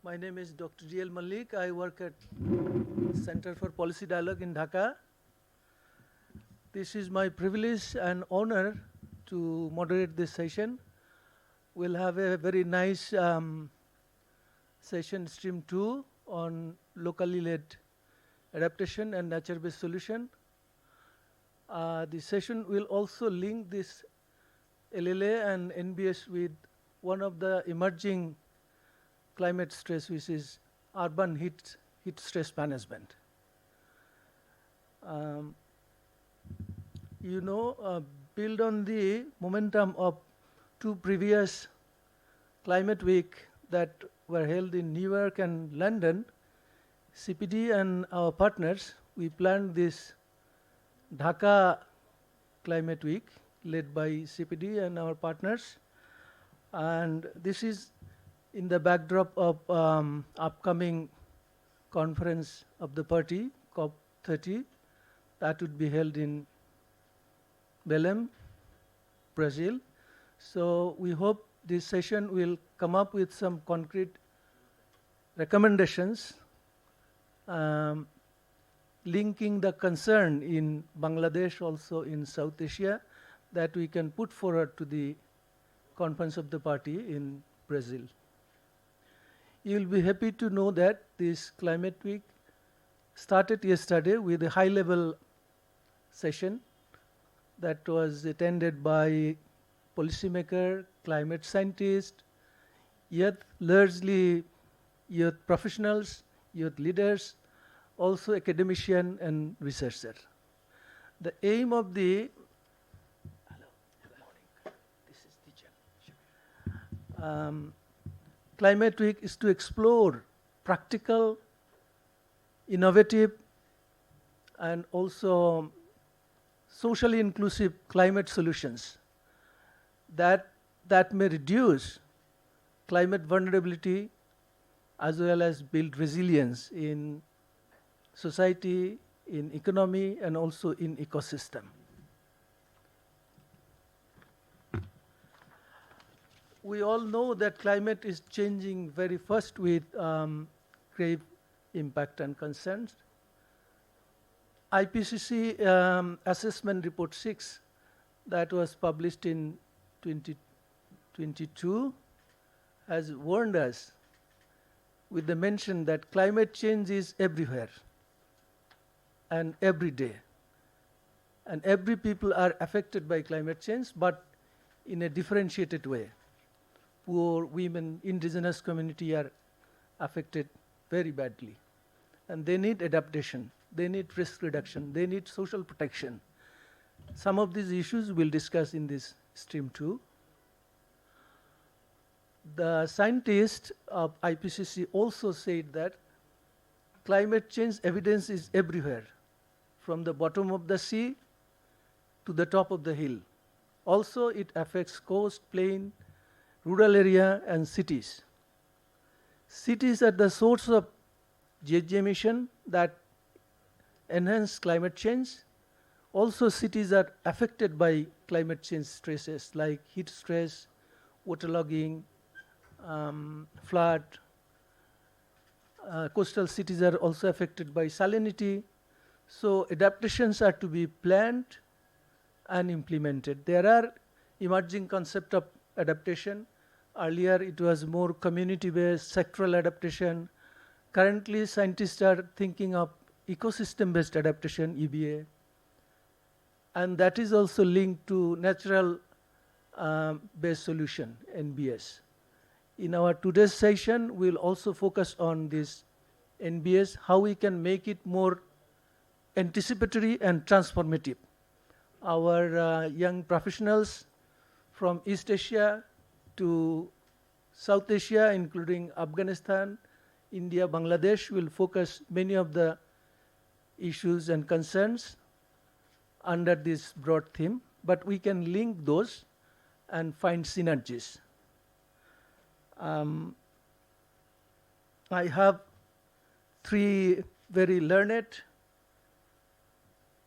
My name is Dr. D.L. Malik. I work at Center for Policy Dialogue in Dhaka. This is my privilege and honor to moderate this session. We'll have a very nice session, stream 2, on locally led adaptation and nature-based solution. The session will also link this LLA and NBS with one of the emerging climate stress, which is urban heat stress management. Build on the momentum of 2 previous climate week that were held in New York and London, CPD and our partners, we planned this Dhaka Climate Week led by CPD and our partners. And this is in the backdrop of upcoming conference of the party, COP30, that would be held in Belém, Brazil. So we hope this session will come up with some concrete recommendations linking the concern in Bangladesh, also in South Asia, that we can put forward to the conference of the party in Brazil. You will be happy to know that this Climate Week started yesterday with a high-level session that was attended by policymaker, climate scientists, largely youth professionals, youth leaders, also academician and researcher. The aim of the Climate Week is to explore practical, innovative, and also socially inclusive climate solutions that may reduce climate vulnerability as well as build resilience in society, in economy, and also in ecosystem. We all know that climate is changing very fast with grave impact and concerns. IPCC Assessment Report 6 that was published in 2022 has warned us with the mention that climate change is everywhere and every day. And every people are affected by climate change, but in a differentiated way. Poor, women, indigenous community are affected very badly. And they need adaptation, they need risk reduction, they need social protection. Some of these issues we'll discuss in this stream 2. The scientists of IPCC also said that climate change evidence is everywhere, from the bottom of the sea to the top of the hill. Also, it affects coast, plain, rural area, and cities. Cities are the source of GHG emission that enhance climate change. Also, cities are affected by climate change stresses like heat stress, waterlogging, flood. Coastal cities are also affected by salinity. So adaptations are to be planned and implemented. There are emerging concepts of adaptation. Earlier it was more community-based, sectoral adaptation. Currently scientists are thinking of ecosystem-based adaptation, EBA. And that is also linked to natural based solution, NBS. In our today's session, we'll also focus on this NBS, how we can make it more anticipatory and transformative. Our young professionals from East Asia to South Asia, including Afghanistan, India, Bangladesh, will focus many of the issues and concerns under this broad theme, but we can link those and find synergies. I have 3 very learned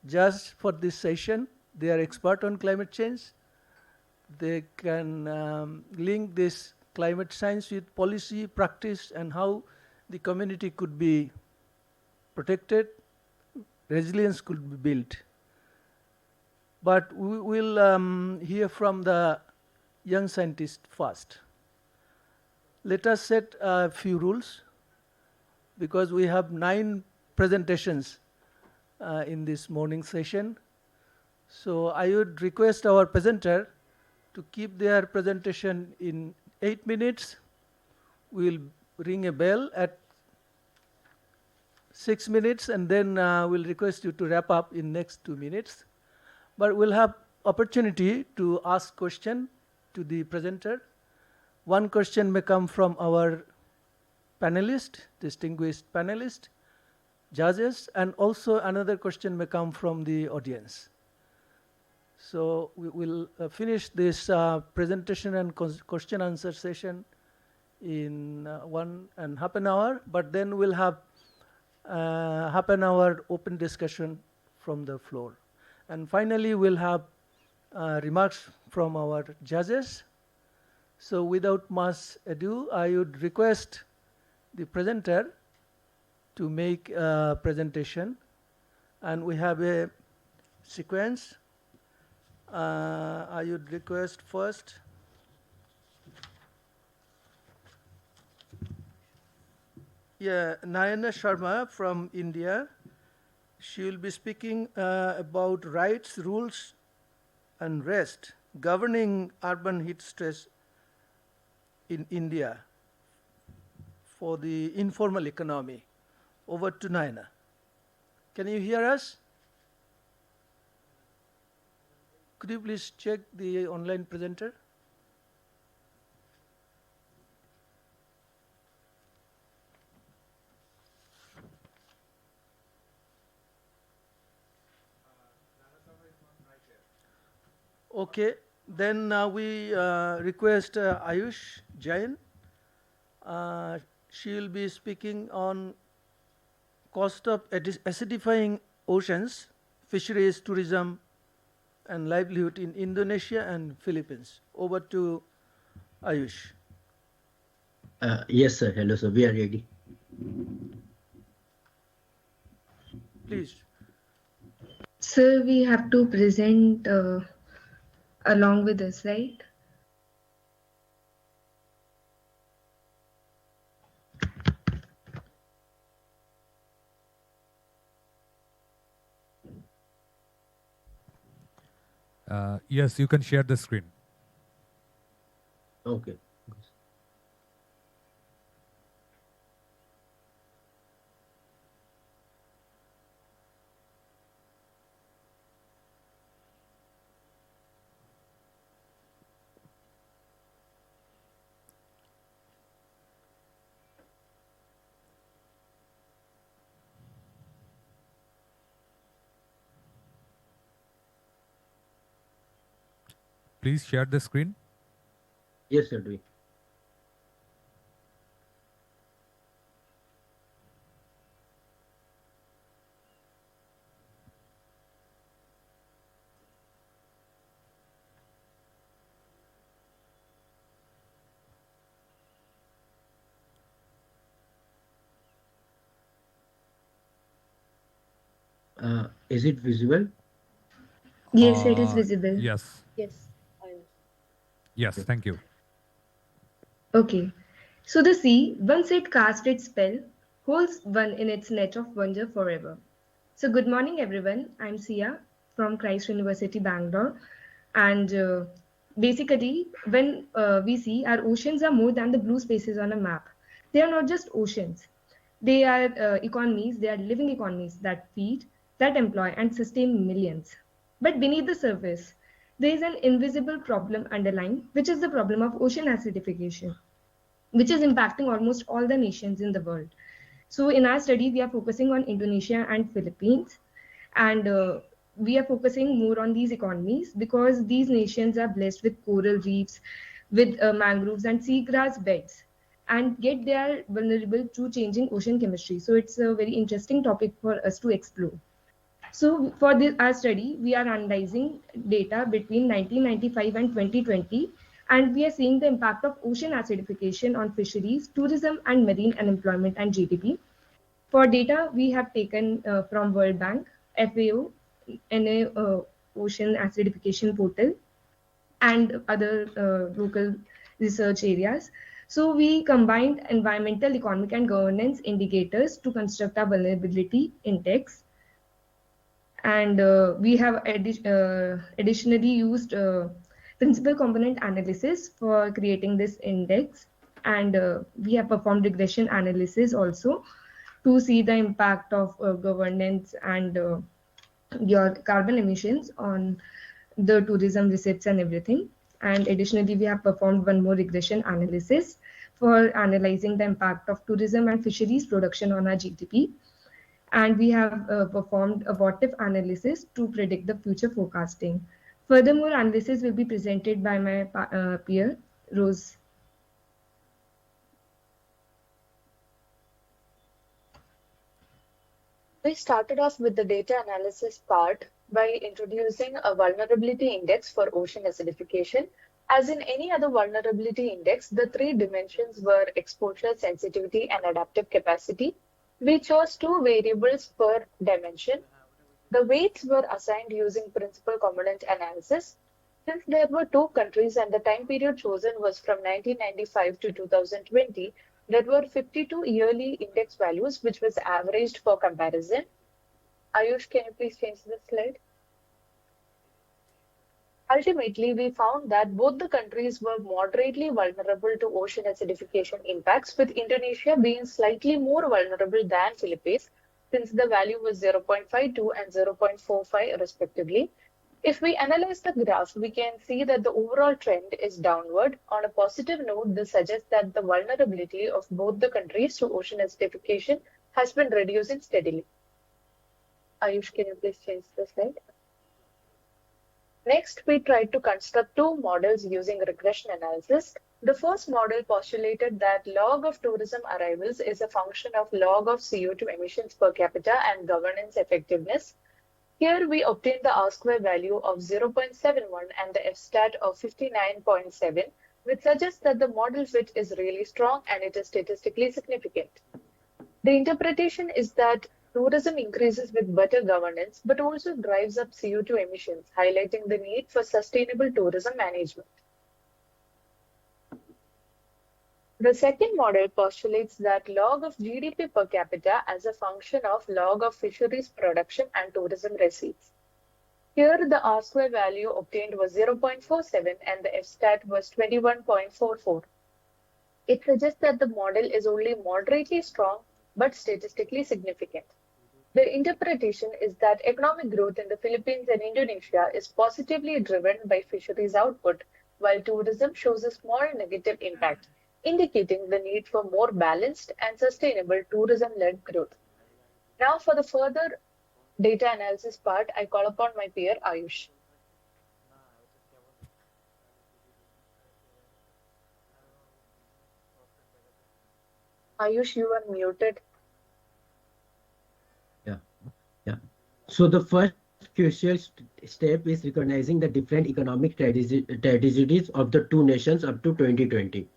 judges for this session. They are expert on climate change. They can link this climate science with policy, practice, and how the community could be protected, resilience could be built. But we will hear from the young scientist first. Let us set a few rules because we have 9 presentations in this morning session. So I would request our presenter to keep their presentation in 8 minutes. We'll ring a bell at 6 minutes, and then we'll request you to wrap up in next 2 minutes. But we'll have opportunity to ask question to the presenter. One question may come from our panelist, distinguished panelist, judges, and also another question may come from the audience. So we will finish this presentation and question answer session in 1.5 hours, but then we'll have half an hour open discussion from the floor. And finally, we'll have remarks from our judges. So without much ado, I would request the presenter to make a presentation. And we have a sequence. I would request first Nayana Sharma from India. She will be speaking about rights, rules, and rest governing urban heat stress in India for the informal economy. Over to Nayana. Can you hear us? Could you please check the online presenter? Okay, then we request Ayush Jain. She will be speaking on cost of acidifying oceans, fisheries, tourism, and livelihood in Indonesia and Philippines. Over to Ayush. Yes, sir. Hello, sir. We are ready. Please. Sir, we have to present along with us, right? Yes, you can share the screen. Okay. Please share the screen. Yes, sir. Do. Is it visible? Yes, it is visible. Yes. Yes. Yes, thank you. Okay. So the sea, once it cast its spell, holds one in its net of wonder forever. So good morning, everyone. I'm Sia from Christ University, Bangalore. And basically, when we see our oceans are more than the blue spaces on a map. They are not just oceans. They are economies, they are living economies that feed, that employ and sustain millions. But beneath the surface, there is an invisible problem underlying, which is the problem of ocean acidification, which is impacting almost all the nations in the world. So in our study, we are focusing on Indonesia and Philippines, and we are focusing more on these economies because these nations are blessed with coral reefs, with mangroves and seagrass beds, and yet they are vulnerable to changing ocean chemistry. So it's a very interesting topic for us to explore. So for our study, we are analyzing data between 1995 and 2020 And we are seeing the impact of ocean acidification on fisheries, tourism, and marine unemployment and GDP. For data, we have taken from World Bank, FAO, NA Ocean Acidification Portal, and other local research areas. So we combined environmental, economic, and governance indicators to construct a vulnerability index. And we have additionally used principal component analysis for creating this index. And we have performed regression analysis also to see the impact of governance and your carbon emissions on the tourism receipts and everything. And additionally, we have performed one more regression analysis for analyzing the impact of tourism and fisheries production on our GDP. And we have performed a what-if analysis to predict the future forecasting. Furthermore, analysis will be presented by my peer, Rose. We started off with the data analysis part by introducing a vulnerability index for ocean acidification. As in any other vulnerability index, the three dimensions were exposure, sensitivity, and adaptive capacity. We chose two variables per dimension. The weights were assigned using principal component analysis. Since there were two countries and the time period chosen was from 1995 to 2020, there were 52 yearly index values, which was averaged for comparison. Ayush, can you please change the slide? Ultimately, we found that both the countries were moderately vulnerable to ocean acidification impacts, with Indonesia being slightly more vulnerable than Philippines, since the value was 0.52 and 0.45 respectively. If we analyze the graph, we can see that the overall trend is downward. On a positive note, this suggests that the vulnerability of both the countries to ocean acidification has been reducing steadily. Ayush, can you please change the slide? Next, we tried to construct two models using regression analysis. The first model postulated that log of tourism arrivals is a function of log of CO2 emissions per capita and governance effectiveness. Here we obtained the R-square value of 0.71 and the F-stat of 59.7, which suggests that the model fit is really strong and it is statistically significant. The interpretation is that tourism increases with better governance, but also drives up CO2 emissions, highlighting the need for sustainable tourism management. The second model postulates that log of GDP per capita as a function of log of fisheries production and tourism receipts. Here, the R-square value obtained was 0.47 and the F-stat was 21.44. It suggests that the model is only moderately strong but statistically significant. The interpretation is that economic growth in the Philippines and Indonesia is positively driven by fisheries output, while tourism shows a small negative impact, indicating the need for more balanced and sustainable tourism-led growth. Now, for the further data analysis part, I call upon my peer Ayush. Ayush, you are muted. Yeah. So the first crucial step is recognizing the different economic tragedies of the two nations up to 2020.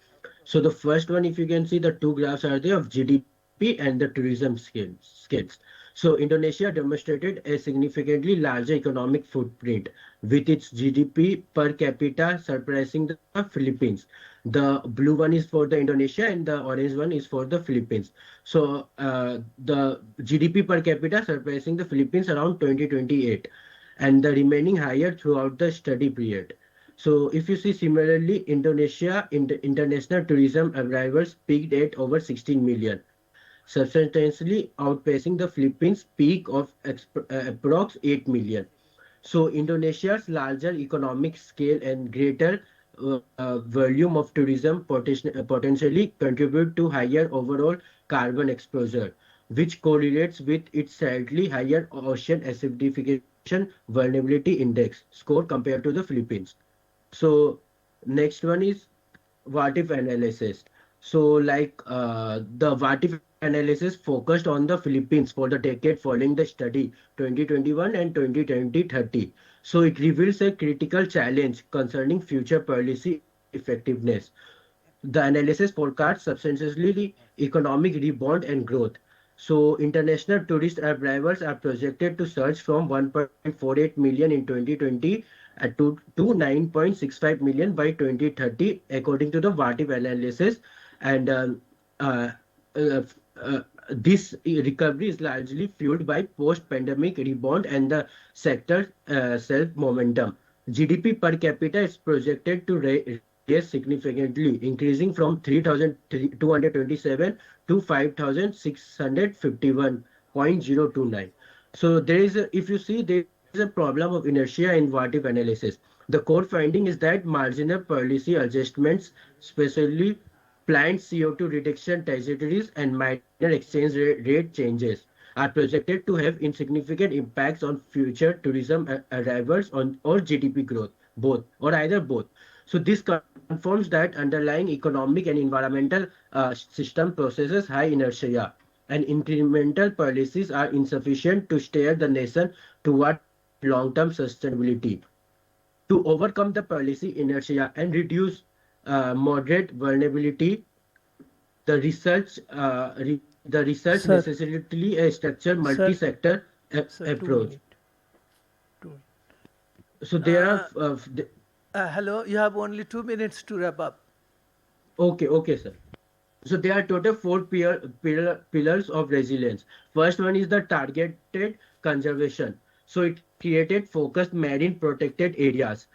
So the first one, if you can see, the two graphs are there of GDP and the tourism scales. So Indonesia demonstrated a significantly larger economic footprint with its GDP per capita surpassing the Philippines. The blue one is for the Indonesia and the orange one is for the Philippines. So the GDP per capita surpassing the Philippines around 2028 and the remaining higher throughout the study period. So if you see similarly, Indonesia international tourism arrivals peaked at over 16 million, substantially outpacing the Philippines peak of approx 8 million. So Indonesia's larger economic scale and greater volume of tourism potentially contribute to higher overall carbon exposure, which correlates with its slightly higher ocean acidification vulnerability index score compared to the Philippines. So next one is what if analysis. So like the what if analysis focused on the Philippines for the decade following the study 2021 and 2020-30. So it reveals a critical challenge concerning future policy effectiveness. The analysis forecasts substantially economic rebound and growth. So international tourist arrivals are projected to surge from 1.48 million in 2020 to 9.65 million by 2030, according to the VATIV analysis. And uh, uh, uh, this recovery is largely fueled by post-pandemic rebound and the sector self-momentum. GDP per capita is projected to rise significantly, increasing from 3,227 to 5,651.029. So there is a, if you see, there is a problem of inertia in VATIV analysis. The core finding is that marginal policy adjustments, especially planned CO2 reduction trajectories and minor exchange rate changes, are projected to have insignificant impacts on future tourism arrivals on or GDP growth, both or either both. So this confirms that underlying economic and environmental system processes high inertia, and incremental policies are insufficient to steer the nation toward long-term sustainability. To overcome the policy inertia and reduce moderate vulnerability, the research Sir, necessarily a structured sir, multi-sector sir, 2 minutes. approach. 2 minutes. So there are Hello, you have only 2 minutes to wrap up. okay, sir. So there are total four pillars of resilience. First one is the targeted conservation. So it created focused marine protected areas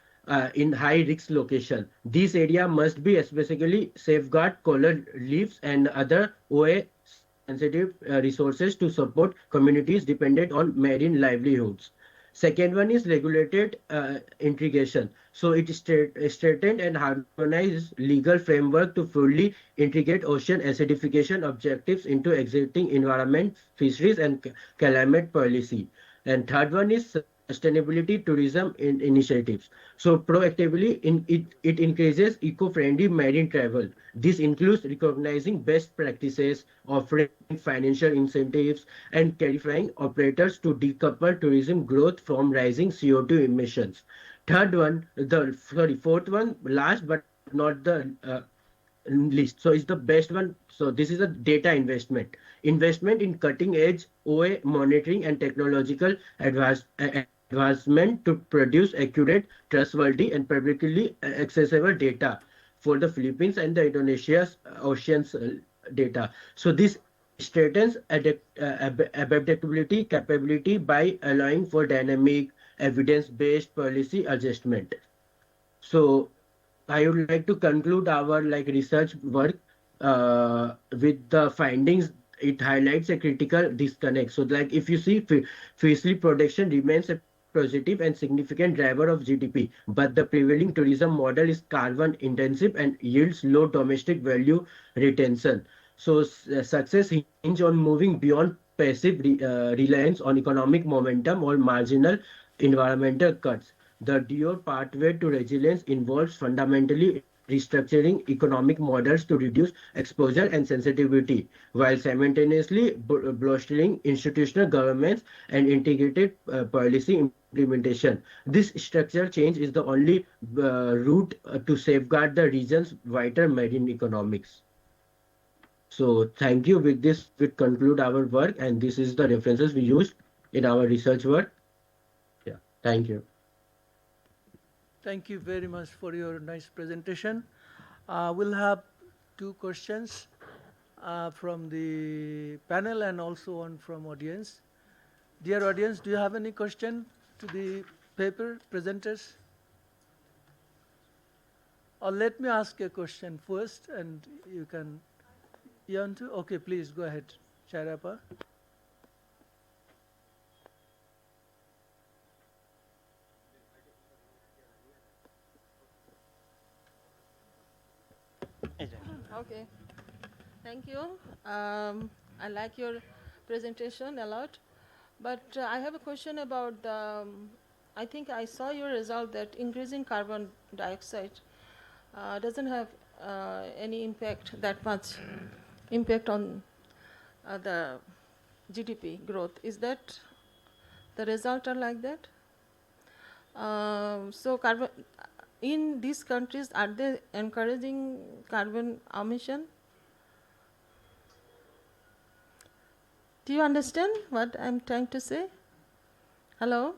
in high risk location. This area must be especially safeguard coral reefs and other OA sensitive resources to support communities dependent on marine livelihoods. Second one is regulated integration. So it straightened and harmonized legal framework to fully integrate ocean acidification objectives into existing environment, fisheries, and climate policy. And third one is sustainability tourism initiatives. So proactively, it increases eco-friendly marine travel. This includes recognizing best practices, offering financial incentives, and clarifying operators to decouple tourism growth from rising CO2 emissions. Fourth one, last but not the least. So it's the best one. So this is a data investment. Investment in cutting edge OA monitoring and technological advancement to produce accurate, trustworthy, and publicly accessible data for the Philippines and the Indonesia's oceans data. So this strengthens adaptability capability by allowing for dynamic, evidence-based policy adjustment. So I would like to conclude our research work with the findings. It highlights a critical disconnect. So if you see, fishery production remains a positive and significant driver of GDP, but the prevailing tourism model is carbon intensive and yields low domestic value retention. So success hinge on moving beyond passive reliance on economic momentum or marginal environmental cuts. The dual pathway to resilience involves fundamentally restructuring economic models to reduce exposure and sensitivity, while simultaneously bolstering institutional governments and integrated policy implementation. This structural change is the only route to safeguard the region's vital marine economics. So thank you. With this, we conclude our work, and this is the references we used in our research work. Yeah, thank you. Thank you very much for your nice presentation. We'll have 2 questions from the panel and also one from audience. Dear audience, do you have any question to the paper presenters? Or let me ask a question first and you can... You want to? Okay, please go ahead, Charapa. Okay, thank you. I like your presentation a lot, but I have a question about the, I think I saw your result that increasing carbon dioxide doesn't have any impact, that much impact on the GDP growth. Is that the result are like that? So in these countries, are they encouraging carbon emission? Do you understand what I'm trying to say? Hello?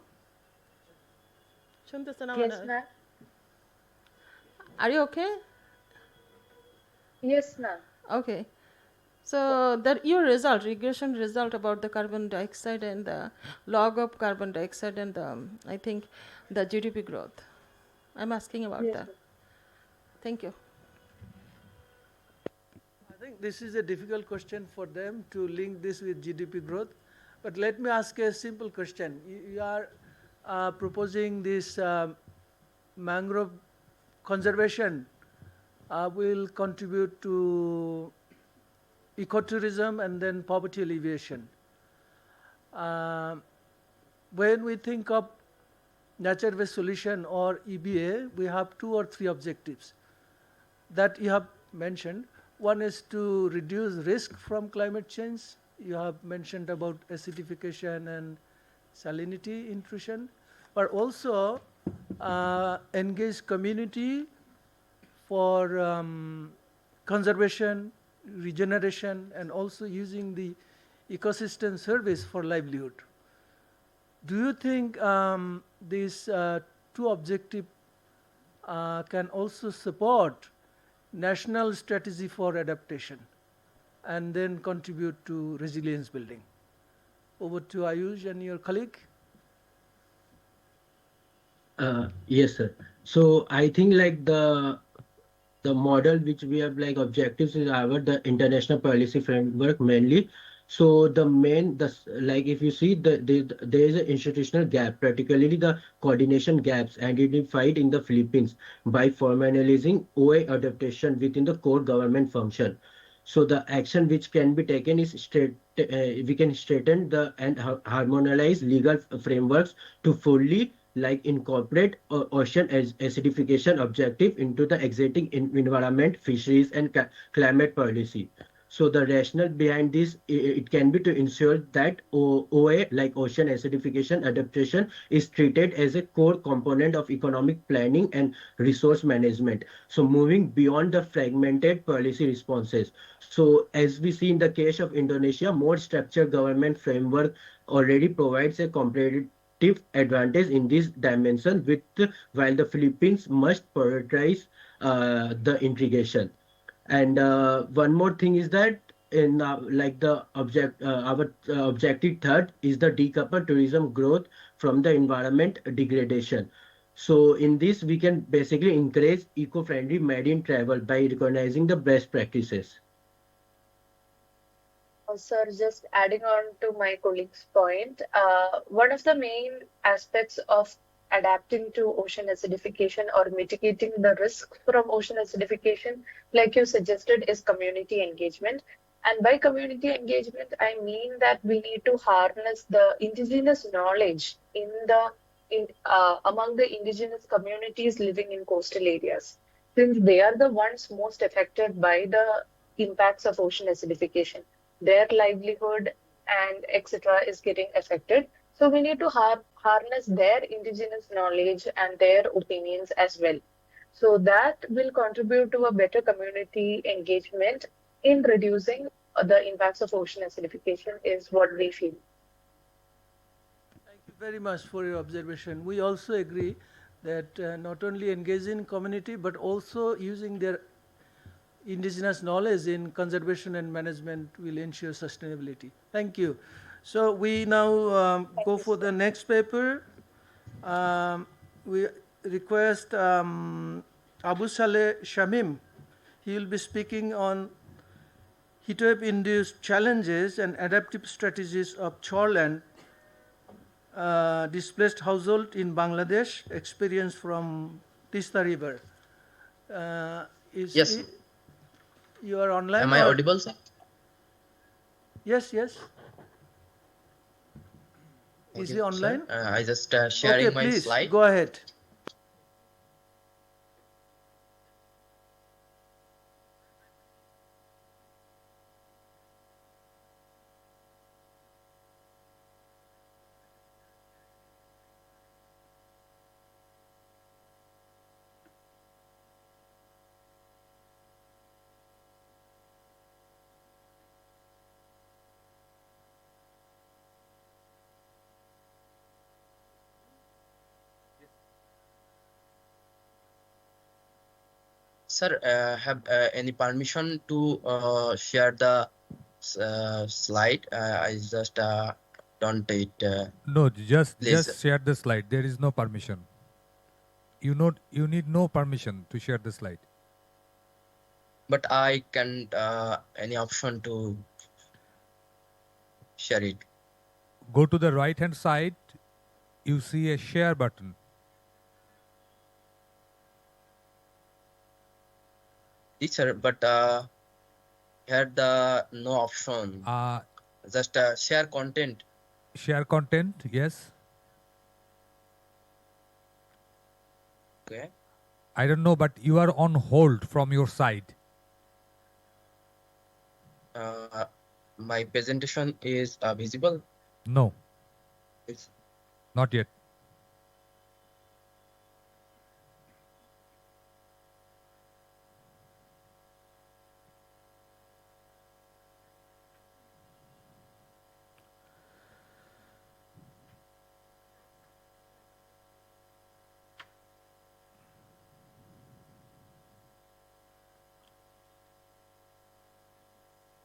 শুনতেছেন আমার? Yes, ma'am. Are you okay? Yes, ma'am. Okay. So that your result, regression result about the carbon dioxide and the log of carbon dioxide and the, I think the GDP growth. I'm asking about Yes, that. ma'am. Thank you. I think this is a difficult question for them to link this with GDP growth. But let me ask a simple question. You are proposing this mangrove conservation will contribute to ecotourism and then poverty alleviation. When we think of nature-based solution or EBA, we have 2 or 3 objectives that you have mentioned. One is to reduce risk from climate change. You have mentioned about acidification and salinity intrusion, but also engage community for conservation, regeneration, and also using the ecosystem service for livelihood. Do you think these 2 objectives can also support national strategy for adaptation and then contribute to resilience building? Over to Ayush and your colleague. Yes, sir. So I think like the model which we have like objectives is our the international policy framework mainly. So the main like if you see there is an institutional gap, particularly the coordination gaps identified in the Philippines by formalizing OA adaptation within the core government function. So the action which can be taken is we can straighten the and harmonize legal frameworks to fully like incorporate ocean acidification objective into the existing environment, fisheries, and climate policy. So the rationale behind this, it can be to ensure that OA, like ocean acidification adaptation, is treated as a core component of economic planning and resource management. So moving beyond the fragmented policy responses. So as we see in the case of Indonesia, more structured government framework already provides a competitive advantage in this dimension, with while the Philippines must prioritize the integration. And one more thing is that in like the our objective third is the decouple tourism growth from the environment degradation. So in this, we can basically encourage eco-friendly marine travel by recognizing the best practices. Sir, just adding on to my colleague's point, one of the main aspects of adapting to ocean acidification or mitigating the risk from ocean acidification, like you suggested, is community engagement. And by community engagement, I mean that we need to harness the indigenous knowledge among the indigenous communities living in coastal areas, since they are the ones most affected by the impacts of ocean acidification. Their livelihood and etc. is getting affected. So we need to harness their indigenous knowledge and their opinions as well. So that will contribute to a better community engagement in reducing the impacts of ocean acidification is what we feel. Thank you very much for your observation. We also agree that not only engaging community but also using their indigenous knowledge in conservation and management will ensure sustainability. Thank you. So we now go for the next paper. We request Abu Saleh Shamim. He will be speaking on heatwave-induced challenges and adaptive strategies of shoreland displaced household in Bangladesh, experience from Tista River. Yes. You are online? Am I audible, sir? Yes, yes. Is Okay, he online? sir. I just sharing Okay, my please, slide. go ahead. Sir, have any permission to share the slide? I just don't it. No, just Please, share the slide. There is no permission. You need no permission to share the slide. but I can any option to share it. Go to the right hand side. You see a share button. Yes, sir, but here the no option. Just share content. Share content. Yes. Okay. I don't know, but you are on hold from your side. My presentation is visible. No, It's not yet.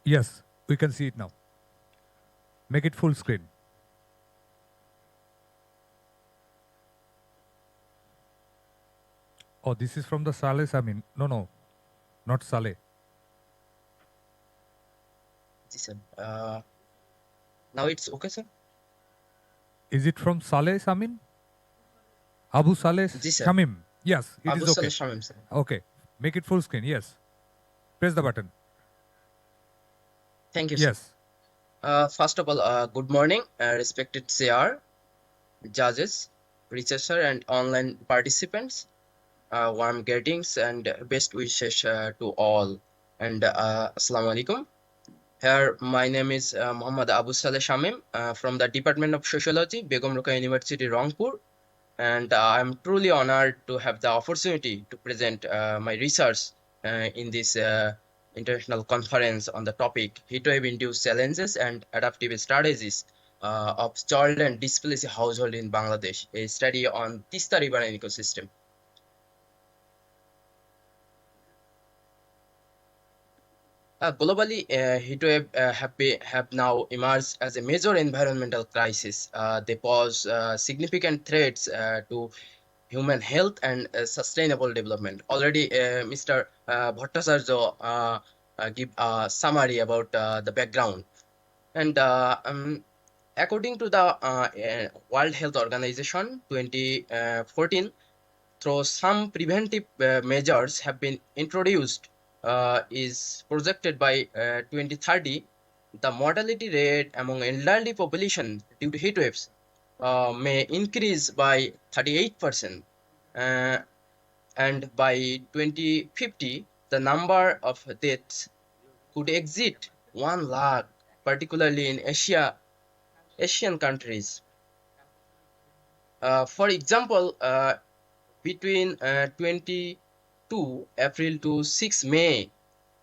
Yes, we can see it now. Make it full screen. Oh, this is from the Saleh Samin. No, not Saleh. sir. Now it's okay, sir. Is it from Saleh Samin? Abu Saleh Sir. Shamim. Yes, it Abu is okay. Saleh Shamim, sir. Okay, make it full screen. Yes. Press the button. Thank you, Yes. sir. First of all, good morning, respected CR, judges, researcher, and online participants. Warm greetings and best wishes to all. And Assalamu alaikum. Here, my name is Muhammad Abu Saleh Shamim from the Department of Sociology, Begum Rokeya University, Rangpur. And I'm truly honored to have the opportunity to present my research in this international conference on the topic heatwave-induced challenges and adaptive strategies of child and displaced household in Bangladesh, a study on Tista riverine ecosystem. Globally, heatwave have now emerged as a major environmental crisis. They pose significant threats to human health and sustainable development. Already, Mr. Bhattacharya give a summary about the background. And according to the World Health Organization 2014, through some preventive measures have been introduced, is projected by 2030, the mortality rate among elderly population due to heat waves may increase by 38%. And by 2050, the number of deaths could exceed 1 lakh, particularly in Asian countries. For example, between 22 April to 6 May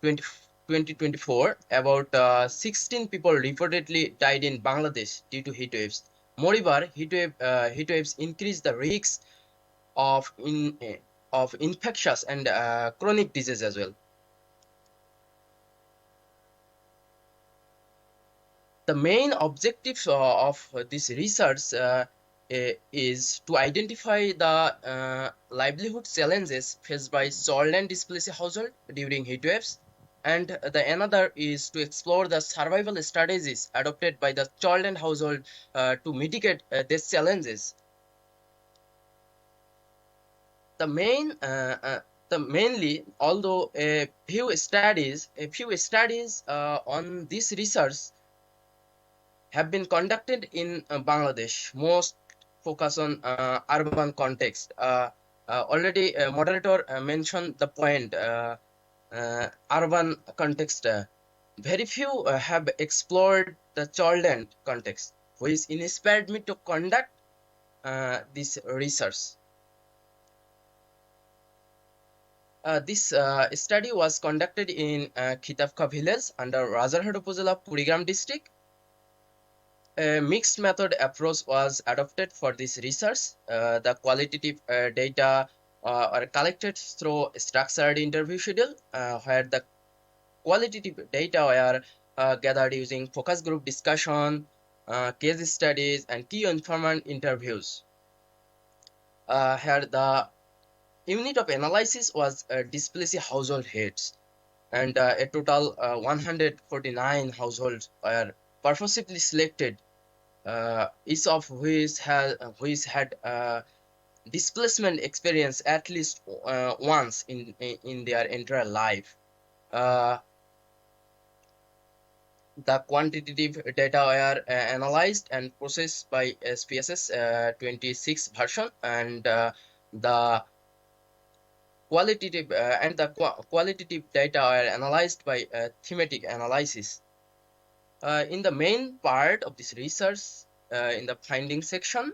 2024, about 16 people reportedly died in Bangladesh due to heat waves. Moreover, heat waves increase the risks of infectious and chronic disease as well. The main objective of this research is to identify the livelihood challenges faced by child and displaced household during heat waves, and the another is to explore the survival strategies adopted by the child and household to mitigate these challenges. Mainly, although a few studies on this research have been conducted in Bangladesh, most focus on urban context. Already, moderator mentioned the point, urban context. Very few have explored the childland context, which inspired me to conduct this research. This study was conducted in Khitafka village under Razarhat Upazila, Kurigram district. A mixed method approach was adopted for this research. The qualitative data are collected through structured interview schedule, where the qualitative data were gathered using focus group discussion, case studies, and key informant interviews. Here the unit of analysis was displaced household heads, and a total 149 households were purposefully selected, each of which had displacement experience at least once in their entire life. The quantitative data were analyzed and processed by SPSS 26 version, and the qualitative data are analyzed by thematic analysis. In the main part of this research, in the findings section,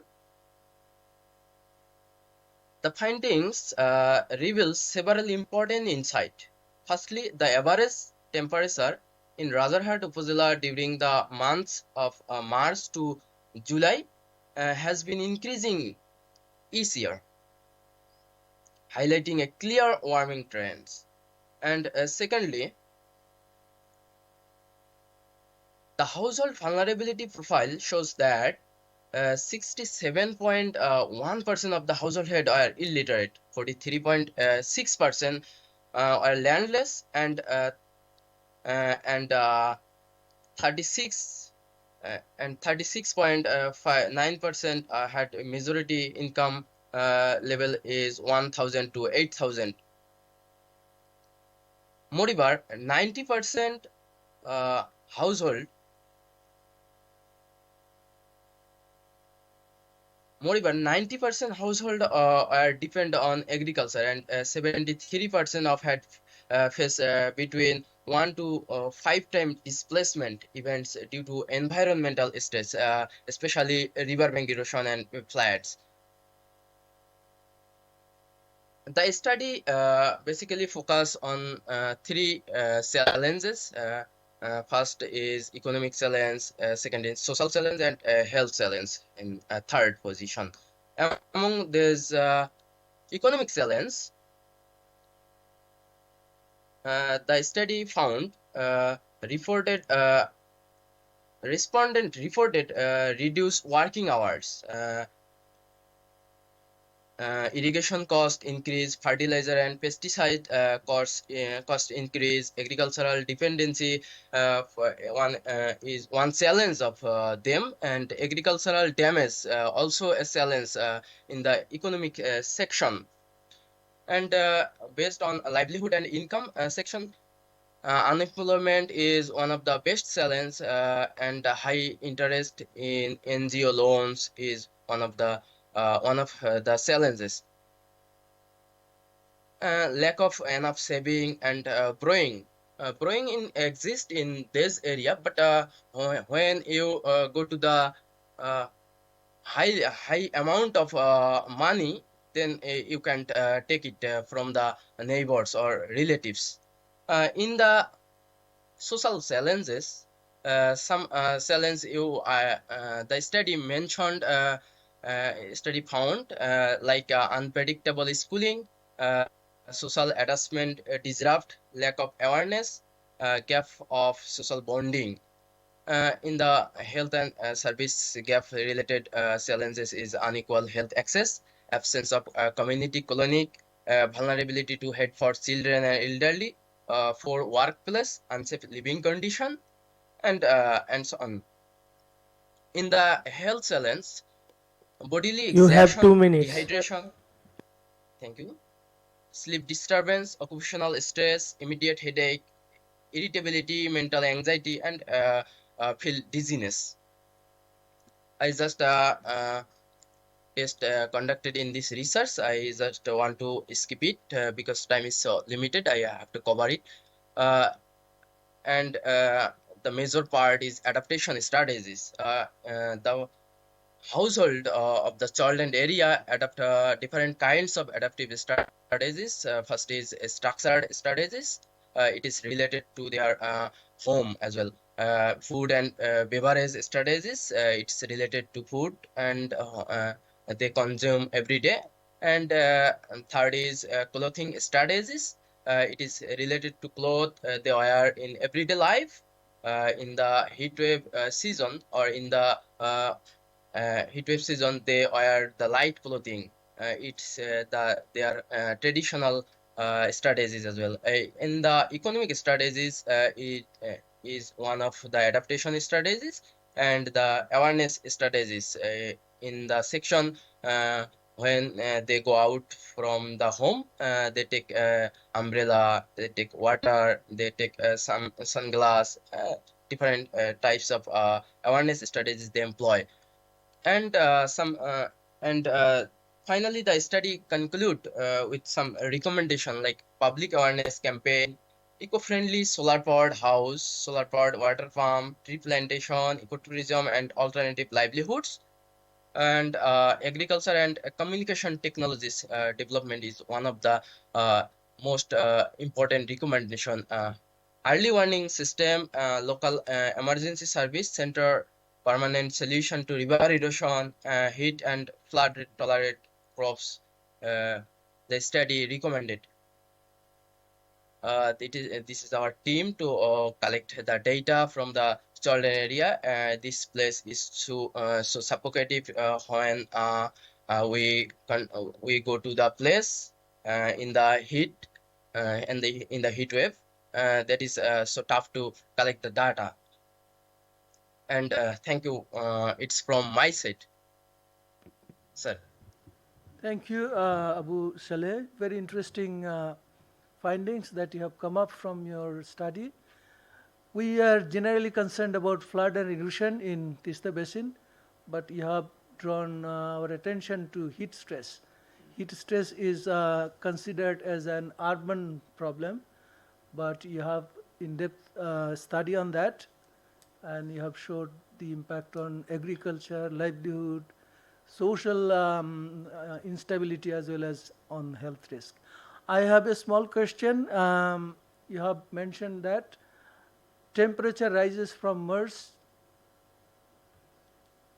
the findings reveal several important insights. Firstly, the average temperature in Razarhat Upazila during the months of March to July has been increasing each year, highlighting a clear warming trends. And secondly, the household vulnerability profile shows that 67.1% of the household head are illiterate, 43.6% are landless, and 36.9% had majority income level is 1,000 to 8,000. Moreover, 90% household are depend on agriculture, and 73% of had face between 1 to 5 time displacement events due to environmental stress, especially riverbank erosion and floods. The study basically focus on three challenges. First is economic challenge, second is social challenge, and health challenge in third position. Among these economic challenge, the study found respondent reported reduced working hours, irrigation cost increase, fertilizer and pesticide cost increase, agricultural dependency is one challenge of them, and agricultural damage also a challenge in the economic section. And based on livelihood and income section, unemployment is one of the best challenge, and high interest in NGO loans is one of the challenges. Lack of enough saving and borrowing. Borrowing exists in this area, but when you go to the high amount of money, then you can take it from the neighbors or relatives. In the social challenges, some challenge the study mentioned, study found like unpredictable schooling, social attachment disrupt, lack of awareness, gap of social bonding. In the health and service gap related challenges is unequal health access, absence of community clinic, vulnerability to head for children and elderly, for workplace, unsafe living condition, and so on. In the health challenge, bodily You have 2 exhaustion, minutes. dehydration, thank you, sleep disturbance, occupational stress, immediate headache, irritability, mental anxiety, and feel dizziness. I just test conducted in this research. I just want to skip it because time is so limited. I have to cover it. And the major part is adaptation strategies. The household of the child and area adapt different kinds of adaptive strategies. First is structured strategies. It is related to their home as well. Food and beverage strategies. It's related to food and they consume every day. And third is clothing strategies. It is related to clothes they wear in everyday life in the heat wave season, or in the heat wave season they wear the light clothing. It's their traditional strategies as well. In the economic strategies, it is one of the adaptation strategies, and the awareness strategies in the section. When they go out from the home, they take umbrella, they take water, they take some sunglass, different types of awareness strategies they employ. And some and finally the study conclude with some recommendation like public awareness campaign, eco-friendly solar powered house, solar powered water farm, tree plantation, ecotourism, and alternative livelihoods. And agriculture and communication technologies development is one of the most important recommendation. Early warning system, local emergency service center, permanent solution to river erosion, heat and flood tolerant crops. The study recommended. This is our team to collect the data from the stolen area. This place is so suffocative when we go to the place in the heat and in the heat wave. That is so tough to collect the data. And thank you. It's from my side, sir. Thank you, Abu Saleh. Very interesting findings that you have come up from your study. We are generally concerned about flood and erosion in Tista Basin, but you have drawn our attention to heat stress. Heat stress is considered as an urban problem, but you have in-depth study on that, and you have showed the impact on agriculture, livelihood, social instability, as well as on health risk. I have a small question. You have mentioned that temperature rises from March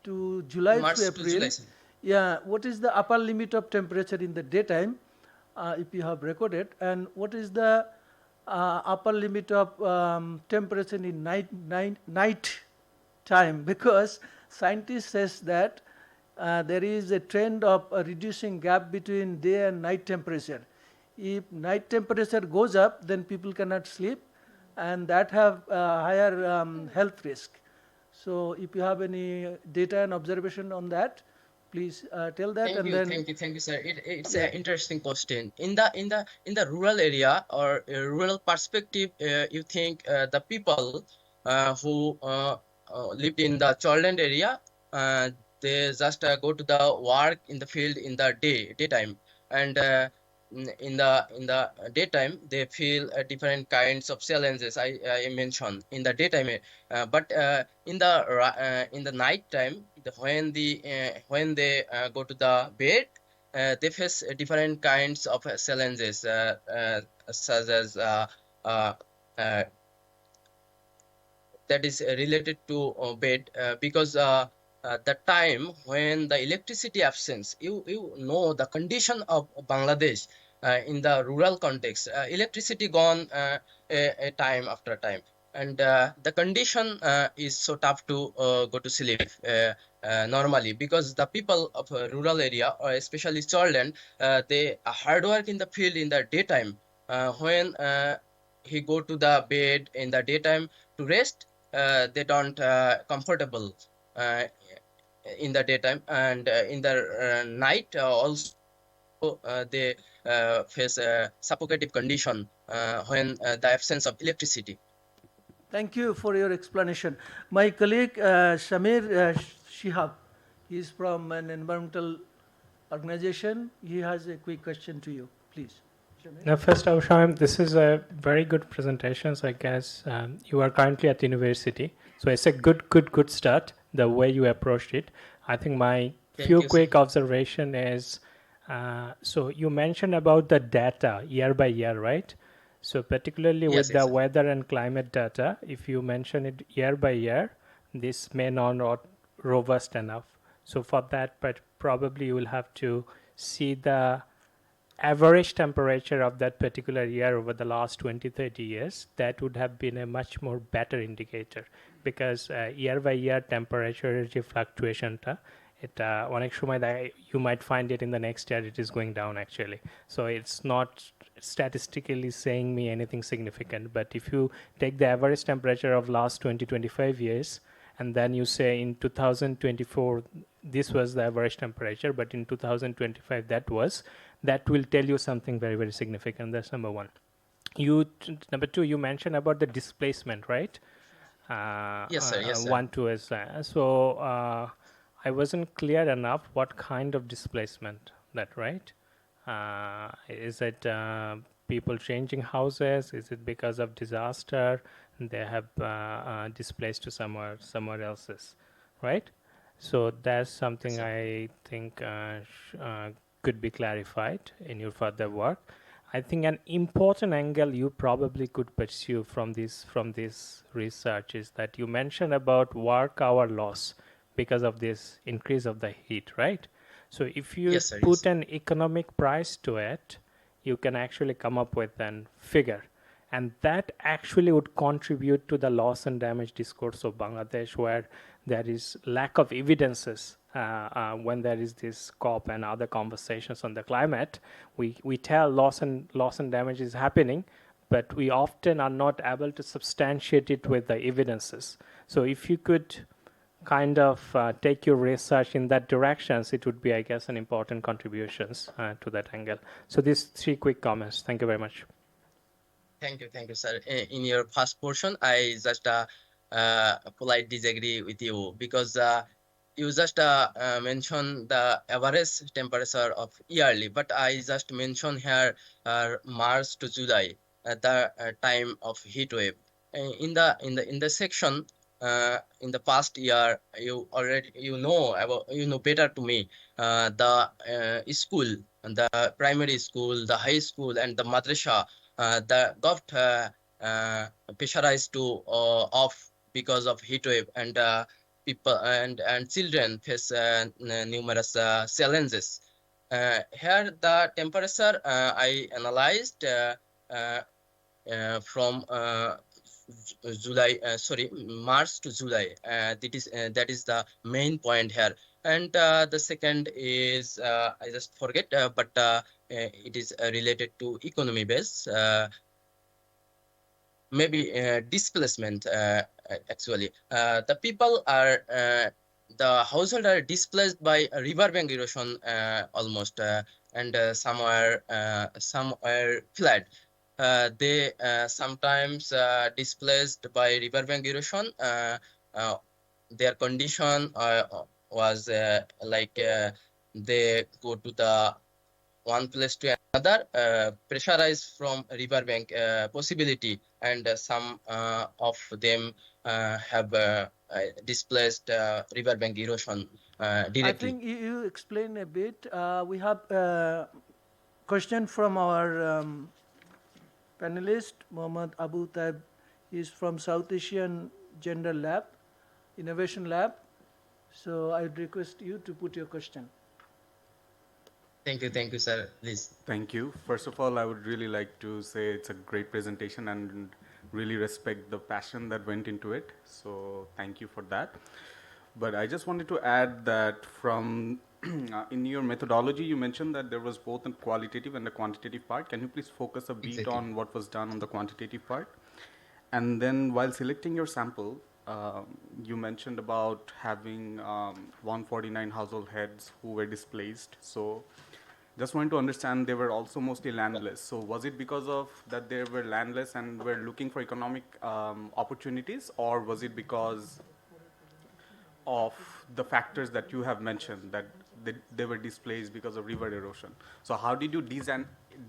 to July March through to April. July, sir. Yeah, what is the upper limit of temperature in the daytime, if you have recorded, and what is the upper limit of temperature in night time? Because scientists says that there is a trend of reducing gap between day and night temperature. If night temperature goes up, then people cannot sleep, and that have higher health risk. So if you have any data and observation on that, please tell that. Thank And you, then thank you, sir. It's yeah. an interesting question. In the rural area or rural perspective, you think the people who lived in the Chorland area, uh, they just go to the work in the field in the daytime, and in the daytime they feel different kinds of challenges. I mentioned in the daytime, but in the night time, when they go to the bed, they face different kinds of challenges, such as uh, uh, that is related to bed, because the time when the electricity absence, you know the condition of Bangladesh in the rural context, electricity gone a time after time, and the condition is so tough to go to sleep normally, because the people of a rural area, or especially children, they hard work in the field in the daytime. When he go to the bed in the daytime to rest, they don't comfortable uh, in the daytime, and in the night also they face a suffocative condition when the absence of electricity. Thank you for your explanation. My colleague Shamir Shihab, he is from an environmental organization. He has a quick question to you, please. Shamir? Now, first, Avsham, this is a very good presentation. So I guess you are currently at the university. So it's a good start, the way you approached it. I think my Thank few you, sir. quick observation is, so you mentioned about the data year by year, right? So particularly Yes, with the exactly. weather and climate data, if you mention it year by year, this may not robust enough. So for that, but probably you will have to see the average temperature of that particular year over the last 20-30 years, that would have been a much more better indicator, because year by year temperature যে ফ্লাকচুয়েশনটা এটা অনেক সময় you might find it in the next year it is going down actually. So it's not statistically saying me anything significant, but if you take the average temperature of last 20-25 years and then you say in 2024 this was the average temperature, but in 2025 that will tell you something very, very significant. That's number one. Number two, you mentioned about the displacement, right? Yes, sir. Yes, sir. 1, 2 is so I wasn't clear enough what kind of displacement that, right? Is it people changing houses? Is it because of disaster? They have displaced to somewhere else's, right? So that's something Yes, I think could be clarified in your further work. I think an important angle you probably could pursue from this research is that you mentioned about work hour loss because of this increase of the heat, right? So if you yes, sir. put Yes. an economic price to it, you can actually come up with an figure, and that actually would contribute to the loss and damage discourse of Bangladesh, where there is lack of evidences when there is this COP and other conversations on the climate. We tell loss and damage is happening, but we often are not able to substantiate it with the evidences. So if you could kind of take your research in that direction, it would be, I guess, an important contributions to that angle. So these 3 quick comments. Thank you very much. Thank you, sir. In your first portion, I just polite disagree with you, because you just mentioned the average temperature of yearly, but I just mentioned here March to July at the time of heat wave. In the section in the past year, you know better to me the school, the primary school, the high school, and the madrasa that got pressurized to off because of heat wave, and people and children face numerous challenges. Here the temperature I analyzed from March to July. That is the main point here. And the second is I just forget, but it is related to economy base. Maybe displacement. Actually, the people are the household are displaced by riverbank erosion almost, and somewhere flood. They sometimes displaced by riverbank erosion. Their condition was like they go to the one place to another, pressurized from riverbank possibility, and some of them have displaced riverbank erosion I directly. think you explain a bit. We have a question from our panelist, Mohammad Abu Taib. He is from South Asian Gender Lab, Innovation Lab. So I'd request you to put your question. Thank you, sir. Please. Thank you. First of all, I would really like to say it's a great presentation and really respect the passion that went into it. So thank you for that. But I just wanted to add that from in your methodology, you mentioned that there was both a qualitative and a quantitative part. Can you please focus a bit Exactly. on what was done on the quantitative part? And then while selecting your sample, you mentioned about having 149 household heads who were displaced. So just wanted to understand, they were also mostly landless. So was it because of that they were landless and were looking for economic opportunities, or was it because of the factors that you have mentioned, that they were displaced because of river erosion? So how did you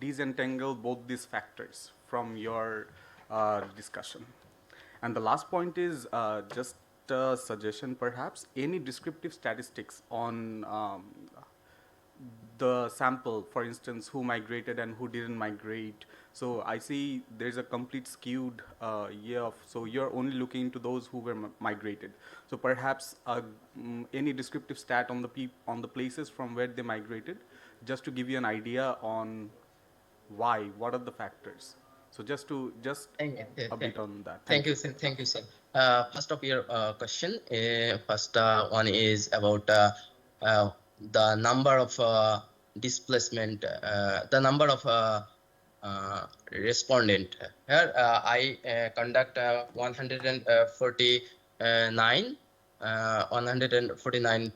disentangle both these factors from your discussion? And the last point is just a suggestion perhaps, any descriptive statistics on the sample, for instance, who migrated and who didn't migrate. So I see there's a complete skewed year. So you're only looking into those who were migrated. So perhaps any descriptive stat on the places from where they migrated, just to give you an idea on why, what are the factors. So just Thank you. a bit on that. Thank you, sir. Thank you, sir. First of your question, first one is about the number of displacement, the number of respondent. Here, I conduct 149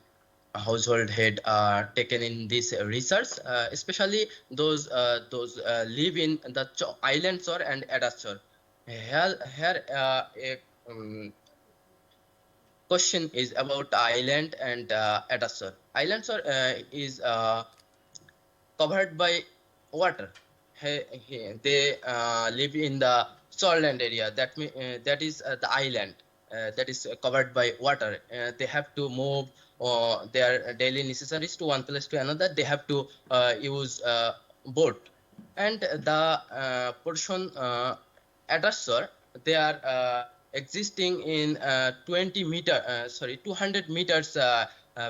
household head are taken in this research, especially those live in the islands or and adasor. Here a question is about island and adasor. Islands are is covered by water. They live in the shoreland area. That is the island that is covered by water. They have to move their daily necessaries to one place to another. They have to use boat, and the portion at a shore, they are existing in 200 meters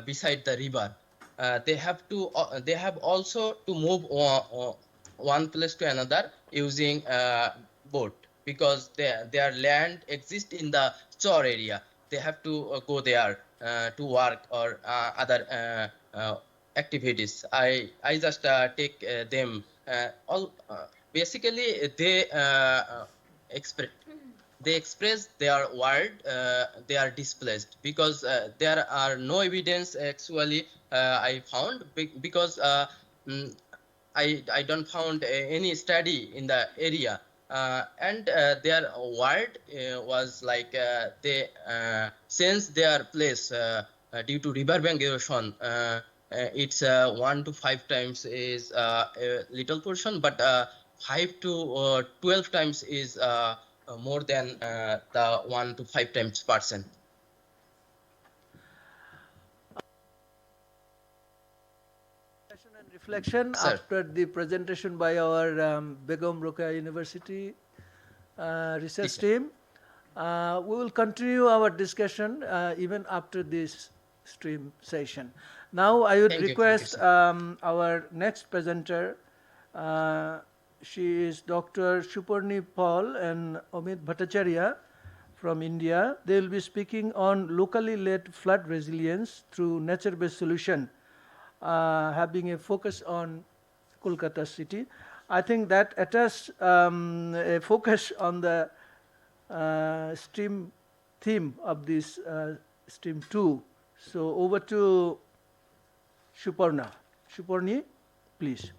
beside the river. They have also to move one place to another using boat, because their land exists in the shore area. They have to go there to work or other activities. I just take them all. Basically, express they express their word. They are displaced because there are no evidence actually. I found because mm, I don't found any study in the area, and their word was like they sense their place due to riverbank erosion. It's 1 to 5 times is a little portion, but 5 to 12 times is more than the 1 to 5 times percent. And reflection Sir. after the presentation by our Begum Rokeya University research team. We will continue our discussion even after this stream session. Now I would Thank you, request sir. our next presenter. She is Dr. Shuparni Paul and Amit Bhattacharya from India. They will be speaking on locally led flood resilience through nature-based solution, having a focus on Kolkata city. I think that attaches a focus on the stream theme of this stream 2. So over to Shuparna. Shuparni, please.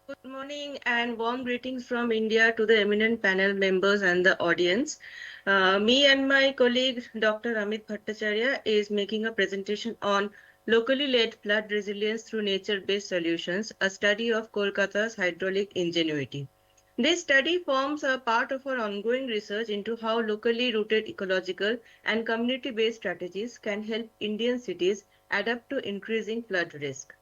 Good morning and warm greetings from India to the eminent panel members and the audience. Me and my colleague Dr. Amit Bhattacharya is making a presentation on locally led flood resilience through nature-based solutions, a study of Kolkata's hydraulic ingenuity. This study forms a part of our ongoing research into how locally rooted ecological and community-based strategies can help Indian cities adapt to increasing flood risk.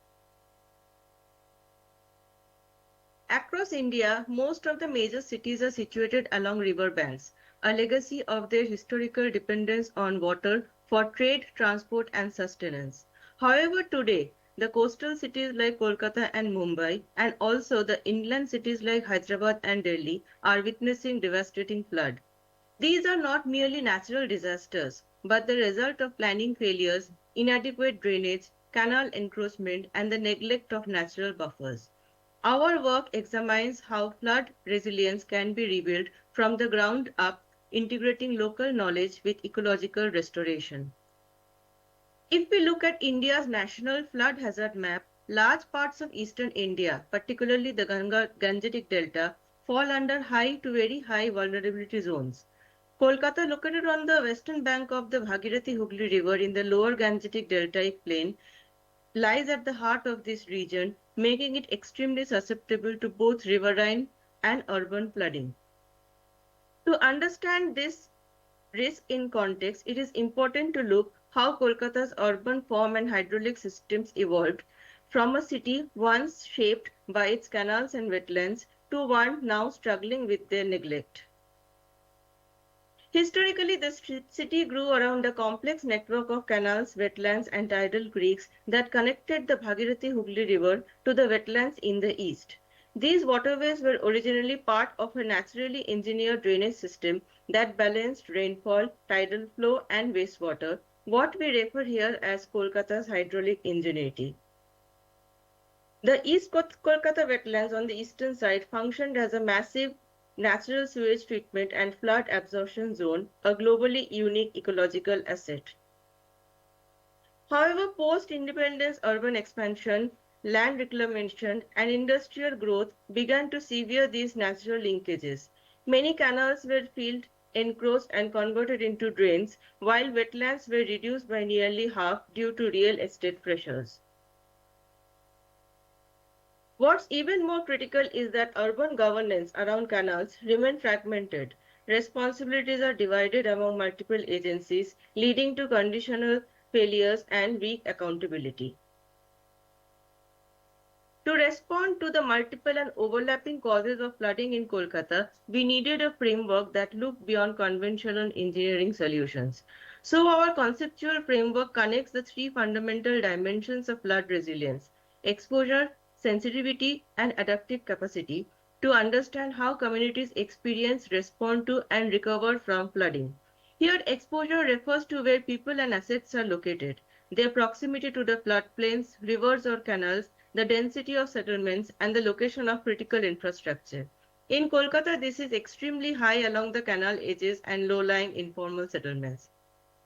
Across India, most of the major cities are situated along river banks, a legacy of their historical dependence on water for trade, transport, and sustenance. However, today, the coastal cities like Kolkata and Mumbai, and also the inland cities like Hyderabad and Delhi, are witnessing devastating flood. These are not merely natural disasters, but the result of planning failures, inadequate drainage, canal encroachment, and the neglect of natural buffers. Our work examines how flood resilience can be rebuilt from the ground up, integrating local knowledge with ecological restoration. If we look at India's national flood hazard map, large parts of eastern India, particularly the Gangetic Delta, fall under high to very high vulnerability zones. Kolkata, located on the western bank of the Bhagirathi-Hooghly River in the lower Gangetic Deltaic plain, lies at the heart of this region, making it extremely susceptible to both riverine and urban flooding. To understand this risk in context, it is important to look how Kolkata's urban form and hydraulic systems evolved from a city once shaped by its canals and wetlands to one now struggling with their neglect. Historically, the city grew around a complex network of canals, wetlands, and tidal creeks that connected the Bhagirathi-Hooghly River to the wetlands in the east. These waterways were originally part of a naturally engineered drainage system that balanced rainfall, tidal flow, and wastewater, what we refer here as Kolkata's hydraulic ingenuity. The East Kolkata wetlands on the eastern side functioned as a massive natural sewage treatment and flood absorption zone, a globally unique ecological asset. However, post-independence urban expansion, land reclamation, and industrial growth began to sever these natural linkages. Many canals were filled, encroached, and converted into drains, while wetlands were reduced by nearly half due to real estate pressures. What's even more critical is that urban governance around canals remain fragmented. Responsibilities are divided among multiple agencies, leading to conditional failures and weak accountability. To respond to the multiple and overlapping causes of flooding in Kolkata, we needed a framework that looked beyond conventional engineering solutions. So our conceptual framework connects the three fundamental dimensions of flood resilience: exposure, sensitivity, and adaptive capacity, to understand how communities experience, respond to, and recover from flooding. Here, exposure refers to where people and assets are located, their proximity to the floodplains, rivers or canals, the density of settlements, and the location of critical infrastructure. In Kolkata, this is extremely high along the canal edges and low-lying informal settlements.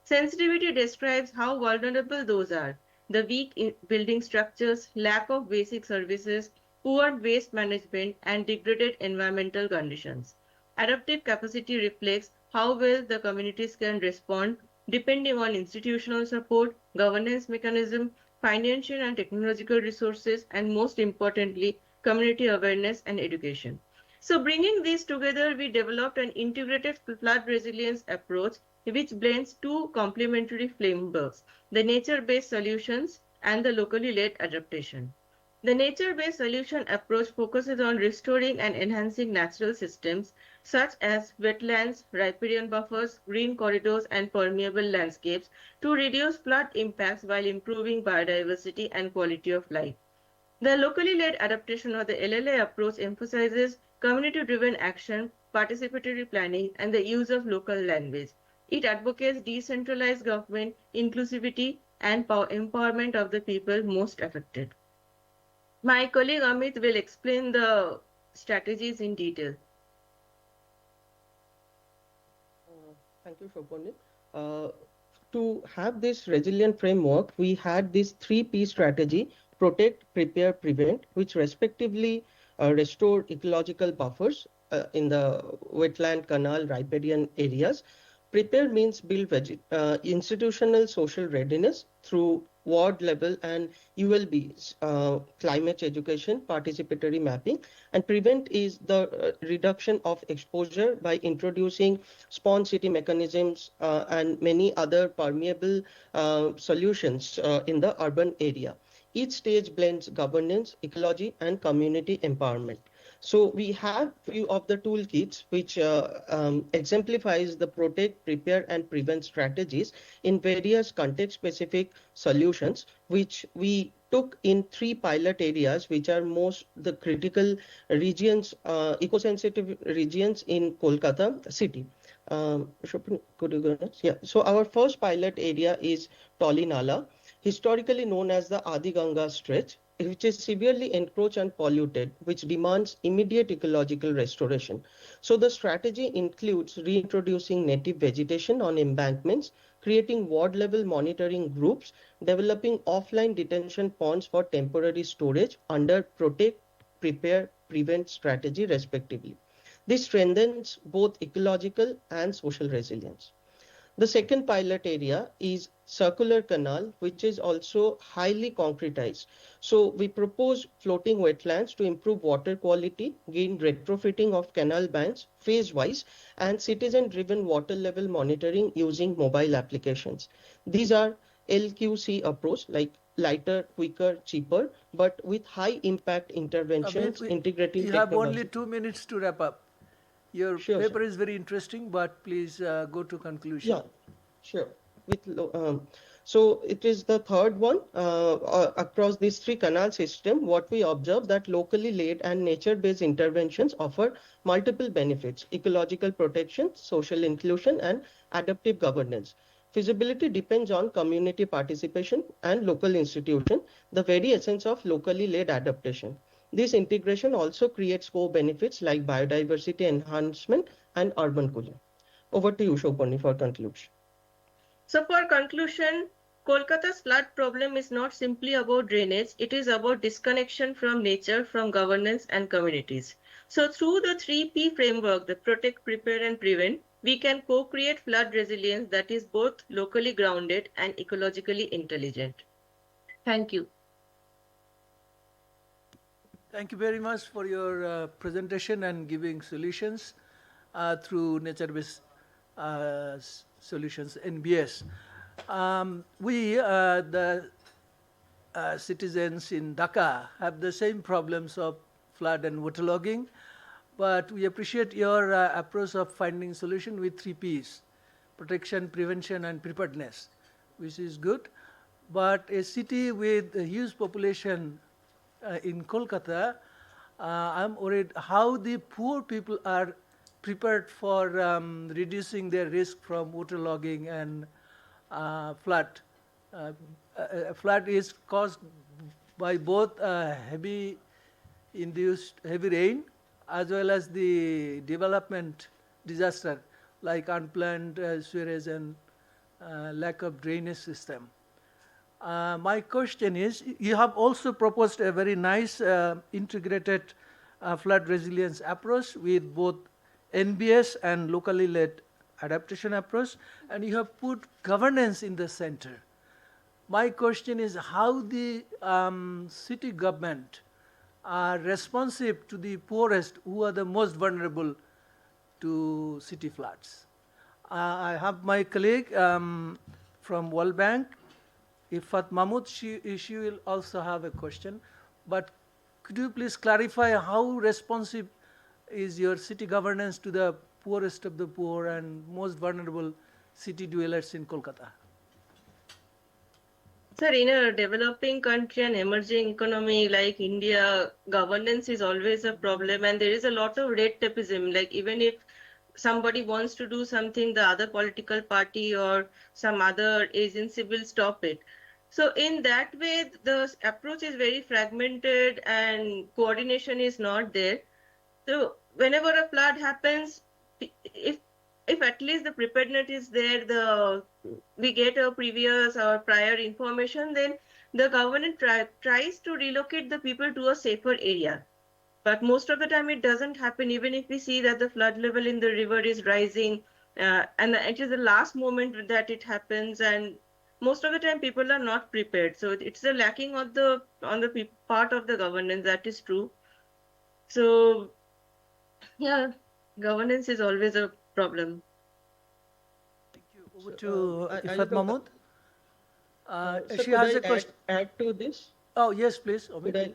Sensitivity describes how vulnerable those are: the weak building structures, lack of basic services, poor waste management, and degraded environmental conditions. Adaptive capacity reflects how well the communities can respond depending on institutional support, governance mechanism, financial and technological resources, and most importantly, community awareness and education. So bringing these together, we developed an integrated flood resilience approach which blends two complementary frameworks: the nature-based solutions and the locally led adaptation. The nature-based solution approach focuses on restoring and enhancing natural systems such as wetlands, riparian buffers, green corridors, and permeable landscapes to reduce flood impacts while improving biodiversity and quality of life. The locally led adaptation or the LLA approach emphasizes community-driven action, participatory planning, and the use of local language. It advocates decentralized government, inclusivity, and empowerment of the people most affected. My colleague Amit will explain the strategies in detail. Thank you, Shobhani. Uh, to have this resilient framework, we had this 3P strategy: protect, prepare, prevent, which respectively restore ecological buffers in the wetland, canal, riparian areas. Prepare means build institutional social readiness through ward level and ULBs, climate education, participatory mapping. And prevent is the reduction of exposure by introducing spawn city mechanisms and many other permeable solutions in the urban area. Each stage blends governance, ecology, and community empowerment. So we have few of the toolkits which exemplifies the protect, prepare, and prevent strategies in various context-specific solutions, which we took in 3 pilot areas, which are most the critical regions, eco-sensitive regions in Kolkata city. Could you go next? Yeah. So our first pilot area is Tolinala, historically known as the Adi Ganga stretch, which is severely encroached and polluted, which demands immediate ecological restoration. So the strategy includes reintroducing native vegetation on embankments, creating ward level monitoring groups, developing offline detention ponds for temporary storage under protect, prepare, prevent strategy respectively. This strengthens both ecological and social resilience. The second pilot area is circular canal, which is also highly concretized. So we propose floating wetlands to improve water quality, gain retrofitting of canal banks phase-wise, and citizen-driven water level monitoring using mobile applications. These are LQC approach, like lighter, quicker, cheaper, but with high impact interventions integrating you have only technology. 2 minutes to wrap up. Your Sure, paper sir. is very interesting, but please go to conclusion. Yeah, sure. So it is the third one across these three canal system. What we observe that locally laid and nature-based interventions offer multiple benefits: ecological protection, social inclusion, and adaptive governance. Feasibility depends on community participation and local institution, the very essence of locally led adaptation. This integration also creates co-benefits like biodiversity enhancement and urban cooling. Over to you, Shopani, for conclusion. So for conclusion, Kolkata's flood problem is not simply about drainage, it is about disconnection from nature, from governance and communities. So through the 3P framework, the protect, prepare and prevent, we can co-create flood resilience that is both locally grounded and ecologically intelligent. Thank you. Thank you very much for your presentation and giving solutions through nature-based solutions, NBS. We, the citizens in Dhaka, have the same problems of flood and waterlogging, but we appreciate your approach of finding solution with 3Ps: protection, prevention, and preparedness, which is good. But a city with a huge population in Kolkata, I'm worried how the poor people are prepared for reducing their risk from waterlogging and flood. Flood is caused by both heavy rain as well as the development disaster like unplanned sewerage and lack of drainage system. My question is, you have also proposed a very nice integrated flood resilience approach with both NBS and locally led adaptation approach, and you have put governance in the center. My question is how the city government are responsive to the poorest who are the most vulnerable to city floods. I have my colleague from World Bank, Ifat Mahmood, she will also have a question. But could you please clarify how responsive is your city governance to the poorest of the poor and most vulnerable city dwellers in Kolkata? Sir, in a developing country and emerging economy like India, governance is always a problem, and there is a lot of red tapeism. Like even if somebody wants to do something, the other political party or some other agency will stop it. So in that way, the approach is very fragmented and coordination is not there. So whenever a flood happens, if at least the preparedness is there, we get a previous or prior information, then the government tries to relocate the people to a safer area. But most of the time it doesn't happen, even if we see that the flood level in the river is rising, and it is the last moment that it happens, and most of the time people are not prepared. So it's a lacking on the part of the governance, that is true. So yeah, governance is always a problem. Thank you. Over to I Ifat Mahmood. So She could has I a question. add to this? Oh, yes, please. Could I?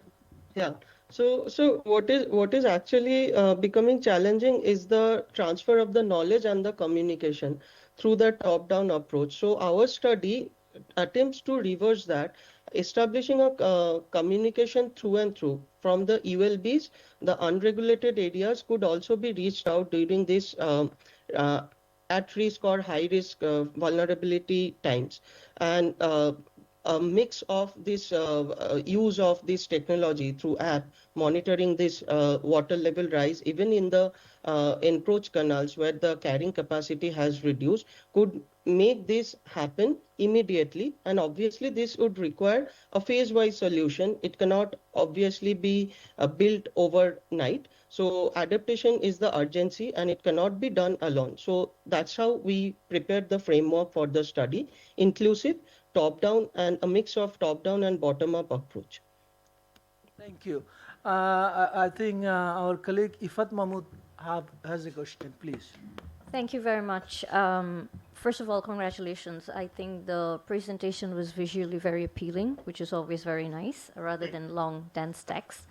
Yeah. So what is actually becoming challenging is the transfer of the knowledge and the communication through the top-down approach. So our study attempts to reverse that, establishing a communication through and through. From the ULBs, the unregulated areas could also be reached out during this uh, at risk or high risk vulnerability times, and a mix of this use of this technology through app monitoring this water level rise even in the encroach canals where the carrying capacity has reduced could make this happen immediately, and obviously this would require a phase-wise solution. It cannot obviously be built overnight. So adaptation is the urgency and it cannot be done alone. So that's how we prepared the framework for the study, inclusive, top-down, and a mix of top-down and bottom-up approach. Thank you. I think our colleague Ifat Mahmood has a question, please. Thank you very much. First of all, congratulations. I think the presentation was visually very appealing, which is always very nice, rather than long, dense text.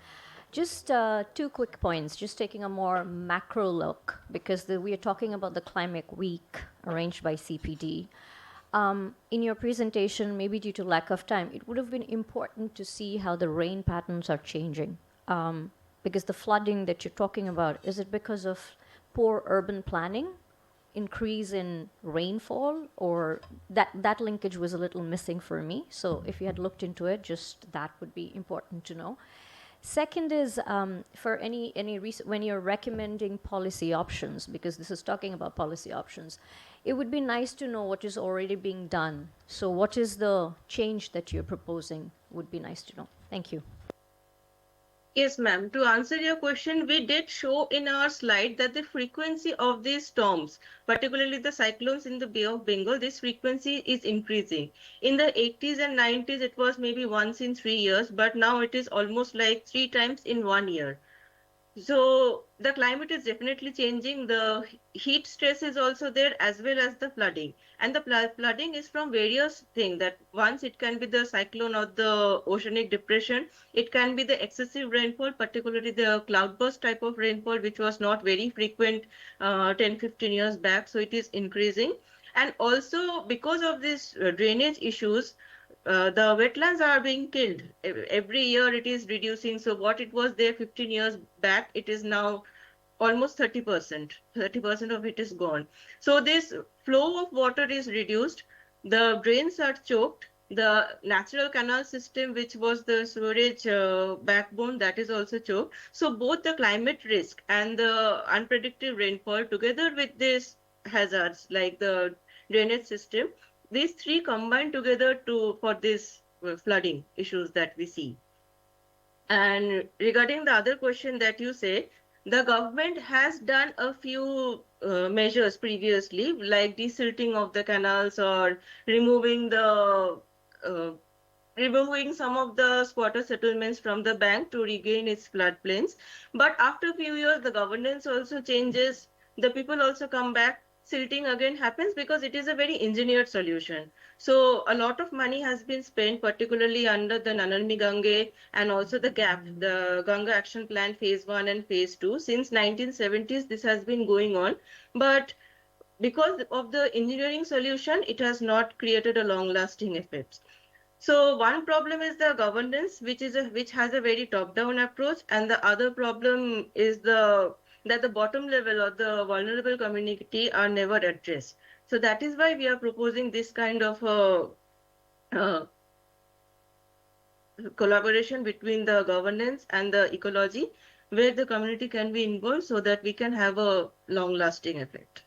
Just 2 quick points, just taking a more macro look, because we are talking about the Climate Week arranged by CPD. In your presentation, maybe due to lack of time, it would have been important to see how the rain patterns are changing. Because the flooding that you're talking about, is it because of poor urban planning, increase in rainfall, or that linkage was a little missing for me. So if you had looked into it, just that would be important to know. Second is for when you're recommending policy options, because this is talking about policy options, it would be nice to know what is already being done. So what is the change that you're proposing would be nice to know. Thank you. Yes, ma'am. To answer your question, we did show in our slide that the frequency of these storms, particularly the cyclones in the Bay of Bengal, this frequency is increasing. In the 80s and 90s, it was maybe once in 3 years, but now it is almost like 3 times in 1 year. So the climate is definitely changing. The heat stress is also there, as well as the flooding. And the flooding is from various things. That once it can be the cyclone or the oceanic depression, it can be the excessive rainfall, particularly the cloudburst type of rainfall, which was not very frequent 10-15 years back. So it is increasing. And also because of these drainage issues, the wetlands are being killed. Every year it is reducing. So what it was there 15 years back, it is now almost 30%. 30% of it is gone. So this flow of water is reduced. The drains are choked. The natural canal system, which was the storage backbone, that is also choked. So both the climate risk and the unpredictable rainfall, together with these hazards like the drainage system, these 3 combine together for this flooding issues that we see. And regarding the other question that you said, the government has done a few measures previously, like desilting of the canals or removing some of the squatter settlements from the bank to regain its floodplains. But after a few years, the governance also changes. The people also come back. Silting again happens because it is a very engineered solution. So a lot of money has been spent, particularly under the Nanalmi Gange and also the GAP, the Ganga Action Plan Phase 1 and Phase 2. Since 1970s, this has been going on. But because of the engineering solution, it has not created a long-lasting effect. So one problem is the governance, which has a very top-down approach, and the other problem is that the bottom level or the vulnerable community are never addressed. So that is why we are proposing this kind of collaboration between the governance and the ecology, where the community can be involved so that we can have a long-lasting effect.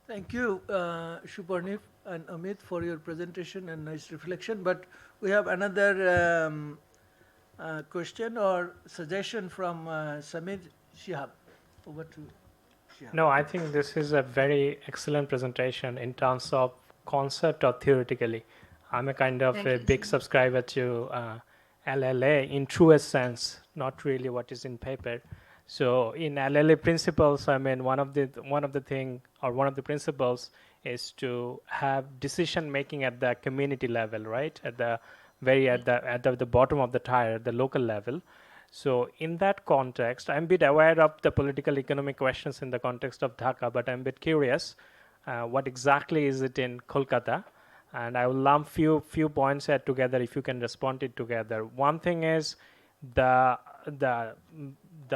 Thank you, Shuparnif and Amit, for your presentation and nice reflection. But we have another question or suggestion from Samir Shihab. Over to Shihab. No, I think this is a very excellent presentation in terms of concept or theoretically. I'm a kind of a big subscriber to LLA in truest sense, not really what is in paper. So in LLA principles, I mean, one of the principles is to have decision making at the community level, right? At the bottom of the tire, the local level. So in that context, I'm a bit aware of the political economic questions in the context of Dhaka, but I'm a bit curious, what exactly is it in Kolkata? And I will lump few points here together if you can respond it together. One thing is the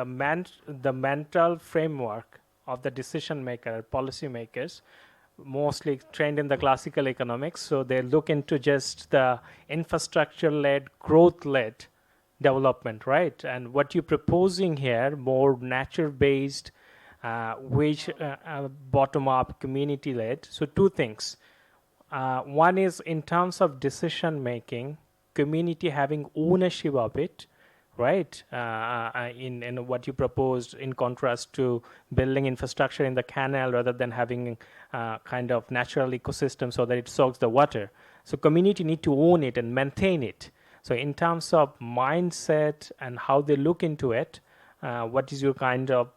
mental framework of the decision maker, policy makers, mostly trained in the classical economics. So they look into just the infrastructure-led, growth-led development, right? And what you're proposing here, more nature-based which bottom-up, community-led. So two things. One is in terms of decision making, community having ownership of it, right? In what you proposed, in contrast to building infrastructure in the canal rather than having kind of natural ecosystem so that it soaks the water. So community need to own it and maintain it. So in terms of mindset and how they look into it, what is your kind of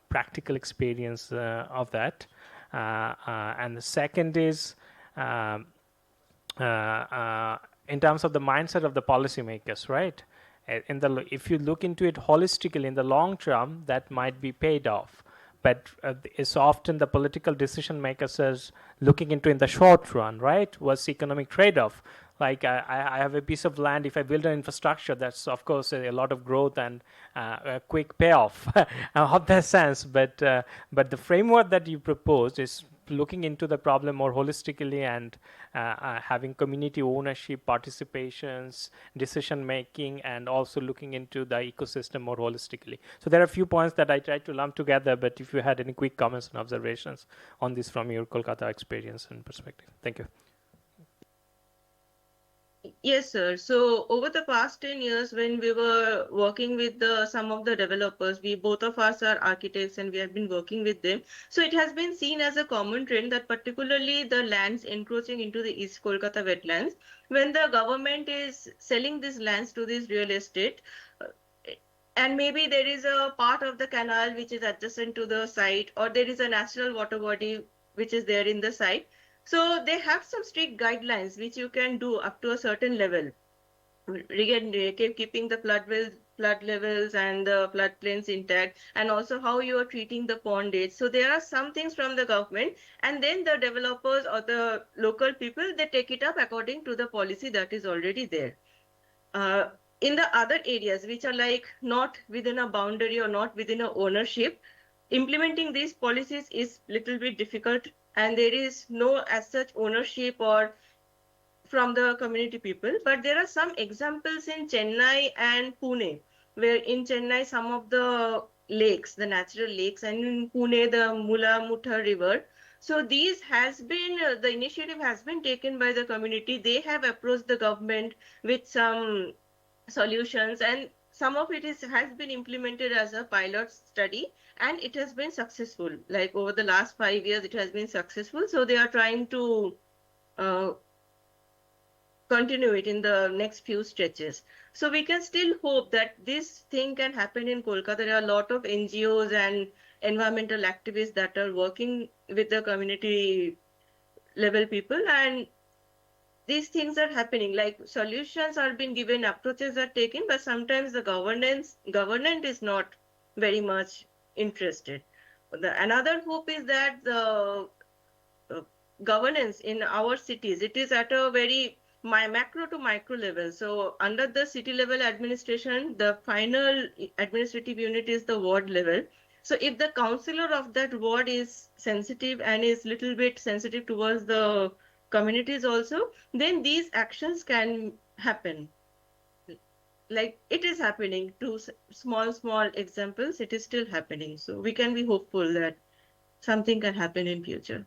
practical experience of that? And the second is in terms of the mindset of the policymakers, right? If you look into it holistically in the long term, that might be paid off. But it's often the political decision makers is looking into in the short run, right? What's economic trade-off? Like I have a piece of land. If I build an infrastructure, that's of course a lot of growth and a quick payoff of that sense. But the framework that you proposed is looking into the problem more holistically and having community ownership, participations, decision making, and also looking into the ecosystem more holistically. So there are a few points that I tried to lump together, but if you had any quick comments and observations on this from your Kolkata experience and perspective. Thank you. Yes, sir. So over the past 10 years, when we were working with some of the developers, we both of us are architects and we have been working with them. So it has been seen as a common trend that particularly the lands encroaching into the East Kolkata wetlands, when the government is selling these lands to this real estate, and maybe there is a part of the canal which is adjacent to the site, or there is a natural water body which is there in the site. So they have some strict guidelines which you can do up to a certain level. Again, keeping the flood levels and the floodplains intact, and also how you are treating the pond edge. So there are some things from the government, and then the developers or the local people, they take it up according to the policy that is already there. In the other areas which are like not within a boundary or not within a ownership, implementing these policies is little bit difficult, and there is no as such ownership or from the community people. But there are some examples in Chennai and Pune, where in Chennai some of the lakes, the natural lakes, and in Pune the Mula Mutha river. So these has been the initiative has been taken by the community. They have approached the government with some solutions, and some of it has been implemented as a pilot study, and it has been successful. Like over the last 5 years, it has been successful. So they are trying to continue it in the next few stretches. So we can still hope that this thing can happen in Kolkata. There are a lot of NGOs and environmental activists that are working with the community level people, and these things are happening. Like solutions are being given, approaches are taken, but sometimes the government is not very much interested. Another hope is that the governance in our cities, it is at a very macro to micro level. So under the city level administration, the final administrative unit is the ward level. So if the councillor of that ward is sensitive and is little bit sensitive towards the communities also, then these actions can happen. Like it is happening. To small examples, it is still happening. So we can be hopeful that something can happen in future.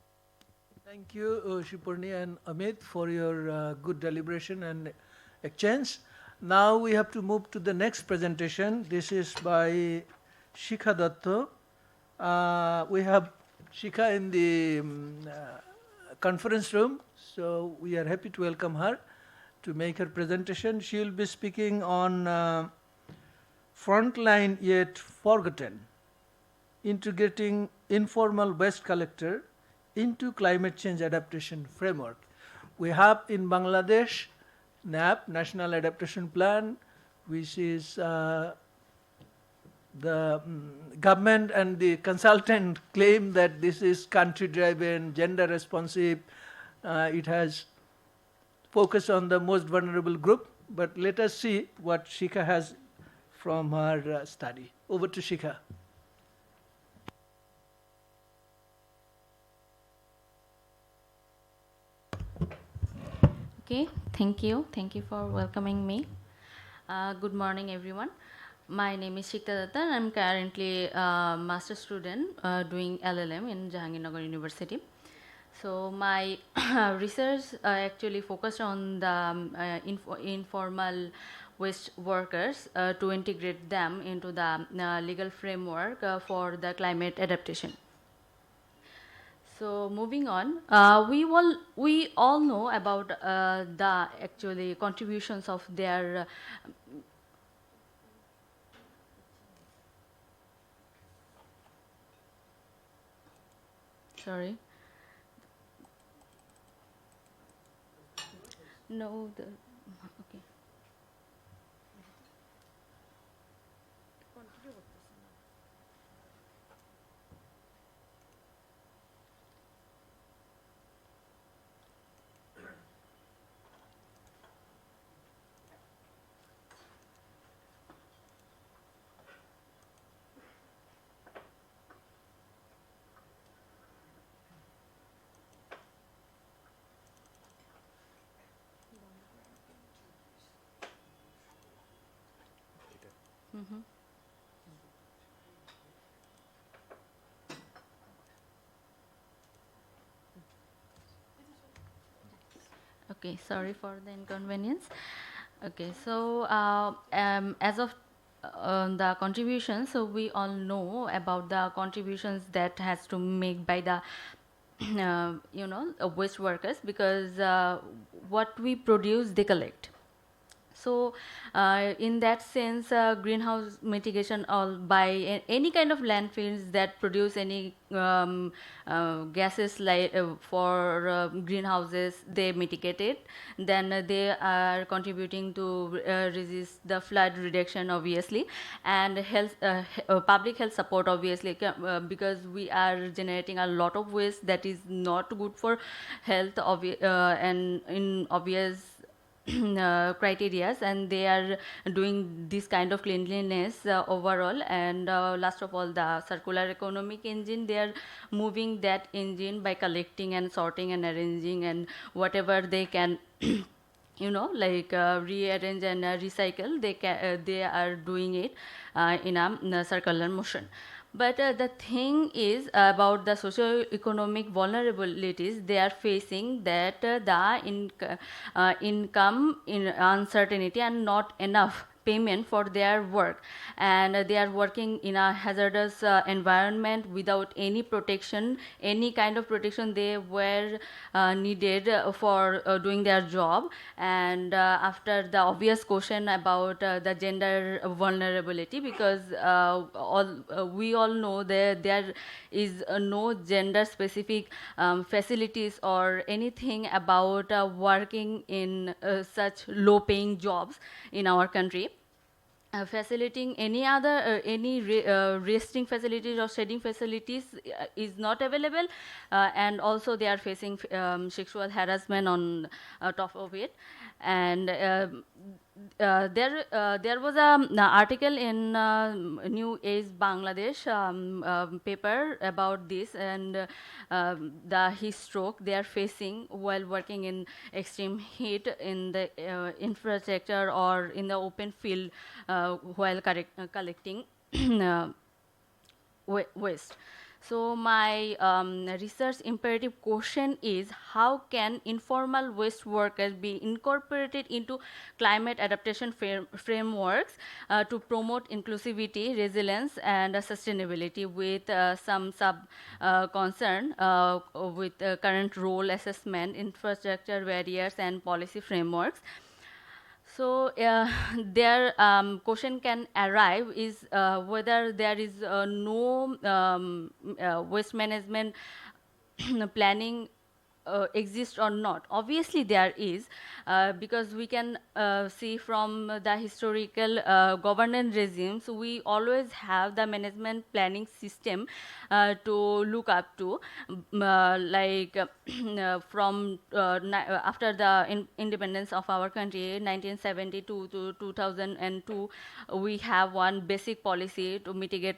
Thank you, Shipurni and Amit, for your good deliberation and exchange. Now we have to move to the next presentation. This is by Shikha Datta. We have Shikha in the conference room, so we are happy to welcome her to make her presentation. She will be speaking on frontline yet forgotten, integrating informal waste collector into climate change adaptation framework. We have in Bangladesh NAP, National Adaptation Plan, which is the government and the consultant claim that this is country-driven, gender-responsive. It has focus on the most vulnerable group, but let us see what Shikha has from her study. Over to Shikha. Okay, thank you. Thank you for welcoming me. Good morning, everyone. My name is Shikta Datta. I'm currently a master student doing LLM in Jahangirnagar University. So my research actually focused on the informal waste workers to integrate them into the legal framework for the climate adaptation. So moving on, we all know about the actually contributions of their sorry. No, the okay. Mm-hmm. Okay, sorry for the inconvenience. Okay, so as of the contributions, so we all know about the contributions that has to make by the waste workers, because what we produce they collect. So, in that sense, greenhouse mitigation all by any kind of landfills that produce any gases like for greenhouses, they mitigate it. Then they are contributing to resist the flood reduction, obviously, and health, public health support, obviously, because we are generating a lot of waste that is not good for health, and in obvious criterias, and they are doing this kind of cleanliness overall. And last of all, the circular economic engine, they are moving that engine by collecting and sorting and arranging and whatever they can like rearrange and recycle, they are doing it in a circular motion. But the thing is about the socio-economic vulnerabilities they are facing, that income in uncertainty and not enough payment for their work, and they are working in a hazardous environment without any protection, any kind of protection they were needed for doing their job. And after the obvious question about the gender vulnerability, because we all know that there is no gender specific facilities or anything about working in such low paying jobs in our country. Facilitating any other resting facilities or shading facilities is not available, and also they are facing sexual harassment on top of it. And there was an article in New Age Bangladesh paper about this, and the heat stroke they are facing while working in extreme heat in the infrastructure or in the open field while collecting waste. So my research imperative question is, how can informal waste workers be incorporated into climate adaptation frameworks to promote inclusivity, resilience, and sustainability, with some sub concern with current role assessment, infrastructure barriers, and policy frameworks. So their question can arrive is whether there is no waste management planning exist or not. Obviously there is, because we can see from the historical governance regimes, we always have the management planning system to look up to, from after the independence of our country 1972 to 2002, we have one basic policy to mitigate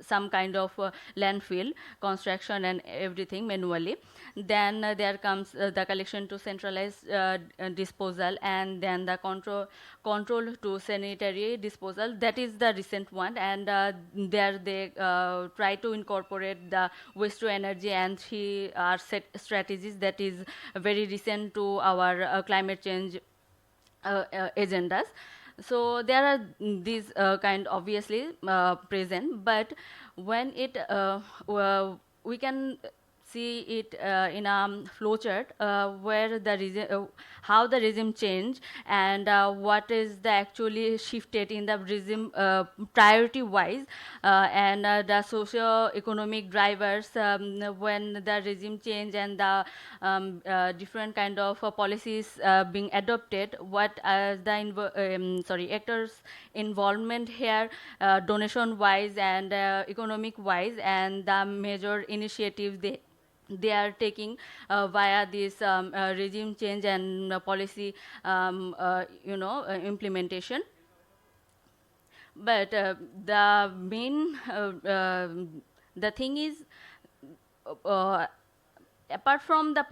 some kind of landfill construction and everything manually. Then there comes the collection to centralized disposal, and then the control to sanitary disposal. That is the recent one, and there they try to incorporate the waste to energy and three set strategies that is very recent to our climate change agendas. So there are these kind obviously present, but when it we can see it in a flowchart where the how the regime change, and what is the actually shifted in the regime priority wise, and the socio-economic drivers when the regime change and the different kind of policies being adopted, what the actors involvement here, donation wise and economic wise, and the major initiatives they are taking via this regime change and policy implementation. But the main the thing is, apart from the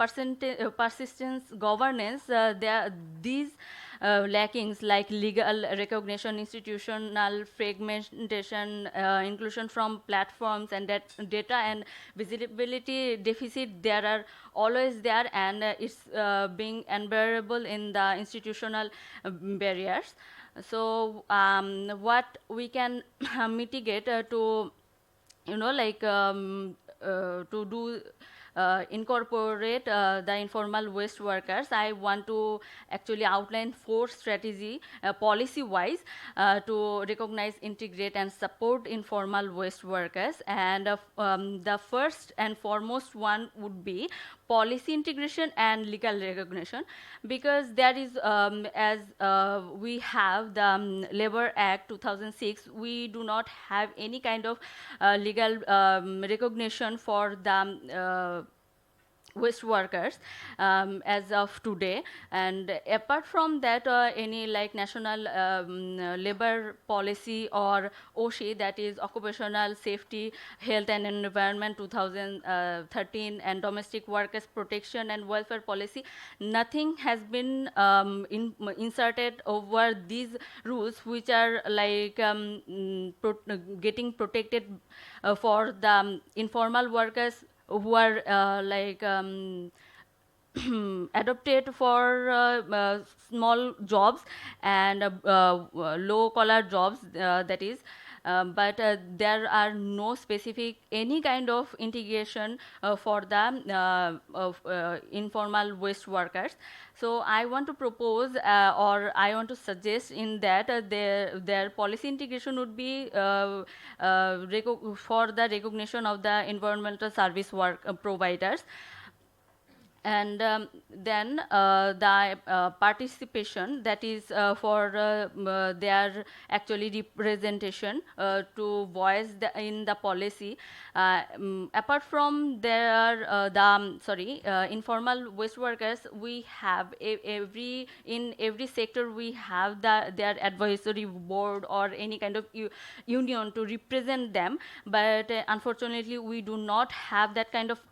persistence governance, there these lackings like legal recognition, institutional fragmentation, inclusion from platforms, and that data and visibility deficit, there are always there, and it's being unbearable in the institutional barriers. So what we can mitigate to to do incorporate the informal waste workers, I want to actually outline 4 strategy policy wise to recognize, integrate and support informal waste workers. And the first and foremost one would be policy integration and legal recognition, because there is as we have the Labor Act 2006, we do not have any kind of legal recognition for the waste workers as of today. And apart from that, any like national labor policy or OSHI, that is Occupational Safety, Health and Environment 2013, and Domestic Workers Protection and Welfare Policy, nothing has been inserted over these rules, which are like getting protected for the informal workers who are adopted for small jobs and low collar jobs, that is but there are no specific any kind of integration for the informal waste workers. So I want to propose or I want to suggest in that their policy integration would be for the recognition of the environmental service work providers. And then the participation, that is for their actually representation to voice in the policy. Apart from their informal waste workers, we have in every sector we have their advisory board or any kind of union to represent them, but unfortunately we do not have that kind of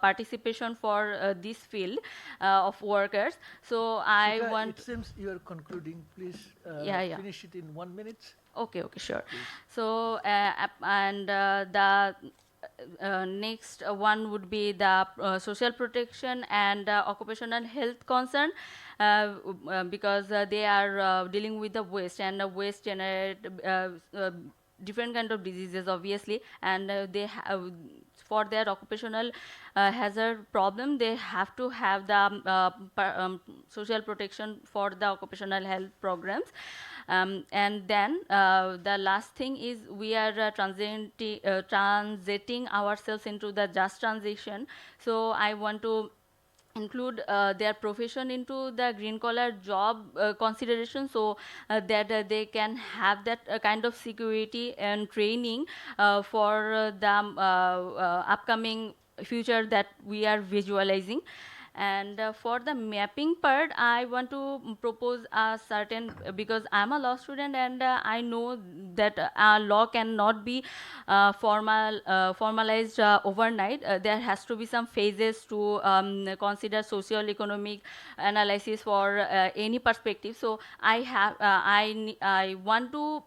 participation for this field of workers. So I Shika, want. It seems you are concluding. Please finish it in 1 minute. Okay, sure. Please. So the next one would be the social protection and occupational health concern, because they are dealing with the waste, and the waste generate different kind of diseases obviously, and they have for their occupational hazard problem, they have to have the social protection for the occupational health programs. And then the last thing is we are transiting ourselves into the just transition. So I want to include their profession into the green collar job consideration, so that they can have that kind of security and training for the upcoming future that we are visualizing. And for the mapping part, I want to propose a certain, because I'm a law student and I know that law cannot be formalized overnight. There has to be some phases to consider socio-economic analysis for any perspective. So I want to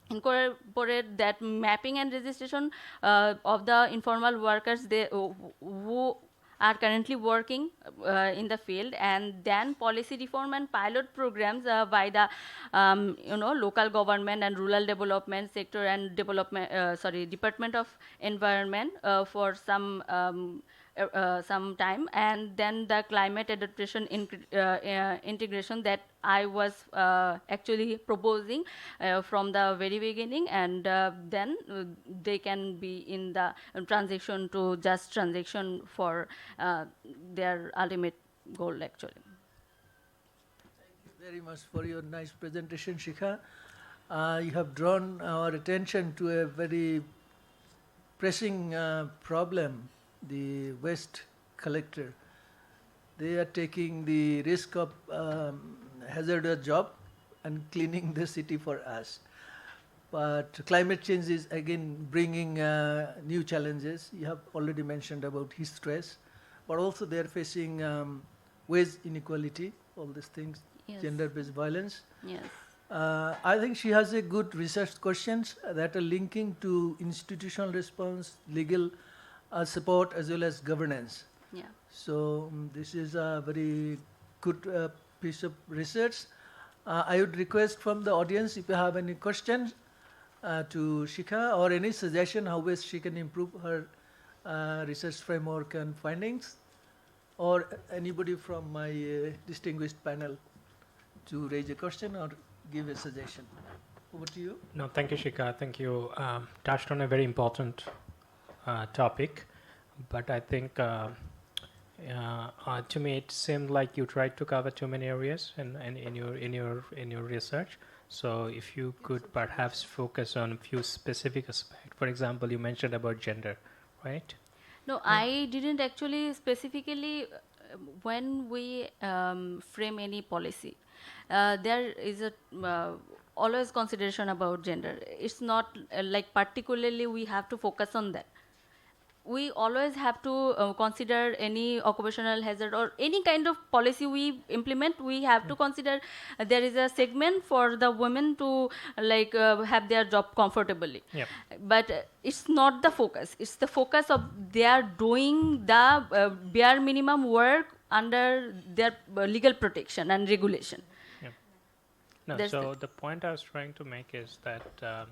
incorporate that mapping and registration of the informal workers who are currently working in the field, and then policy reform and pilot programs by the local government and rural development sector and Department of Environment for some time, and then the climate adaptation integration that I was actually proposing from the very beginning, and then they can be in the transition to just transition for their ultimate goal actually. Thank you very much for your nice presentation, Shikha. You have drawn our attention to a very pressing problem, the waste collector. They are taking the risk of hazardous job and cleaning the city for us. But climate change is again bringing new challenges. You have already mentioned about heat stress, but also they are facing wage inequality, all these things, Yes. gender-based violence. Yes. I think she has a good research questions that are linking to institutional response, legal support, as well as governance. Yeah. So this is a very good piece of research. I would request from the audience if you have any questions to Shikha or any suggestion how best she can improve her research framework and findings, or anybody from my distinguished panel to raise a question or give a suggestion. Over to you. No, thank you, Shikha. I think you touched on a very important topic, but I think to me it seemed like you tried to cover too many areas in your research. So if you could perhaps focus on a few specific aspects. For example, you mentioned about gender, right? No, I didn't actually specifically when we frame any policy. There is a always consideration about gender. It's not like particularly we have to focus on that. We always have to consider any occupational hazard or any kind of policy we implement. We have to consider there is a segment for the women to have their job comfortably. Yep. But it's not the focus. It's the focus of they are doing the bare minimum work under their legal protection and regulation. Yeah. No, There's so the point I was trying to make is that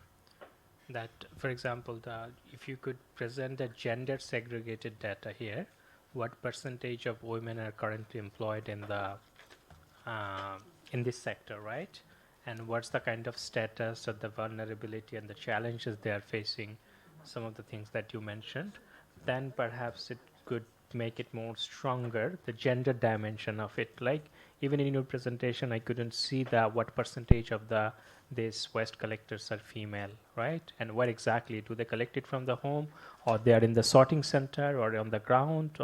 for example, if you could present the gender segregated data here, what percentage of women are currently employed in this sector, right? And what's the kind of status of the vulnerability and the challenges they are facing, some of the things that you mentioned, then perhaps it could make it more stronger, the gender dimension of it. Like even in your presentation, I couldn't see what percentage of these waste collectors are female, right? And what exactly, do they collect it from the home, or they are in the sorting center or on the ground,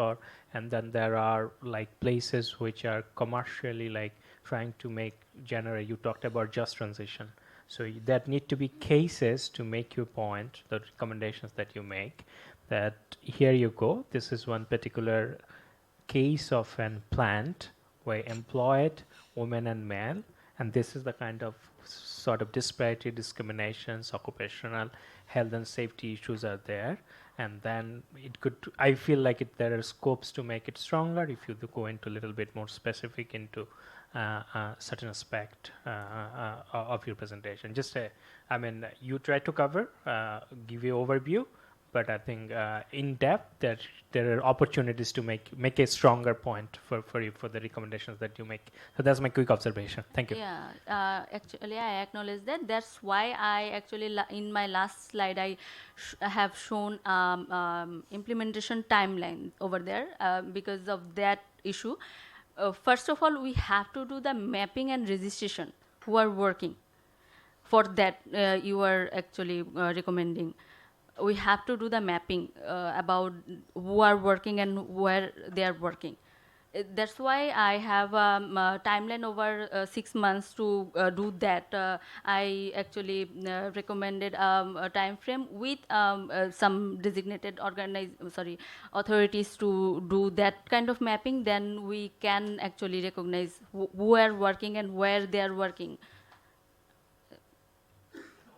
and then there are like places which are commercially trying to generate, you talked about just transition. So that need to be cases to make your point, the recommendations that you make, that here you go, this is one particular case of an plant where employed women and male, and this is the kind of sort of disparity, discriminations, occupational health and safety issues are there. And then I feel like there are scopes to make it stronger if you go into a little bit more specific into certain aspect of your presentation. You try to cover, give you overview, but I think in depth that there are opportunities to make a stronger point for you, for the recommendations that you make. So that's my quick observation. Thank you. Yeah, actually I acknowledge that. That's why I actually in my last slide I have shown implementation timeline over there because of that issue. First of all, we have to do the mapping and registration who are working. For that, you are actually recommending. We have to do the mapping about who are working and where they are working. that's why I have a timeline over 6 months to do that. I actually recommended a time frame with some designated authorities to do that kind of mapping. Then we can actually recognize who are working and where they are working.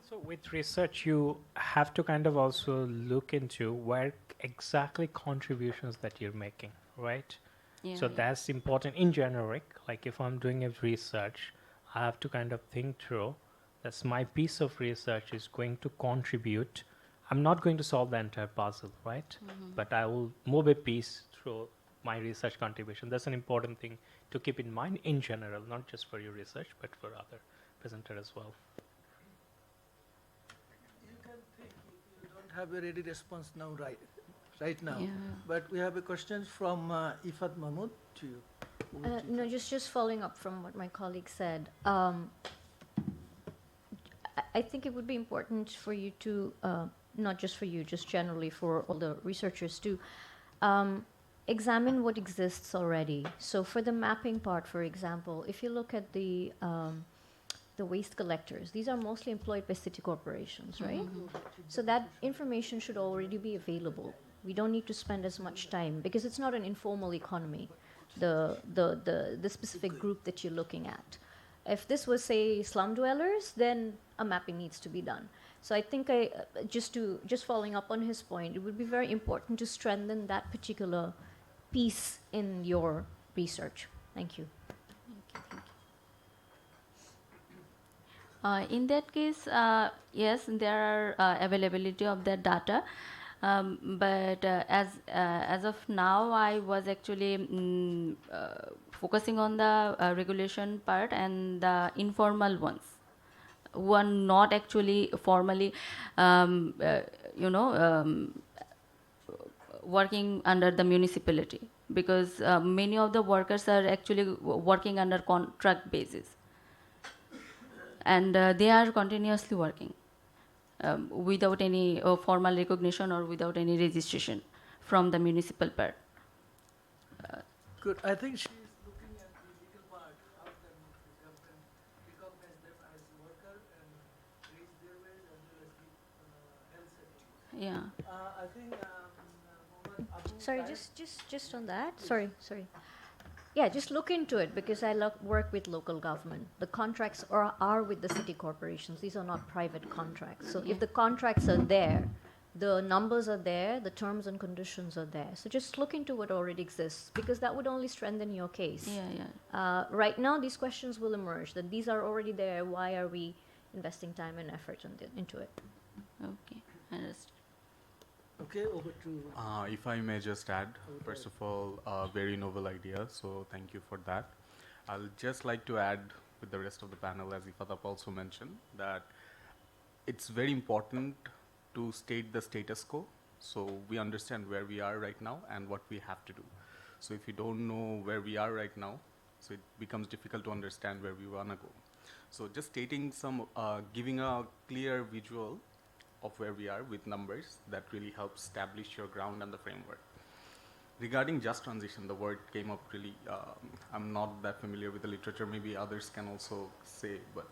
So with research, you have to kind of also look into where exactly contributions that you're making, right? Yeah, So yeah. that's important in generic. Like if I'm doing a research, I have to kind of think through that's my piece of research is going to contribute. I'm not going to solve the entire puzzle, right? But I will move a piece through my research contribution. That's an important thing to keep in mind in general, not just for your research, but for other presenter as well. You can think if you don't have a ready response now, right now. Yeah. But We have a question from Ifat Mahmood to you. No, just following up from what my colleague said. I think it would be important for you to, not just for you, just generally for all the researchers to examine what exists already. So for the mapping part, for example, if you look at the waste collectors, these are mostly employed by city corporations, right? So that information should already be available. We don't need to spend as much time because it's not an informal economy, the specific group that you're looking at. If this was, say, slum dwellers, then a mapping needs to be done. So I think just following up on his point, it would be very important to strengthen that particular piece in your research. Thank you. In that case, yes, there are availability of that data, but as of now, I was actually focusing on the regulation part and the informal ones, who are not actually formally, working under the municipality, because many of the workers are actually working under contract basis. And they are continuously working without any formal recognition or without any registration from the municipal part. Good. I think she is looking at the legal part. How can the government recognize them as worker and raise their wage as well as the health settings? Yeah. I think Mohammed Abu Sorry, Taib- just on that. Sorry. Yeah, just look into it because I work with local government. The contracts are with the city corporations. These are not private contracts. So if the contracts are there, the numbers are there, the terms and conditions are there. So just look into what already exists because that would only strengthen your case. Yeah. Right now, these questions will emerge that these are already there. Why are we investing time and effort into it? Okay, understood. Okay, over to. If I may just add, first of all, a very novel idea, so thank you for that. I'll just like to add with the rest of the panel, as Ifatap also mentioned, that it's very important to state the status quo, so we understand where we are right now and what we have to do. So if you don't know where we are right now, so it becomes difficult to understand where we want to go. So just stating giving a clear visual of where we are with numbers, that really helps establish your ground and the framework. Regarding just transition, the word came up really, I'm not that familiar with the literature, maybe others can also say, but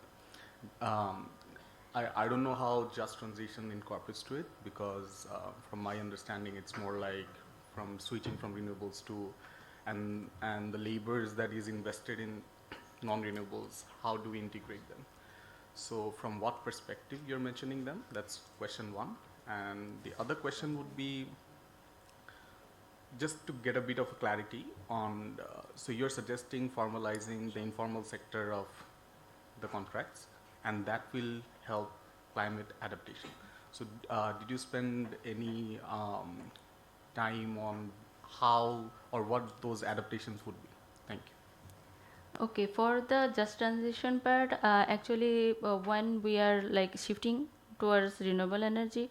I don't know how just transition incorporates to it, because from my understanding, it's more like from switching from renewables to, and the labors that is invested in non-renewables, how do we integrate them? So from what perspective you're mentioning them? That's question one. And the other question would be just to get a bit of clarity on, so you're suggesting formalizing the informal sector of the contracts, and that will help climate adaptation. So did you spend any time on how or what those adaptations would be? Thank you. Okay, for the just transition part, actually, when we are like shifting towards renewable energy,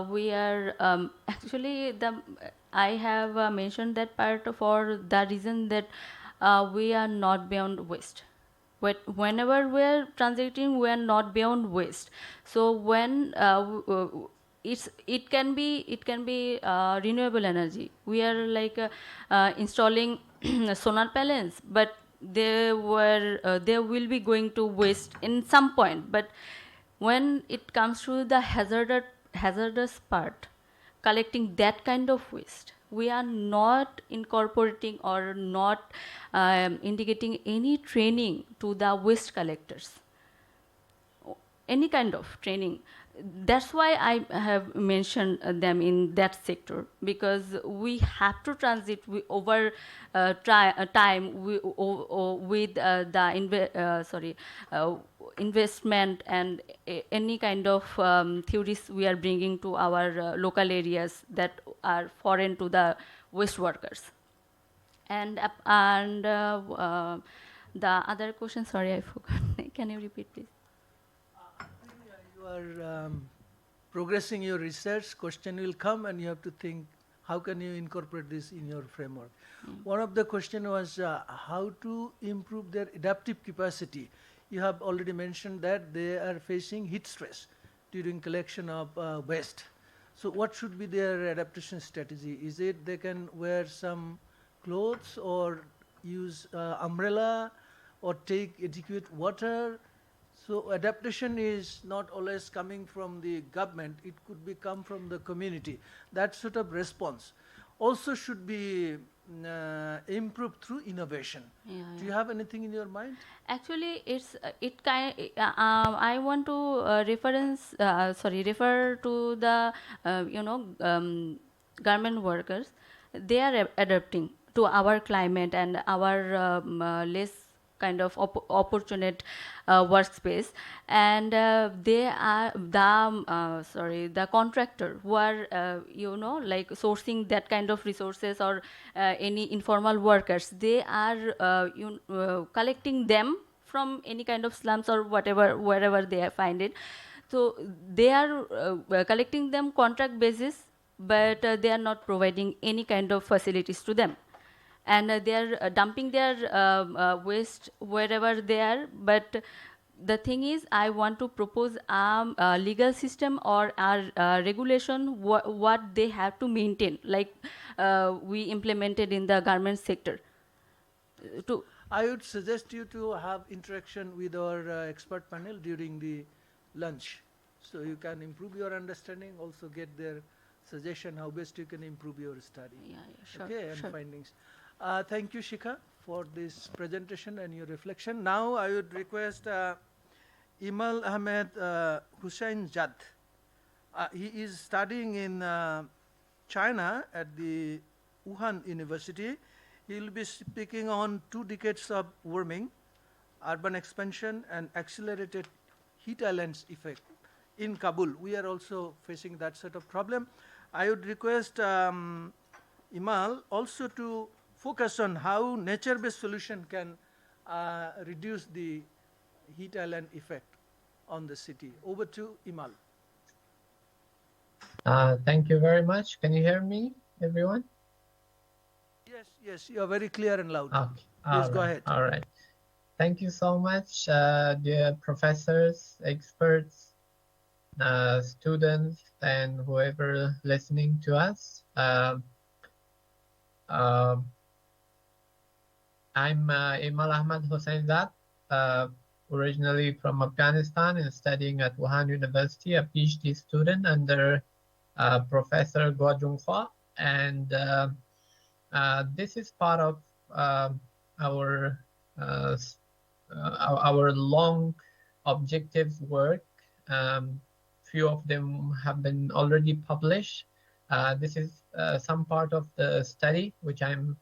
we are actually I have mentioned that part for the reason that we are not beyond waste. Whenever we are transiting, we are not beyond waste. So when it can be renewable energy. We are like installing solar panels, but they will be going to waste in some point. But when it comes to the hazardous part, collecting that kind of waste, we are not incorporating or not indicating any training to the waste collectors, any kind of training. That's why I have mentioned them in that sector, because we have to transit over time with investment and any kind of theories we are bringing to our local areas that are foreign to the waste workers. And the other question, sorry, I forgot. Can you repeat, please? You are progressing your research, question will come and you have to think how can you incorporate this in your framework. One of the question was how to improve their adaptive capacity. You have already mentioned that they are facing heat stress during collection of waste. So what should be their adaptation strategy? Is it they can wear some clothes or use umbrella or take adequate water? So adaptation is not always coming from the government, it could be come from the community. That sort of response also should be improved through innovation. Do you have anything in your mind? Actually, I want to refer to the garment workers. They are adapting to our climate and our less kind of opportunate workspace, and they are the contractor who are like sourcing that kind of resources or any informal workers. They are collecting them from any kind of slums or wherever they find it. So they are collecting them contract basis, but they are not providing any kind of facilities to them, and they are dumping their waste wherever they are. But the thing is, I want to propose a legal system or a regulation what they have to maintain, like we implemented in the garment sector. I would suggest you to have interaction with our expert panel during the lunch, so you can improve your understanding, also get their suggestion how best you can improve your study. Sure, okay, and sure. findings. Thank you, Shikha, for this presentation and your reflection. Now I would request Imal Ahmed Hussain Jad. He is studying in China at the Wuhan University. He will be speaking on 2 decades of warming, urban expansion and accelerated heat islands effect in Kabul. We are also facing that sort of problem. I would request Imal also to focus on how nature-based solution can reduce the heat island effect on the city. Over to Imal. Thank you very much. Can you hear me, everyone? Yes, you are very clear and loud. Okay. Please go ahead. All right. Thank you so much, dear professors, experts, students, and whoever listening to us. I'm Imal Ahmad Hossainzad, originally from Afghanistan and studying at Wuhan University, a PhD student under Professor Guo Junghua. And this is part of our long objective work. Few of them have been already published. This is some part of the study which I'm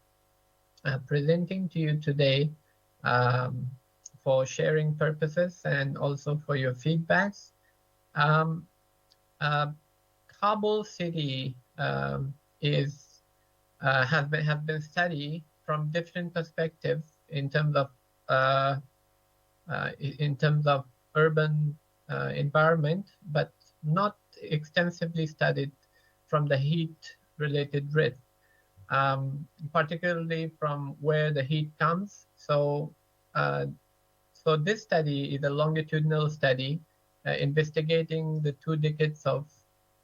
presenting to you today for sharing purposes and also for your feedbacks. Kabul city have been studied from different perspectives in terms of urban environment, but not extensively studied from the heat-related risk, particularly from where the heat comes. So this study is a longitudinal study investigating the 2 decades of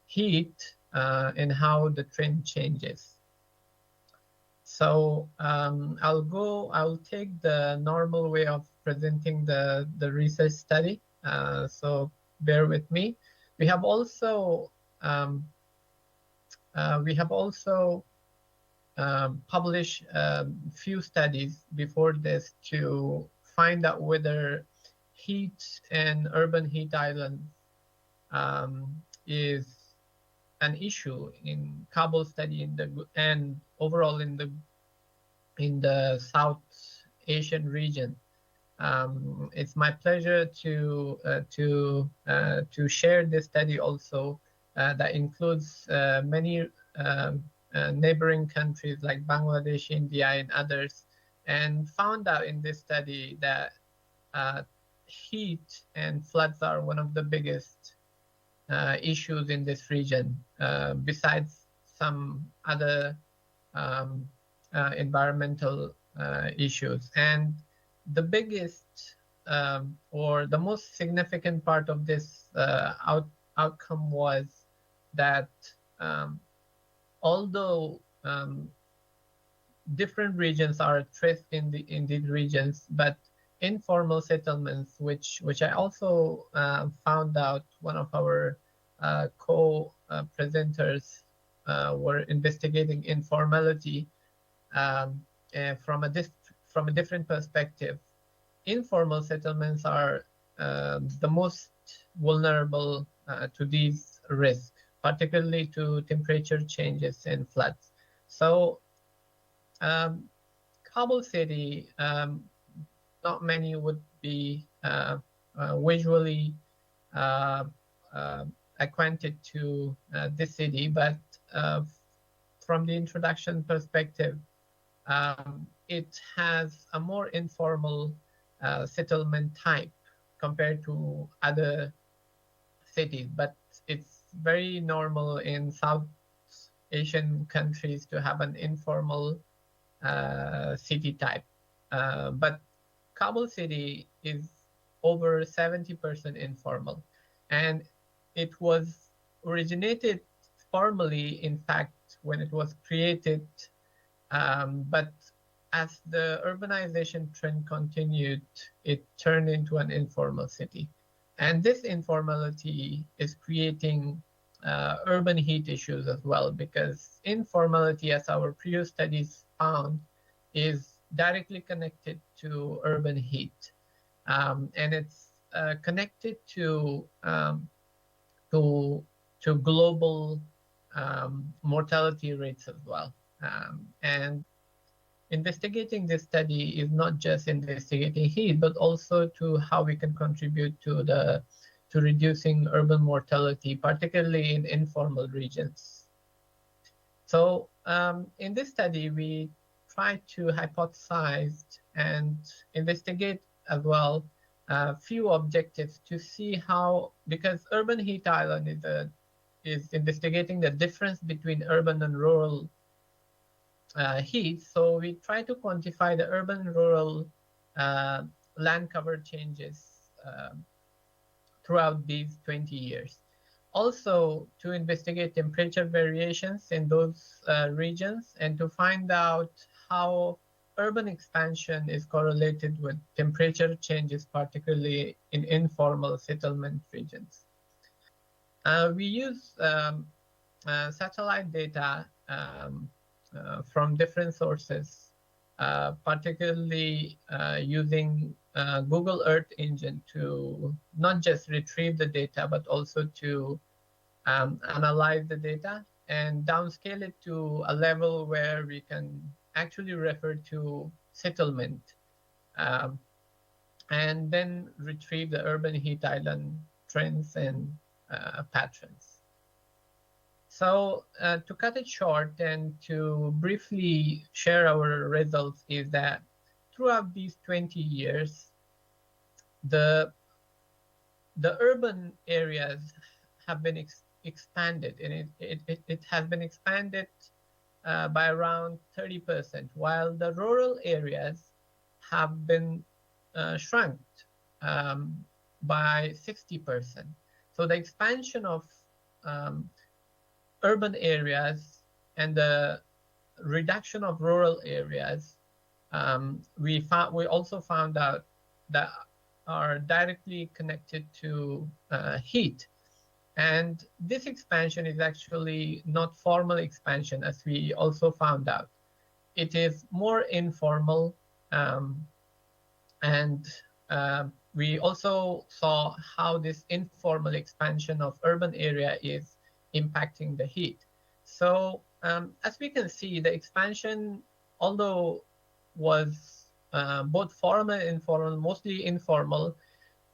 heat and how the trend changes. So I'll take the normal way of presenting the research study. So bear with me. We have also published few studies before this to find out whether heat and urban heat islands is an issue in Kabul study and overall in the South Asian region. It's my pleasure to share this study also that includes many neighboring countries like Bangladesh, India, and others, and found out in this study that heat and floods are one of the biggest issues in this region, besides some other environmental issues. And the biggest or the most significant part of this outcome was that although different regions are traced in these regions, but informal settlements, which I also found out one of our co-presenters were investigating informality from a different perspective. Informal settlements are the most vulnerable to these risks, particularly to temperature changes and floods. So Kabul city, not many would be visually acquainted to this city, but from the introduction perspective, it has a more informal settlement type compared to other cities, but it's very normal in South Asian countries to have an informal city type. But Kabul city is over 70% informal, and it was originated formally, in fact, when it was created, but as the urbanization trend continued, it turned into an informal city. And this informality is creating urban heat issues as well, because informality, as our previous studies found, is directly connected to urban heat. And it's connected to global mortality rates as well. And investigating this study is not just investigating heat, but also to how we can contribute to reducing urban mortality, particularly in informal regions. So in this study, we try to hypothesize and investigate as well a few objectives to see how, because urban heat island is investigating the difference between urban and rural heat. So we try to quantify the urban and rural land cover changes throughout these 20 years. Also to investigate temperature variations in those regions and to find out how urban expansion is correlated with temperature changes, particularly in informal settlement regions. We use satellite data from different sources, particularly using Google Earth Engine to not just retrieve the data, but also to analyze the data and downscale it to a level where we can actually refer to settlement and then retrieve the urban heat island trends and patterns. So to cut it short and to briefly share our results is that throughout these 20 years, the urban areas have been expanded, and it has been expanded by around 30%, while the rural areas have been shrunk by 60%. So the expansion of urban areas and the reduction of rural areas, we also found out that are directly connected to heat. And this expansion is actually not formal expansion, as we also found out. It is more informal, and we also saw how this informal expansion of urban area is impacting the heat. So as we can see, the expansion, although was both formal and informal, mostly informal,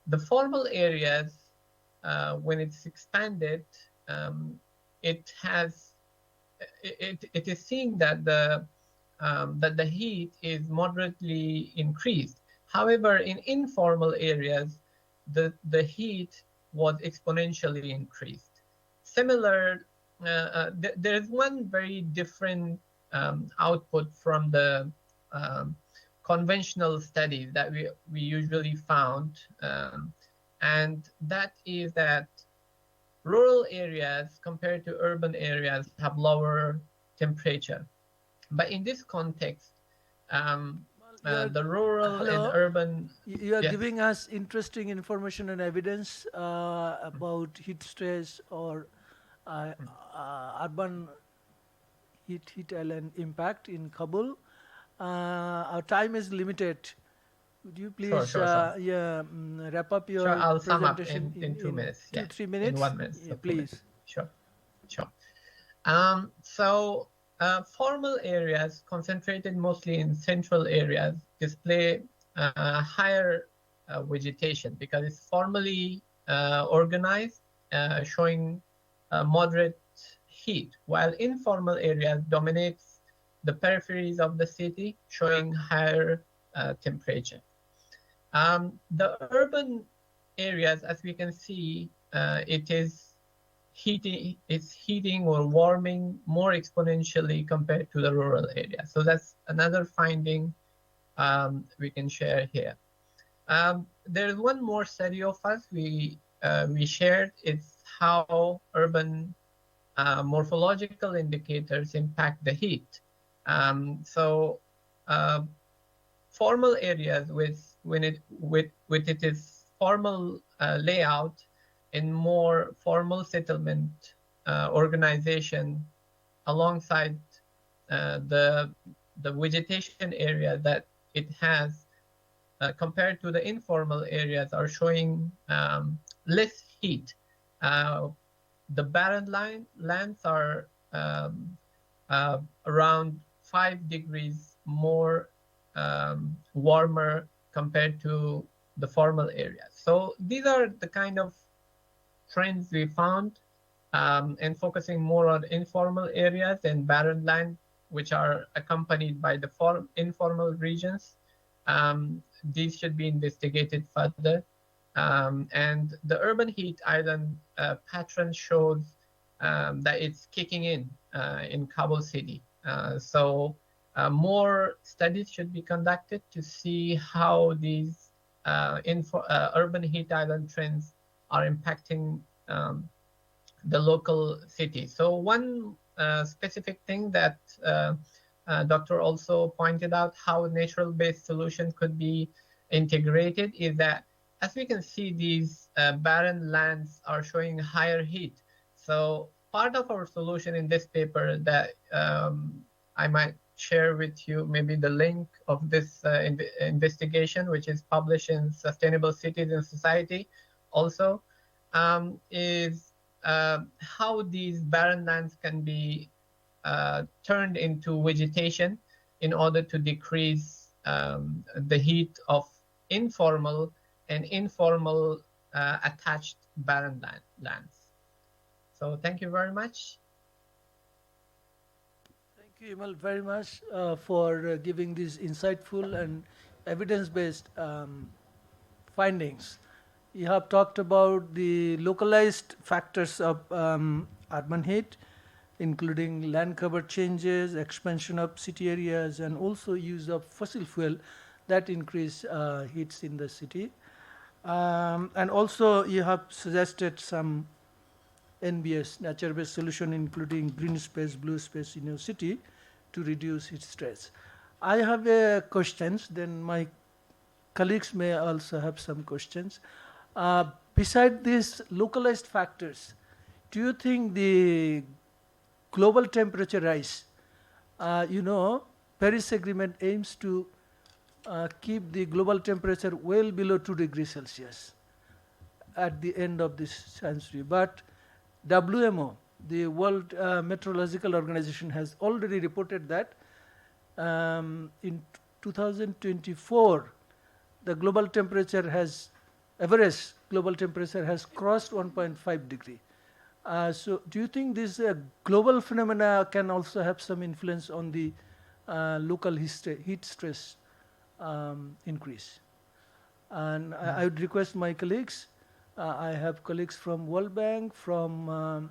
the formal areas, when it's expanded, it is seeing that the heat is moderately increased. However, in informal areas, the heat was exponentially increased. Similar, there's one very different output from the conventional studies that we usually found, and that is that rural areas compared to urban areas have lower temperature. But in this context, the rural and urban... You are giving us interesting information and evidence about heat stress or urban heat island impact in Kabul. Our time is limited. Would you please wrap up your I'll sum up presentation in 2 minutes. 2-3 minutes? In 1 minute. Yeah, please. Sure. So formal areas concentrated mostly in central areas display higher vegetation because it's formally organized, showing moderate heat, while informal areas dominates the peripheries of the city, showing higher temperature. The urban areas, as we can see, it is heating or warming more exponentially compared to the rural area. So that's another finding we can share here. There's one more study of us we shared. It's how urban morphological indicators impact the heat. So formal areas with its formal layout in more formal settlement organization alongside the vegetation area that it has compared to the informal areas are showing less heat. The barren lands are around 5 degrees more warmer compared to the formal areas. So these are the kind of trends we found, and focusing more on informal areas and barren land, which are accompanied by the informal regions. These should be investigated further. And the urban heat island pattern shows that it's kicking in Kabul city. So more studies should be conducted to see how these urban heat island trends are impacting the local cities. So one specific thing that Doctor also pointed out how natural-based solution could be integrated is that, as we can see, these barren lands are showing higher heat. So part of our solution in this paper that I might share with you, maybe the link of this investigation, which is published in Sustainable Cities and Society also, is how these barren lands can be turned into vegetation in order to decrease the heat of informal and informal attached barren lands. So thank you very much. Thank you, Imal, very much for giving these insightful and evidence-based findings. You have talked about the localized factors of urban heat, including land cover changes, expansion of city areas, and also use of fossil fuel that increase heats in the city. And also you have suggested some NBS, nature-based solution, including green space, blue space in your city to reduce heat stress. I have questions, then my colleagues may also have some questions. Beside these localized factors, do you think the global temperature rise, Paris Agreement aims to keep the global temperature well below 2 degrees Celsius at the end of this century. But WMO, the World Meteorological Organization, has already reported that in 2024, the global temperature has, average global temperature has crossed 1.5 degree. So do you think this global phenomena can also have some influence on the local heat stress increase? And I would request my colleagues, I have colleagues from World Bank, from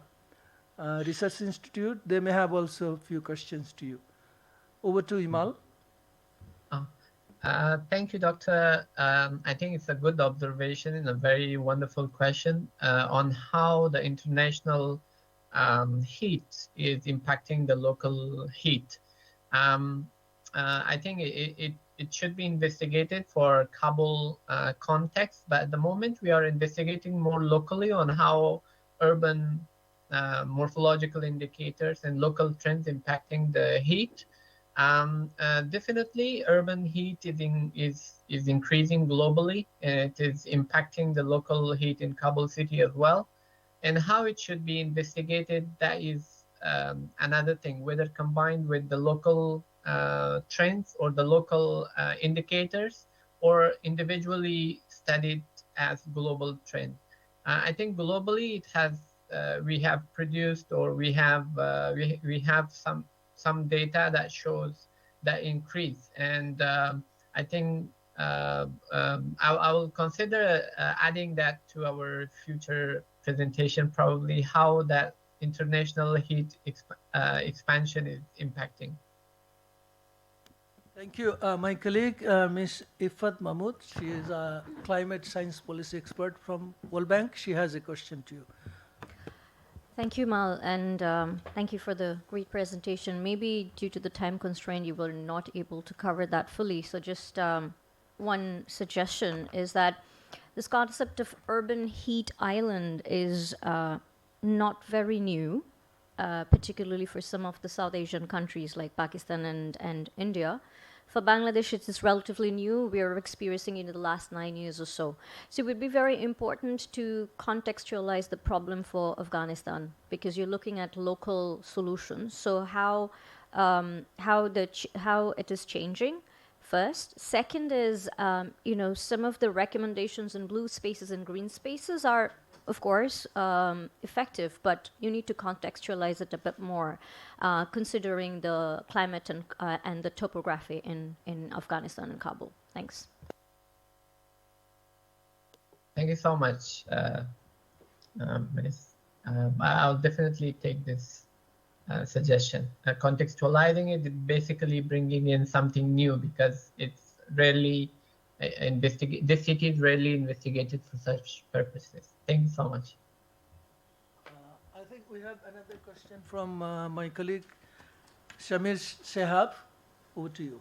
Research Institute, they may have also a few questions to you. Over to Imal. Thank you, Doctor. I think it's a good observation and a very wonderful question on how the international heat is impacting the local heat. I think it should be investigated for Kabul context, but at the moment we are investigating more locally on how urban morphological indicators and local trends impacting the heat. Definitely, urban heat is increasing globally, and it is impacting the local heat in Kabul city as well. And how it should be investigated, that is another thing, whether combined with the local trends or the local indicators, or individually studied as global trend. I think globally it has we have produced, or we have some data that shows that increase, and I think I will consider adding that to our future presentation, probably how that international heat expansion is impacting. Thank you. My colleague, Ms. Ifat Mahmood, she is a climate science policy expert from World Bank. She has a question to you. Thank you, Mal, and thank you for the great presentation. Maybe due to the time constraint, you were not able to cover that fully. So just one suggestion is that this concept of urban heat island is not very new, particularly for some of the South Asian countries like Pakistan and India. For Bangladesh, it is relatively new. We are experiencing it in the last 9 years or so. So it would be very important to contextualize the problem for Afghanistan, because you're looking at local solutions. So how it is changing, first. Second is, some of the recommendations in blue spaces and green spaces are, of course, effective, but you need to contextualize it a bit more, considering the climate and the topography in Afghanistan and Kabul. Thanks. Thank you so much, Ms. I'll definitely take this suggestion. Contextualizing it, basically bringing in something new, because it's rarely this city is rarely investigated for such purposes. Thank you so much. I think we have another question from my colleague Shamir Shehab. Over to you.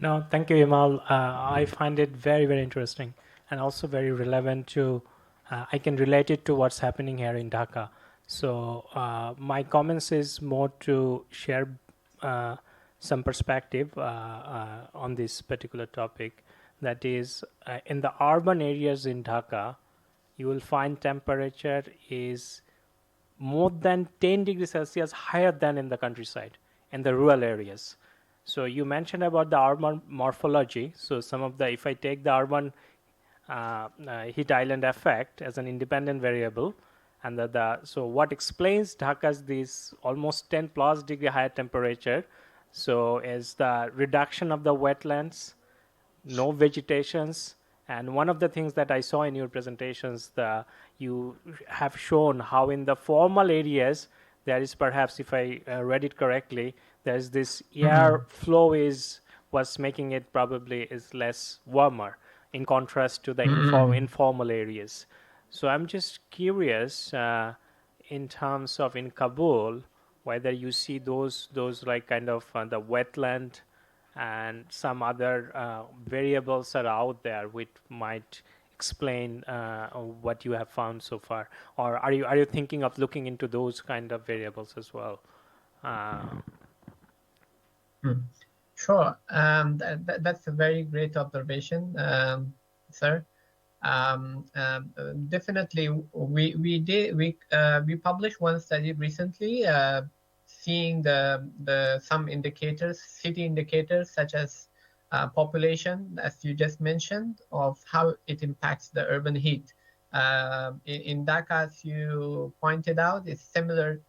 No, thank you, Imal. I find it very, very interesting and also very relevant to, I can relate it to what's happening here in Dhaka. So my comments is more to share some perspective on this particular topic. That is, in the urban areas in Dhaka, you will find temperature is more than 10 degrees Celsius higher than in the countryside, in the rural areas. So you mentioned about the urban morphology. So some of the, if I take the urban heat island effect as an independent variable, and so what explains Dhaka's this almost 10 plus degree higher temperature? So is the reduction of the wetlands, no vegetations, and one of the things that I saw in your presentations, you have shown how in the formal areas there is, perhaps if I read it correctly, there is this air flow was making it probably is less warmer in contrast to the informal areas. So I'm just curious, in terms of in Kabul, whether you see those like kind of the wetland and some other variables are out there which might explain what you have found so far, or are you thinking of looking into those kind of variables as well? Sure. That's a very great observation, sir. Definitely, we published one study recently, seeing the some indicators, city indicators such as population, as you just mentioned, of how it impacts the urban heat. In Dhaka, as you pointed out, it's similar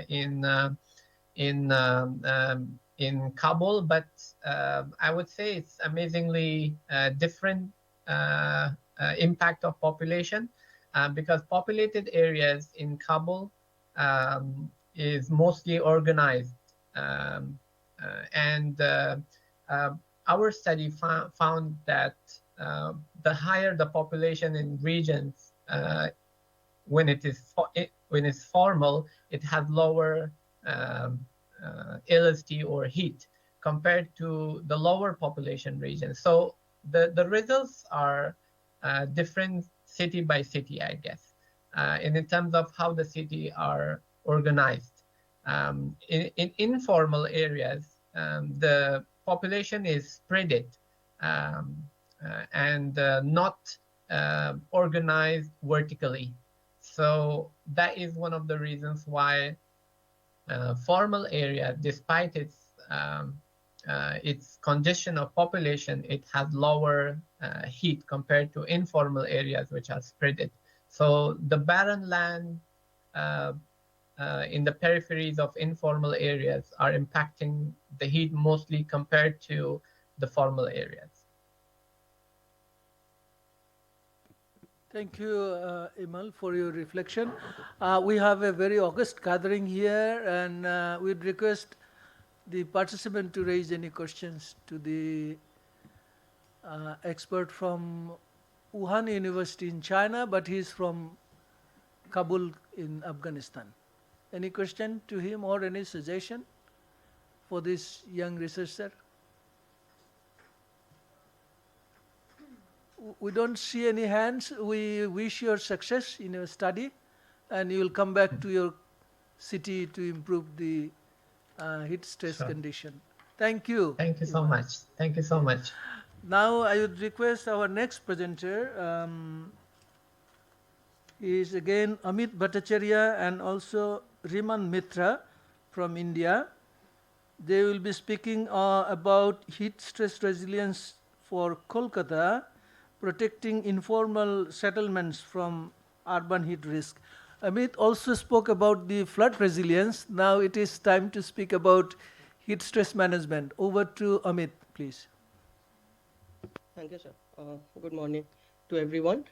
in Kabul, but I would say it's amazingly different impact of population, because populated areas in Kabul is mostly organized, and our study found that the higher the population in regions, when it's formal, it has lower LST or heat compared to the lower population regions. So the results are different city by city, I guess, and in terms of how the city are organized. In informal areas, the population is spread and not organized vertically. So that is one of the reasons why formal area, despite its congestion of population, it has lower heat compared to informal areas which are spreaded. So the barren land in the peripheries of informal areas are impacting the heat mostly compared to the formal areas. Thank you, Imal, for your reflection. We have a very august gathering here, and we'd request the participant to raise any questions to the expert from Wuhan University in China, but he's from Kabul in Afghanistan. Any question to him or any suggestion for this young researcher? We don't see any hands. We wish your success in your study, and you will come back to your city to improve the heat stress condition. Thank you. Thank you so much. Thank you so much. Now I would request our next presenter is again Amit Bhattacharya and also Riman Mitra from India. They will be speaking about heat stress resilience for Kolkata, protecting informal settlements from urban heat risk. Amit also spoke about the flood resilience. Now it is time to speak about heat stress management. Over to Amit, please. Thank you, sir. Good morning to everyone.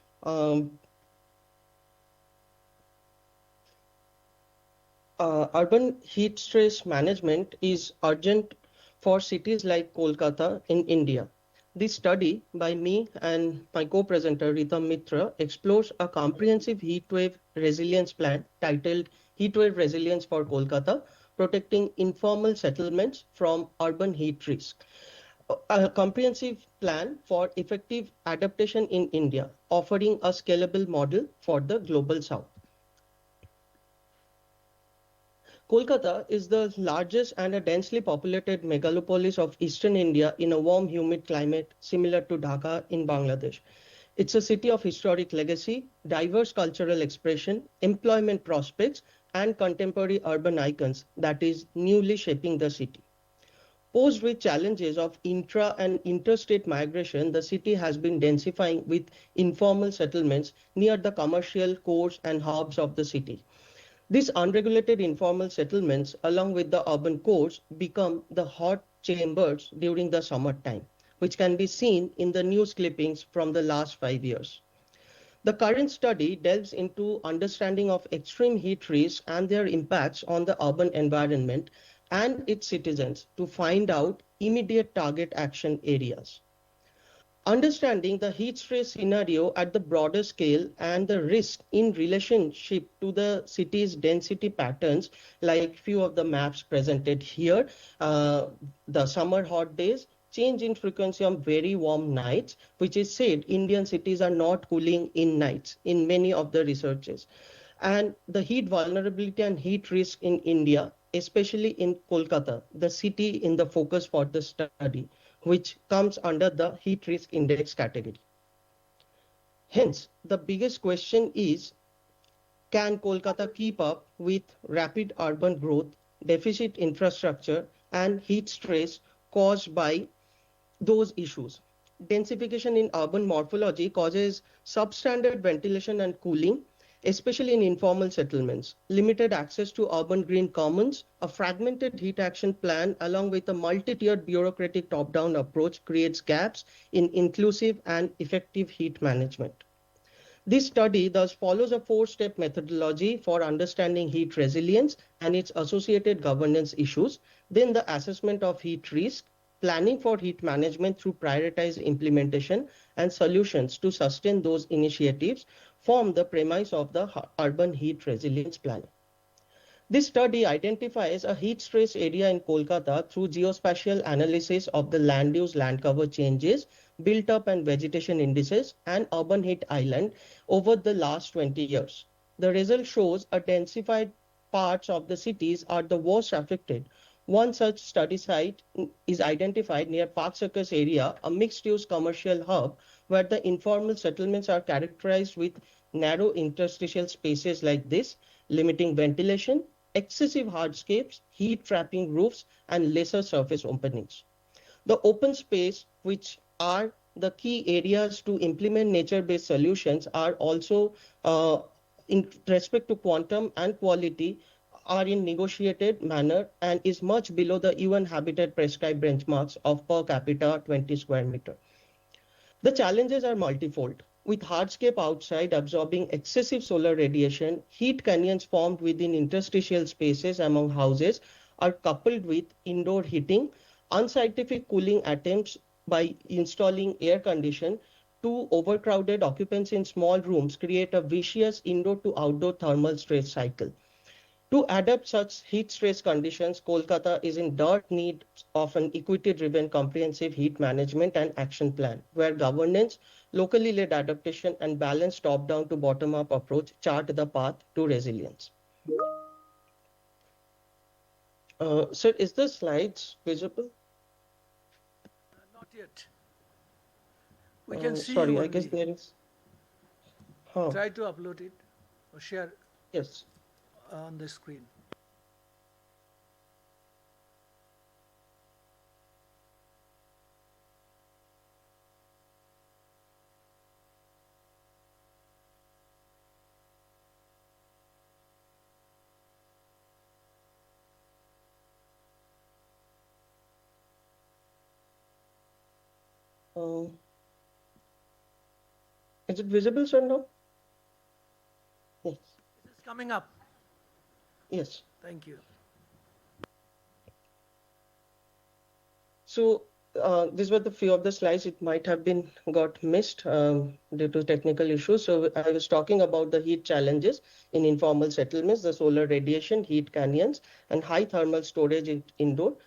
Urban heat stress management is urgent for cities like Kolkata in India. This study by me and my co-presenter Ritam Mitra explores a comprehensive heatwave resilience plan titled Heatwave Resilience for Kolkata, Protecting Informal Settlements from Urban Heat Risk. A comprehensive plan for effective adaptation in India, offering a scalable model for the global south. Kolkata is the largest and a densely populated megalopolis of eastern India in a warm, humid climate similar to Dhaka in Bangladesh. It's a city of historic legacy, diverse cultural expression, employment prospects, and contemporary urban icons that is newly shaping the city. Posed with challenges of intra and interstate migration, the city has been densifying with informal settlements near the commercial cores and hubs of the city. These unregulated informal settlements, along with the urban cores, become the hot chambers during the summertime, which can be seen in the news clippings from the last 5 years. The current study delves into understanding of extreme heat risks and their impacts on the urban environment and its citizens to find out immediate target action areas. Understanding the heat stress scenario at the broader scale and the risk in relationship to the city's density patterns, like few of the maps presented here, the summer hot days, change in frequency of very warm nights, which is said Indian cities are not cooling in nights in many of the researches. And the heat vulnerability and heat risk in India, especially in Kolkata, the city in the focus for the study, which comes under the heat risk index category. Hence, the biggest question is, can Kolkata keep up with rapid urban growth, deficit infrastructure, and heat stress caused by those issues? Densification in urban morphology causes substandard ventilation and cooling, especially in informal settlements. Limited access to urban green commons, a fragmented heat action plan, along with a multi-tiered bureaucratic top-down approach creates gaps in inclusive and effective heat management. This study thus follows a four-step methodology for understanding heat resilience and its associated governance issues, then the assessment of heat risk, planning for heat management through prioritized implementation, and solutions to sustain those initiatives form the premise of the urban heat resilience planning. This study identifies a heat stress area in Kolkata through geospatial analysis of the land use land cover changes, built up and vegetation indices, and urban heat island over the last 20 years. The result shows a densified parts of the cities are the worst affected. One such study site is identified near Park Circus area, a mixed-use commercial hub where the informal settlements are characterized with narrow interstitial spaces like this, limiting ventilation, excessive hardscapes, heat trapping roofs, and lesser surface openings. The open space, which are the key areas to implement nature-based solutions, are also in respect to quantum and quality are in negotiated manner and is much below the UN Habitat prescribed benchmarks of per capita 20 square meter. The challenges are multifold. With hardscape outside absorbing excessive solar radiation, heat canyons formed within interstitial spaces among houses are coupled with indoor heating, unscientific cooling attempts by installing air condition to overcrowded occupancy in small rooms create a vicious indoor to outdoor thermal stress cycle. To adapt such heat stress conditions, Kolkata is in dire need of an equity-driven comprehensive heat management and action plan, where governance, locally led adaptation, and balanced top-down to bottom-up approach chart the path to resilience. Sir, is the slides visible? Not yet. We can see sorry, you I only. guess there is. Huh. Try to upload it or share. Yes. On the screen. Is it visible, sir, now? Yes. It is coming up. Yes. Thank you. So these were the few of the slides. It might have been got missed due to technical issues. So I was talking about the heat challenges in informal settlements, the solar radiation, heat canyons, and high thermal storage indoor.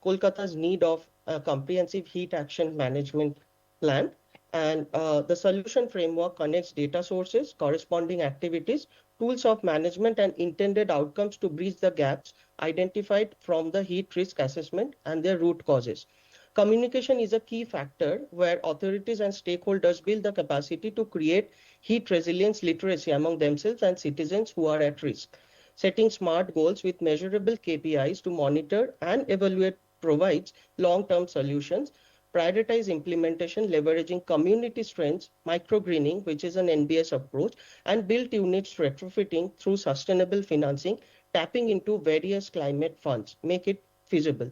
Kolkata's need of a comprehensive heat action management plan. And the solution framework connects data sources, corresponding activities, tools of management, and intended outcomes to bridge the gaps identified from the heat risk assessment and their root causes. Communication is a key factor where authorities and stakeholders build the capacity to create heat resilience literacy among themselves and citizens who are at risk. Setting smart goals with measurable KPIs to monitor and evaluate provides long-term solutions. Prioritize implementation, leveraging community strengths, microgreening, which is an NBS approach, and built units retrofitting through sustainable financing, tapping into various climate funds, make it feasible.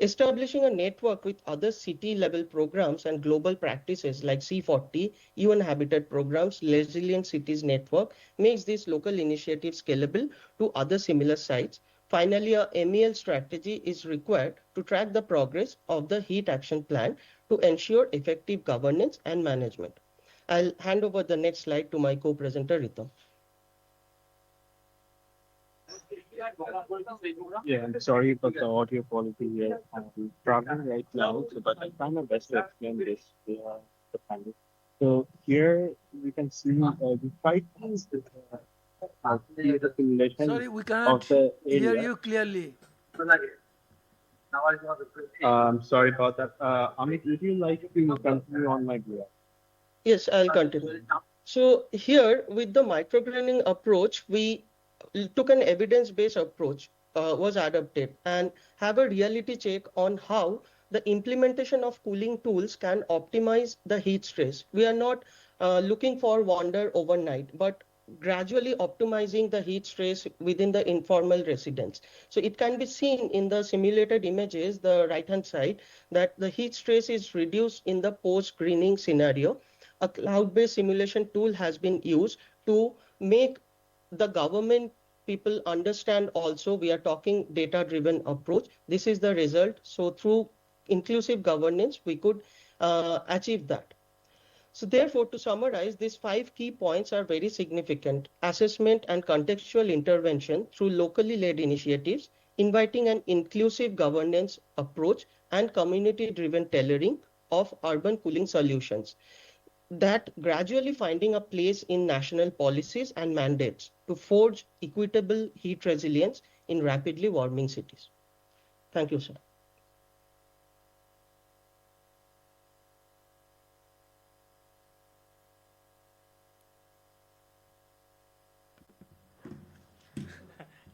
Establishing a network with other city-level programs and global practices like C40, UN Habitat programs, Resilient Cities Network makes this local initiative scalable to other similar sites. Finally, a MEL strategy is required to track the progress of the heat action plan to ensure effective governance and management. I'll hand over the next slide to my co-presenter, Ritam. Yeah, I'm sorry about the audio quality here. I'm traveling right now, so but I'm trying my best to explain this to the panel. So here we can see the fight is the simulation Sorry, we of cannot the hear area. you clearly. Sorry about that. Amit, would you like to continue on my behalf? Yes, I'll continue. So here with the micrograining approach, we took an evidence-based approach was adopted and have a reality check on how the implementation of cooling tools can optimize the heat stress. We are not looking for wonder overnight, but gradually optimizing the heat stress within the informal residence. So it can be seen in the simulated images, the right-hand side, that the heat stress is reduced in the post-greening scenario. A cloud-based simulation tool has been used to make the government people understand also we are talking data-driven approach. This is the result. So through inclusive governance, we could achieve that. So therefore, to summarize, these 5 key points are very significant. Assessment and contextual intervention through locally led initiatives, inviting an inclusive governance approach and community-driven tailoring of urban cooling solutions that gradually finding a place in national policies and mandates to forge equitable heat resilience in rapidly warming cities. Thank you, sir.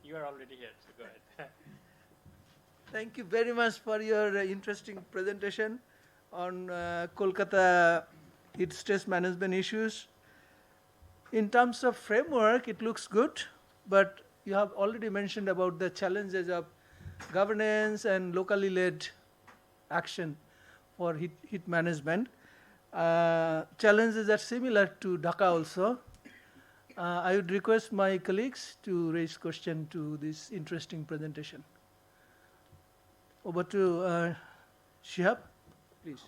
You are already here, so go ahead. Thank you very much for your interesting presentation on Kolkata heat stress management issues. In terms of framework, it looks good, but you have already mentioned about the challenges of governance and locally led action for heat management. Challenges are similar to Dhaka also. I would request my colleagues to raise question to this interesting presentation. Over to Shihab, please.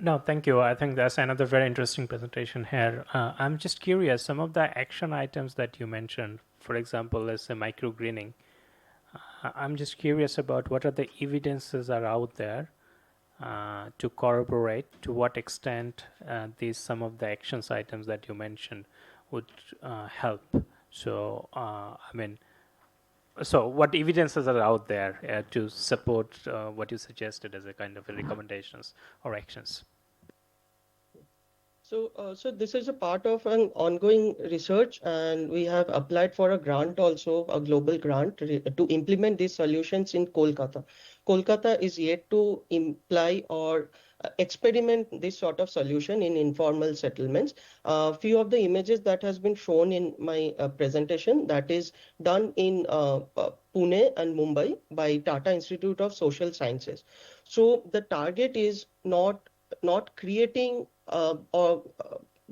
No, thank you. I think that's another very interesting presentation here. I'm just curious, some of the action items that you mentioned, for example, let's say microgreening. I'm just curious about what are the evidences are out there to corroborate to what extent these some of the actions items that you mentioned would help. So, so what evidences are out there to support what you suggested as a kind of a recommendations or actions? So this is a part of an ongoing research, and we have applied for a grant also, a global grant to implement these solutions in Kolkata. Kolkata is yet to imply or experiment this sort of solution in informal settlements. Few of the images that has been shown in my presentation that is done in Pune and Mumbai by Tata Institute of Social Sciences. So the target is not creating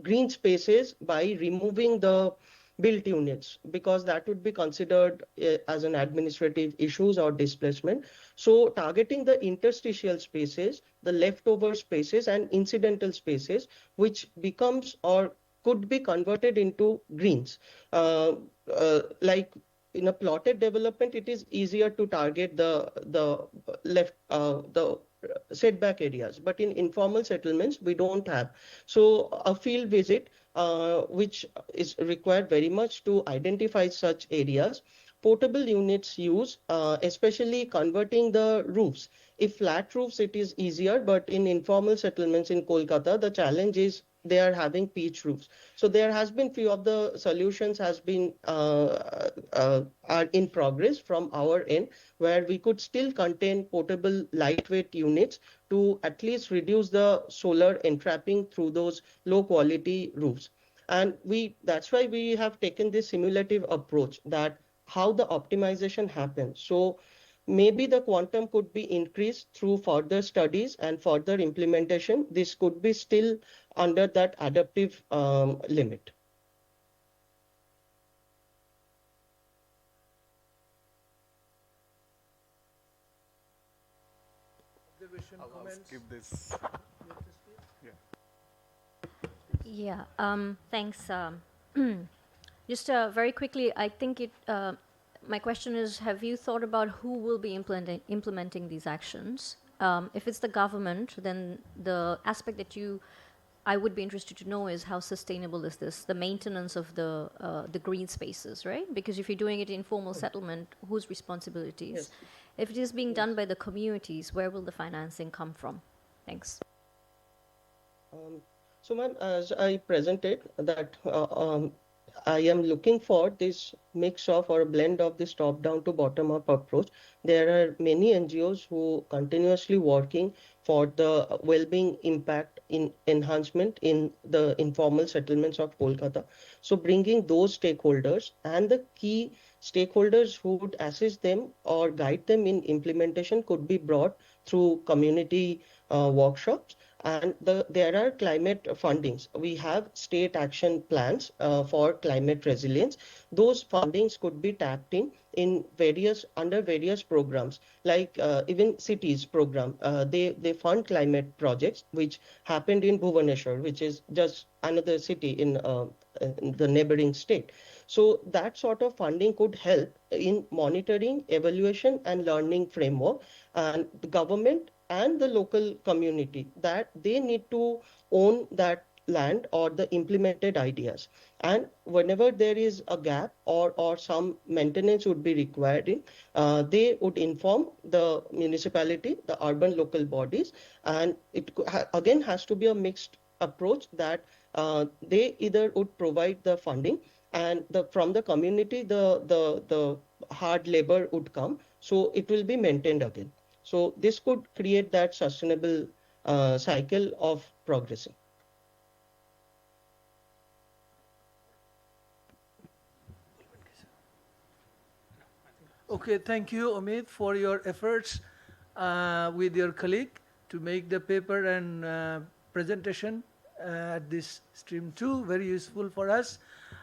green spaces by removing the built units, because that would be considered as an administrative issues or displacement. So targeting the interstitial spaces, the leftover spaces and incidental spaces, which becomes or could be converted into greens. Like in a plotted development, it is easier to target the setback areas, but in informal settlements we don't have. So a field visit which is required very much to identify such areas. Portable units use, especially converting the roofs. If flat roofs, it is easier, but in informal settlements in Kolkata, the challenge is they are having pitch roofs. So there has been few of the solutions has been are in progress from our end, where we could still contain portable lightweight units to at least reduce the solar entrapping through those low quality roofs. And that's why we have taken this simulative approach, that how the optimization happens. So maybe the quantum could be increased through further studies and further implementation. This could be still under that adaptive limit. observation, I'll comments? skip this. Yeah. Yeah, thanks. Just very quickly, I think my question is, have you thought about who will be implementing these actions? If it's the government, then the aspect that I would be interested to know is how sustainable is this, the maintenance of the green spaces, right? Because if you're doing it in informal settlement, whose responsibilities? Yes. If it is being done by the communities, where will the financing come from? Thanks. So, ma'am, as I presented that I am looking for this mix of or a blend of this top-down to bottom-up approach. There are many NGOs who continuously working for the well-being impact in enhancement in the informal settlements of Kolkata. So bringing those stakeholders and the key stakeholders who would assist them or guide them in implementation could be brought through community workshops. And there are climate fundings. We have state action plans for climate resilience. Those fundings could be tapped in under various programs, like even cities program. They fund climate projects, which happened in Bhubaneswar, which is just another city in the neighboring state. So that sort of funding could help in monitoring, evaluation, and learning framework. And the government and the local community, that they need to own that land or the implemented ideas. And whenever there is a gap or some maintenance would be required they would inform the municipality, the urban local bodies. And it again has to be a mixed approach, that they either would provide the funding, and from the community the hard labor would come, so it will be maintained again. So this could create that sustainable cycle of progressing. Okay, thank you, Omid, for your efforts with your colleague to make the paper and presentation at this stream 2 very useful for us.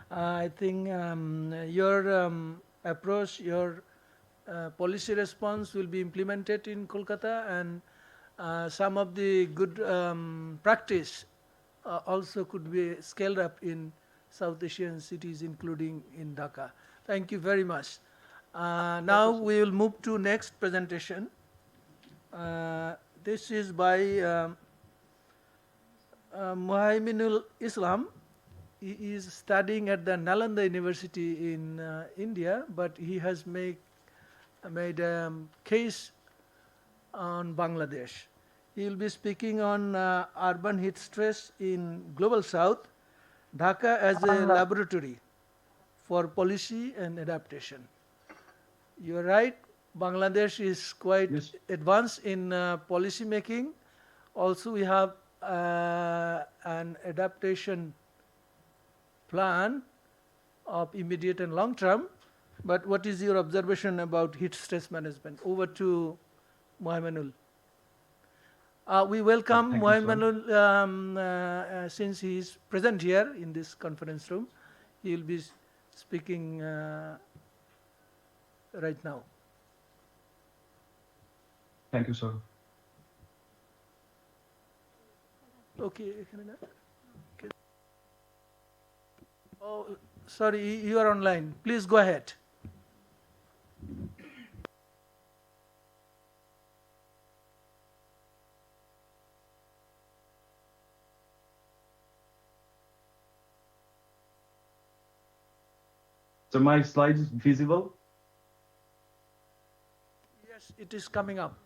I think your approach, your policy response will be implemented in Kolkata, and some of the good practice also could be scaled up in South Asian cities, including in Dhaka. Thank you very much. Now we will move to next presentation. This is by Muhaiminul Islam. He is studying at the Nalanda University in India, but he has made a case on Bangladesh. He will be speaking on urban heat stress in Global South, Dhaka as a laboratory for policy and adaptation. You are right, Bangladesh is quite advanced in policy making. Also, we have an adaptation plan of immediate and long term. But what is your observation about heat stress management? Over to Muhaiminul. We welcome Muhaiminul since he is present here in this conference room. He will be speaking right now. Thank you, sir. Okay. Oh, sorry, you are online. Please go ahead. So my slide is visible? Yes, it is coming up,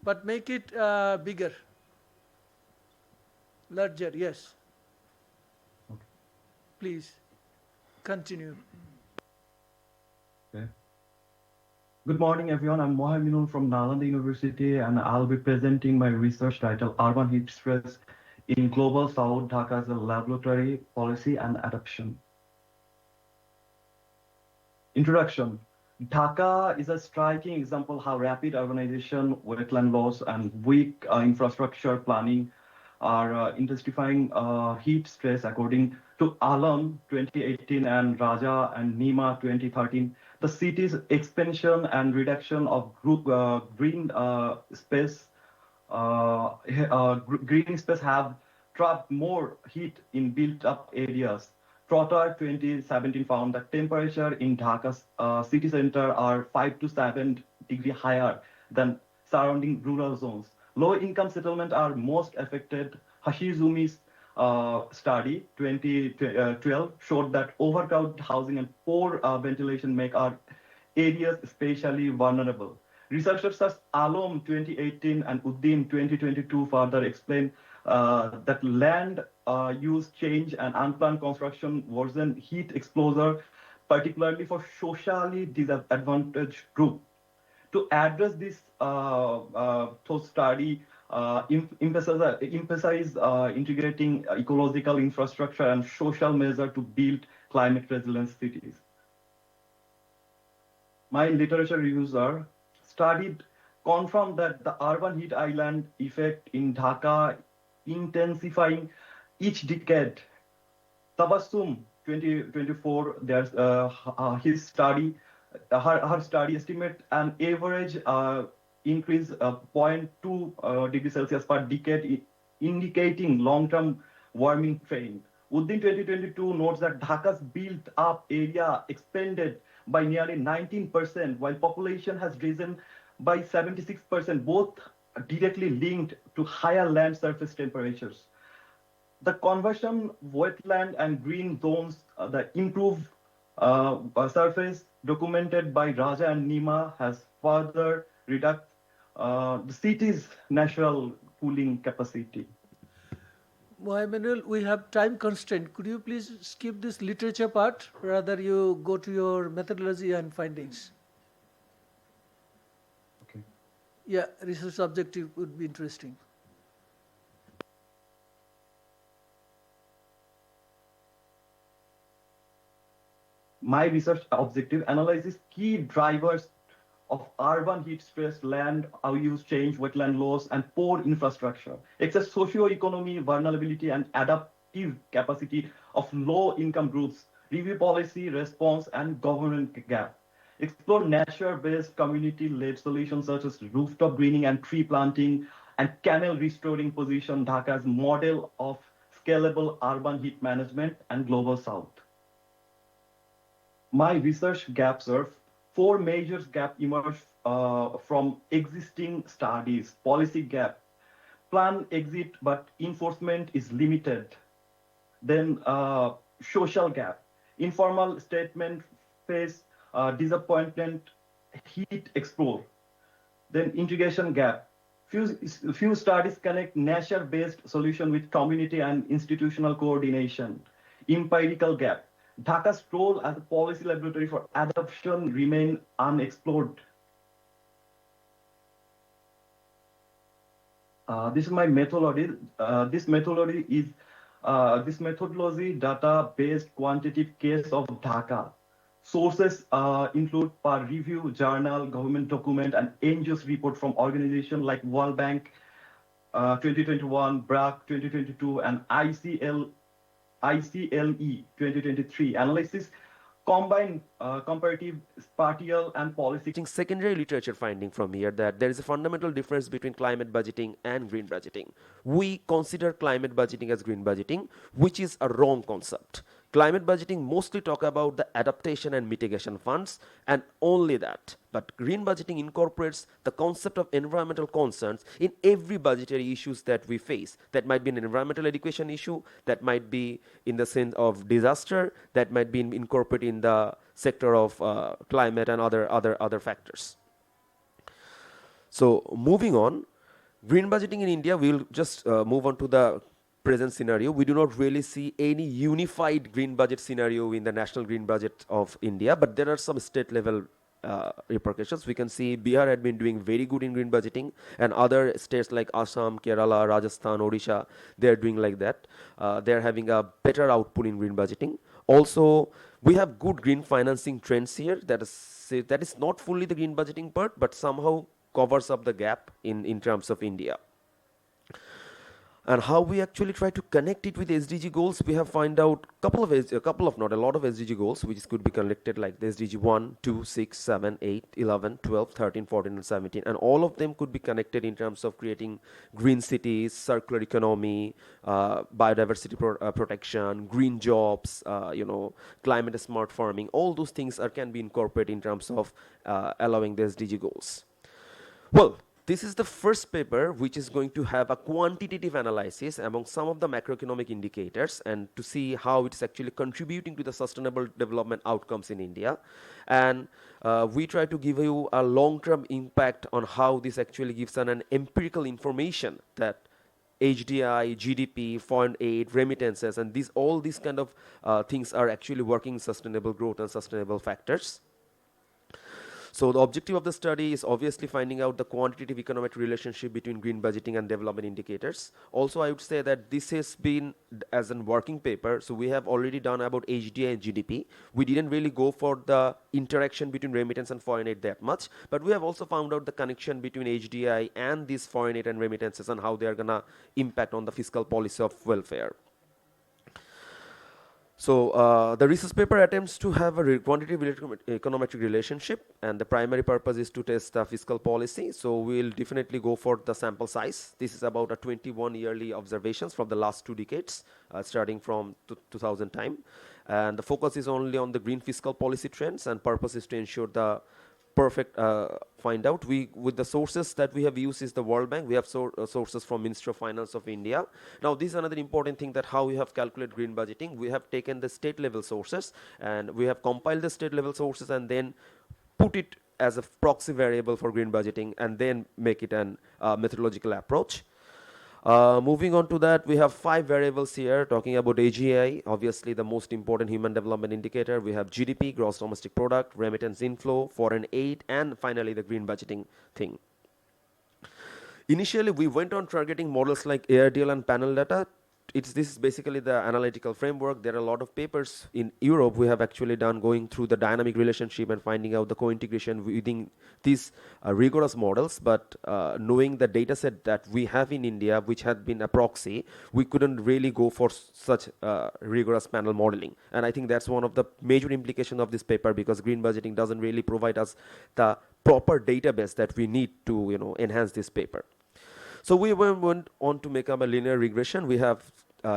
but make it bigger, larger, yes. Okay. Please, continue. Okay. Good morning, everyone. I'm Muhaiminul from Nalanda University, and I'll be presenting my research title, Urban Heat Stress in Global South, Dhaka as a Laboratory, Policy and Adaptation. Introduction. Dhaka is a striking example how rapid urbanization, wetland loss, and weak infrastructure planning are intensifying heat stress, according to Alam 2018 and Raja and Nima 2013. The city's expansion and reduction of green space green space have trapped more heat in built-up areas. Trotter 2017 found that temperature in Dhaka city center are 5 to 7 degree higher than surrounding rural zones. Low-income settlements are most affected. Hashizumi's study 2012 showed that overcrowded housing and poor ventilation make our areas especially vulnerable. Researchers such as Alom 2018 and Uddin 2022 further explain that land use change and unplanned construction worsen heat exposure, particularly for socially disadvantaged groups. To address this, thought study emphasize integrating ecological infrastructure and social measures to build climate resilient cities. My literature reviews are studied confirm that the urban heat island effect in Dhaka intensifying each decade. Tabassum 2024, there's his study, her study estimate an average increase 0.2 degrees Celsius per decade, indicating long-term warming trend. Uddin 2022 notes that Dhaka's built-up area expanded by nearly 19%, while population has risen by 76%, both directly linked to higher land surface temperatures. The conversion wetland and green zones, the improved surface documented by Raja and Nima has further reduced the city's natural cooling capacity. Emmanuel, we have time constraint. Could you please skip this literature part? Rather, you go to your methodology and findings. Okay. Yeah, research objective would be interesting. My research objective analyzes key drivers of urban heat stress, land use change, wetland loss, and poor infrastructure, excess socio-economy, vulnerability, and adaptive capacity of low-income groups, review policy, response, and government gap. Explore nature-based community-led solutions such as rooftop greening and tree planting, and canal restoring position Dhaka as model of scalable urban heat management and global south. My research gaps are four major gaps emerge from existing studies. Policy gap, plan exit, but enforcement is limited. Then social gap, informal statement face disappointment, heat explore. Then integration gap, few studies connect nature-based solution with community and institutional coordination. Empirical gap, Dhaka's role as a policy laboratory for adoption remain unexplored. This is my methodology. This methodology data-based quantitative case of Dhaka. Sources include peer review, journal, government document, and NGOs report from organizations like World Bank 2021, BRAC 2022, and ICLE 2023 analysis combine comparative, spatial, and policy. Secondary literature finding from here that there is a fundamental difference between climate budgeting and green budgeting. We consider climate budgeting as green budgeting, which is a wrong concept. Climate budgeting mostly talk about the adaptation and mitigation funds and only that. But green budgeting incorporates the concept of environmental concerns in every budgetary issues that we face. That might be an environmental education issue, that might be in the sense of disaster, that might be incorporated in the sector of climate and other factors. So moving on, green budgeting in India, we'll just move on to the present scenario. We do not really see any unified green budget scenario in the national green budget of India, but there are some state level repercussions. We can see Bihar had been doing very good in green budgeting, and other states like Assam, Kerala, Rajasthan, Odisha, they are doing like that. They are having a better output in green budgeting. Also, we have good green financing trends here. That is not fully the green budgeting part, but somehow covers up the gap in terms of India. And how we actually try to connect it with SDG goals, we have find out not a lot of SDG goals, which could be connected like the SDG 1, 2, 6, 7, 8, 11, 12, 13, 14, and 17. And all of them could be connected in terms of creating green cities, circular economy, biodiversity protection, green jobs, climate smart farming. All those things can be incorporated in terms of allowing the SDG goals. Well, this is the first paper which is going to have a quantitative analysis among some of the macroeconomic indicators and to see how it's actually contributing to the sustainable development outcomes in India. And we try to give you a long-term impact on how this actually gives an empirical information that HDI, GDP, foreign aid, remittances, and all these kind of things are actually working in sustainable growth and sustainable factors. So the objective of the study is obviously finding out the quantitative economic relationship between green budgeting and development indicators. Also, I would say that this has been as a working paper. So we have already done about HDI and GDP. We didn't really go for the interaction between remittance and foreign aid that much, but we have also found out the connection between HDI and these foreign aid and remittances and how they are gonna impact on the fiscal policy of welfare. So the research paper attempts to have a quantitative econometric relationship, and the primary purpose is to test the fiscal policy. So we'll definitely go for the sample size. This is about a 21 yearly observations from the last 2 decades, starting from 2000 time. And the focus is only on the green fiscal policy trends, and purpose is to ensure the perfect find out. With the sources that we have used is the World Bank. We have sources from Ministry of Finance of India. Now this is another important thing, that how we have calculated green budgeting. We have taken the state level sources and we have compiled the state level sources and then put it as a proxy variable for green budgeting and then make it an methodological approach. Moving on to that, we have 5 variables here talking about AGI, obviously the most important human development indicator. We have GDP, gross domestic product, remittance inflow, foreign aid, and finally the green budgeting thing. Initially, we went on targeting models like ARDL and panel data. This is basically the analytical framework. There are a lot of papers in Europe we have actually done going through the dynamic relationship and finding out the co-integration within these rigorous models. But knowing the data set that we have in India, which had been a proxy, we couldn't really go for such rigorous panel modeling. And I think that's one of the major implications of this paper, because green budgeting doesn't really provide us the proper database that we need to enhance this paper. So we went on to make up a linear regression. We have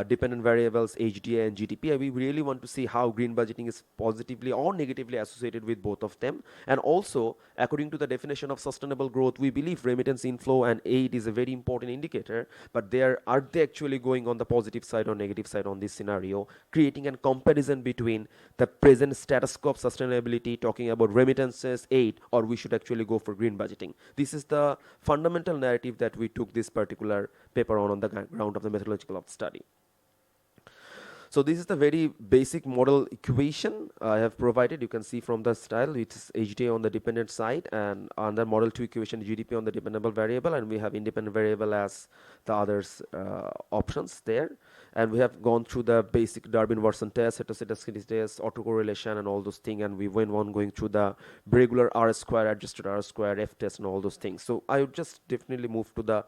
dependent variables, HDI and GDP. And we really want to see how green budgeting is positively or negatively associated with both of them. And also, according to the definition of sustainable growth, we believe remittance inflow and aid is a very important indicator. But are they actually going on the positive side or negative side on this scenario, creating a comparison between the present status quo of sustainability, talking about remittances, aid, or we should actually go for green budgeting. This is the fundamental narrative that we took this particular paper on the ground of the methodological of the study. So this is the very basic model equation I have provided. You can see from the style, it's HDA on the dependent side, and on the model 2 equation, GDP on the dependable variable, and we have independent variable as the others options there. And we have gone through the basic Darwin-Watson test, heteroscedasticity test, autocorrelation, and all those things. And we went on going through the regular R-square, adjusted R-square, F-test, and all those things. So I would just definitely move to the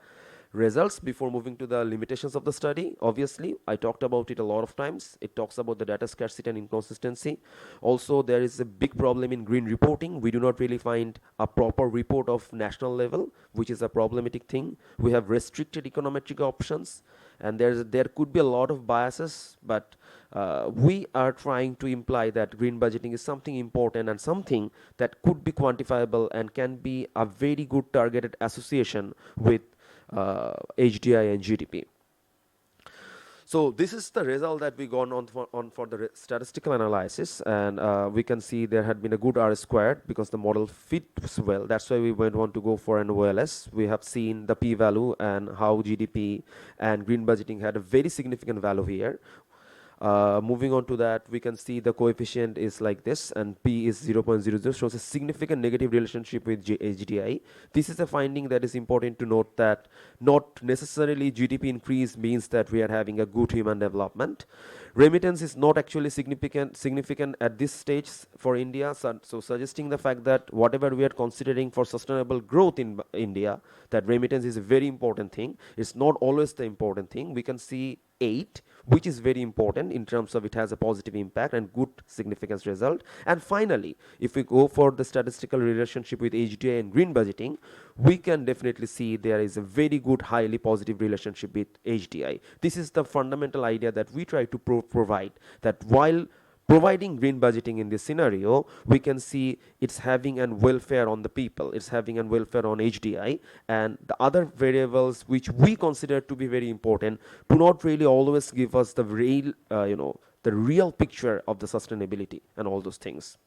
results before moving to the limitations of the study. Obviously, I talked about it a lot of times. It talks about the data scarcity and inconsistency. Also, there is a big problem in green reporting. We do not really find a proper report of national level, which is a problematic thing. We have restricted econometric options, and there could be a lot of biases, but we are trying to imply that green budgeting is something important and something that could be quantifiable and can be a very good targeted association with HDI and GDP. So this is the result that we gone on for the statistical analysis, and we can see there had been a good R-squared because the model fits well. That's why we went on to go for an OLS. We have seen the p-value and how GDP and green budgeting had a very significant value here. Moving on to that, we can see the coefficient is like this, and P is 0.00, shows a significant negative relationship with HDI. This is a finding that is important to note, that not necessarily GDP increase means that we are having a good human development. Remittance is not actually significant at this stage for India, so suggesting the fact that whatever we are considering for sustainable growth in India, that remittance is a very important thing. It's not always the important thing. We can see 8, which is very important in terms of it has a positive impact and good significance result. And finally, if we go for the statistical relationship with HDI and green budgeting, we can definitely see there is a very good, highly positive relationship with HDI. This is the fundamental idea that we try to provide, that while providing green budgeting in this scenario, we can see it's having an welfare on the people, it's having an welfare on HDI, and the other variables which we consider to be very important do not really always give us the real, the real picture of the sustainability and all those things.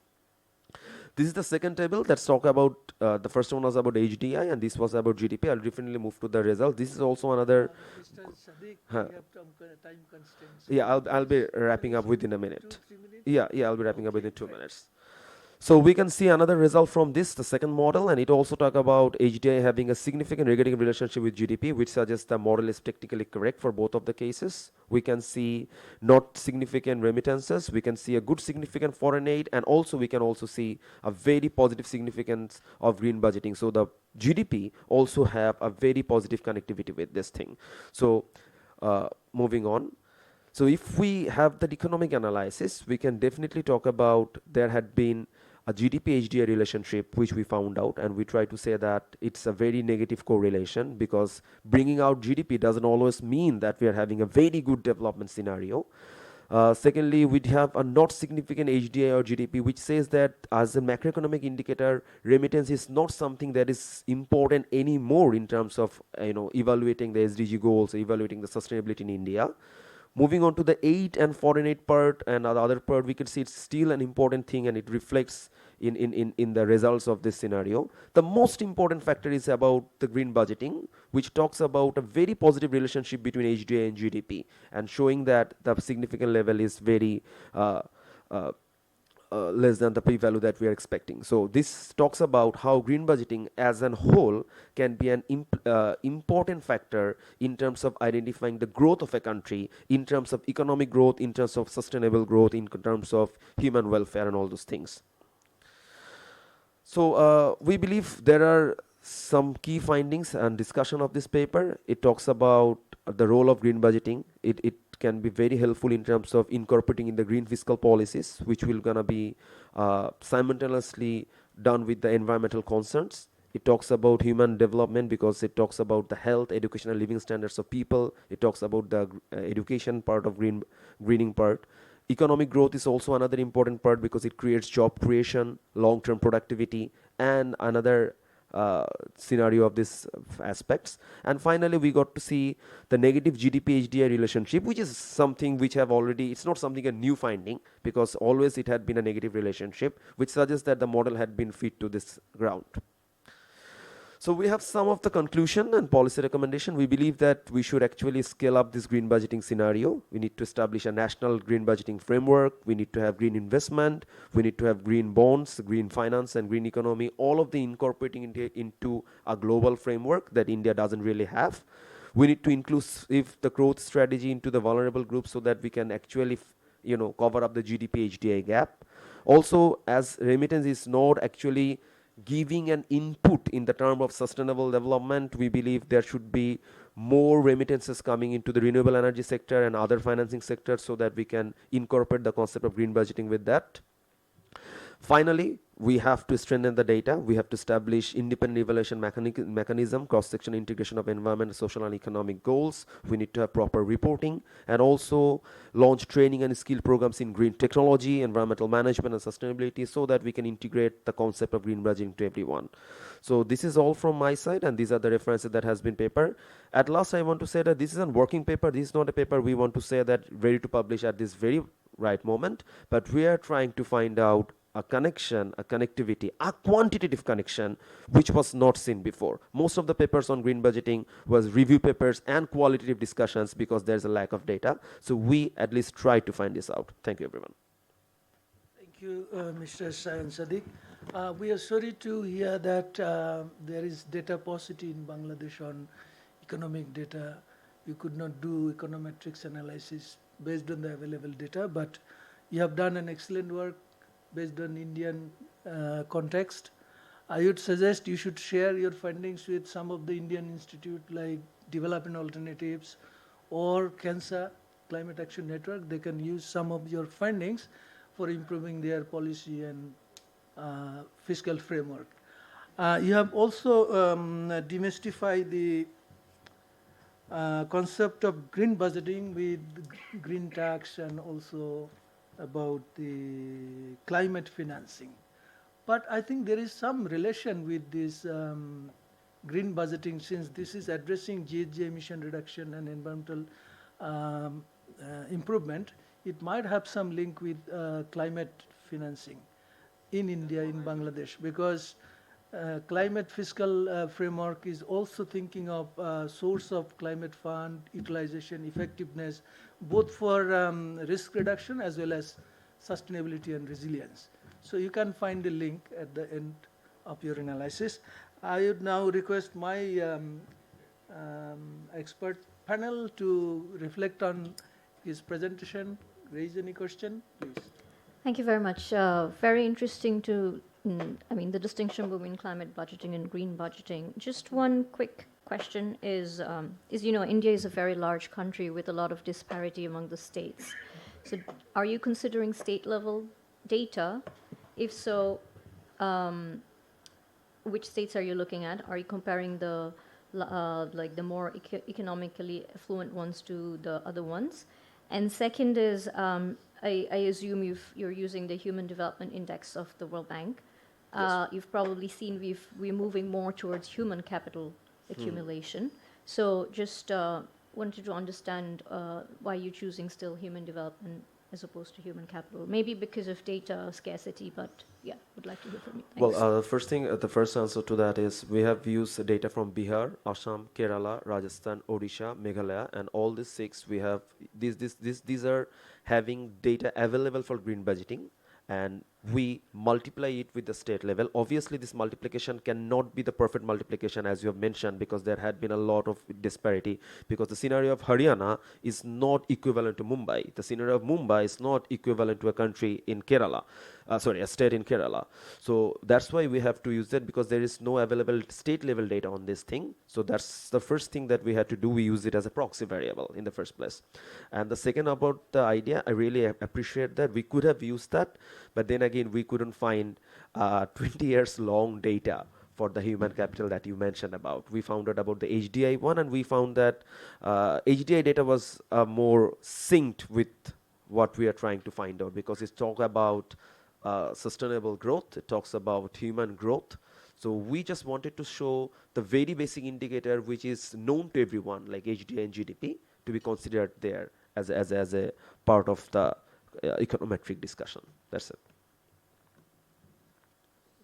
This is the second table. Let's talk about, the first one was about HDI and this was about GDP. I'll definitely move to the result. This is also another. Mr. Sadiq, we have time constraints. Yeah, I'll be wrapping up within a minute. Yeah, I'll be wrapping up within 2 minutes. So we can see another result from this, the second model, and it also talk about HDI having a significant negative relationship with GDP, which suggests the model is technically correct for both of the cases. We can see not significant remittances, we can see a good significant foreign aid, and also we can also see a very positive significance of green budgeting. So the GDP also have a very positive connectivity with this thing. So moving on. So if we have the economic analysis, we can definitely talk about there had been a GDP HDI relationship which we found out, and we try to say that it's a very negative correlation, because bringing out GDP doesn't always mean that we are having a very good development scenario. Secondly, we have a not significant HDI or GDP, which says that as a macroeconomic indicator, remittance is not something that is important anymore in terms of evaluating the SDG goals, evaluating the sustainability in India. Moving on to the aid and foreign aid part and the other part, we can see it's still an important thing, and it reflects in the results of this scenario. The most important factor is about the green budgeting, which talks about a very positive relationship between HDI and GDP, and showing that the significant level is very less than the p-value that we are expecting. So this talks about how green budgeting as a whole can be an important factor in terms of identifying the growth of a country, in terms of economic growth, in terms of sustainable growth, in terms of human welfare and all those things. So we believe there are some key findings and discussion of this paper. It talks about the role of green budgeting. It can be very helpful in terms of incorporating in the green fiscal policies, which will gonna be simultaneously done with the environmental concerns. It talks about human development because it talks about the health, education, and living standards of people. It talks about the education part of greening part. Economic growth is also another important part because it creates job creation, long-term productivity, and another scenario of these aspects. And finally, we got to see the negative GDP HDI relationship, which is something which have already, it's not something a new finding, because always it had been a negative relationship, which suggests that the model had been fit to this ground. So we have some of the conclusion and policy recommendation. We believe that we should actually scale up this green budgeting scenario. We need to establish a national green budgeting framework. We need to have green investment. We need to have green bonds, green finance, and green economy, all of the incorporating into a global framework that India doesn't really have. We need to include the growth strategy into the vulnerable groups so that we can actually cover up the GDP HDI gap. Also, as remittance is not actually giving an input in the term of sustainable development, we believe there should be more remittances coming into the renewable energy sector and other financing sectors so that we can incorporate the concept of green budgeting with that. Finally, we have to strengthen the data. We have to establish independent evaluation mechanism, cross-section integration of environmental, social, and economic goals. We need to have proper reporting, and also launch training and skill programs in green technology, environmental management, and sustainability, so that we can integrate the concept of green budgeting to everyone. So this is all from my side, and these are the references that has been paper. At last, I want to say that this is a working paper. This is not a paper we want to say that ready to publish at this very right moment, but we are trying to find out a connection, a connectivity, a quantitative connection, which was not seen before. Most of the papers on green budgeting was review papers and qualitative discussions because there's a lack of data. So we at least tried to find this out. Thank you, everyone. Thank you, Mr. Sayan Sadiq. We are sorry to hear that there is data paucity in Bangladesh on economic data. You could not do econometrics analysis based on the available data, but you have done an excellent work based on Indian context. I would suggest you should share your findings with some of the Indian institute like Development Alternatives or CANSA, Climate Action Network. They can use some of your findings for improving their policy and fiscal framework. You have also demystified the concept of green budgeting with green tax and also about the climate financing. But I think there is some relation with this green budgeting, since this is addressing GHG emission reduction and environmental improvement. It might have some link with climate financing in India, in Bangladesh, because climate fiscal framework is also thinking of source of climate fund, utilization, effectiveness, both for risk reduction as well as sustainability and resilience. So you can find the link at the end of your analysis. I would now request my expert panel to reflect on his presentation, raise any question, please. Thank you very much. Very interesting to, I mean, the distinction between climate budgeting and green budgeting. Just one quick question is, you know, India is a very large country with a lot of disparity among the states. So are you considering state level data? If so, which states are you looking at? Are you comparing the like the more economically affluent ones to the other ones? And second is, I assume you're using the Human Development Index of the World Bank. Yes. You've probably seen we're moving more towards human capital accumulation. So just wanted to understand why you're choosing still human development as opposed to human capital. Maybe because of data scarcity, but yeah, would like to hear from you. Thanks. Well, the first answer to that is we have used data from Bihar, Assam, Kerala, Rajasthan, Odisha, Meghalaya, and all these six we have. These are having data available for green budgeting, and we multiply it with the state level. Obviously, this multiplication cannot be the perfect multiplication as you have mentioned, because there had been a lot of disparity, because the scenario of Haryana is not equivalent to Mumbai. The scenario of Mumbai is not equivalent to a country in Kerala. A state in Kerala. So that's why we have to use that, because there is no available state level data on this thing. So that's the first thing that we had to do. We use it as a proxy variable in the first place. And the second about the idea, I really appreciate that. We could have used that, but then again, we couldn't find 20 years long data for the human capital that you mentioned about. We found out about the HDI one, and we found that HDI data was more synced with what we are trying to find out, because it's talk about sustainable growth, it talks about human growth. So we just wanted to show the very basic indicator which is known to everyone, like HDI and GDP, to be considered there as a part of the econometric discussion. That's it.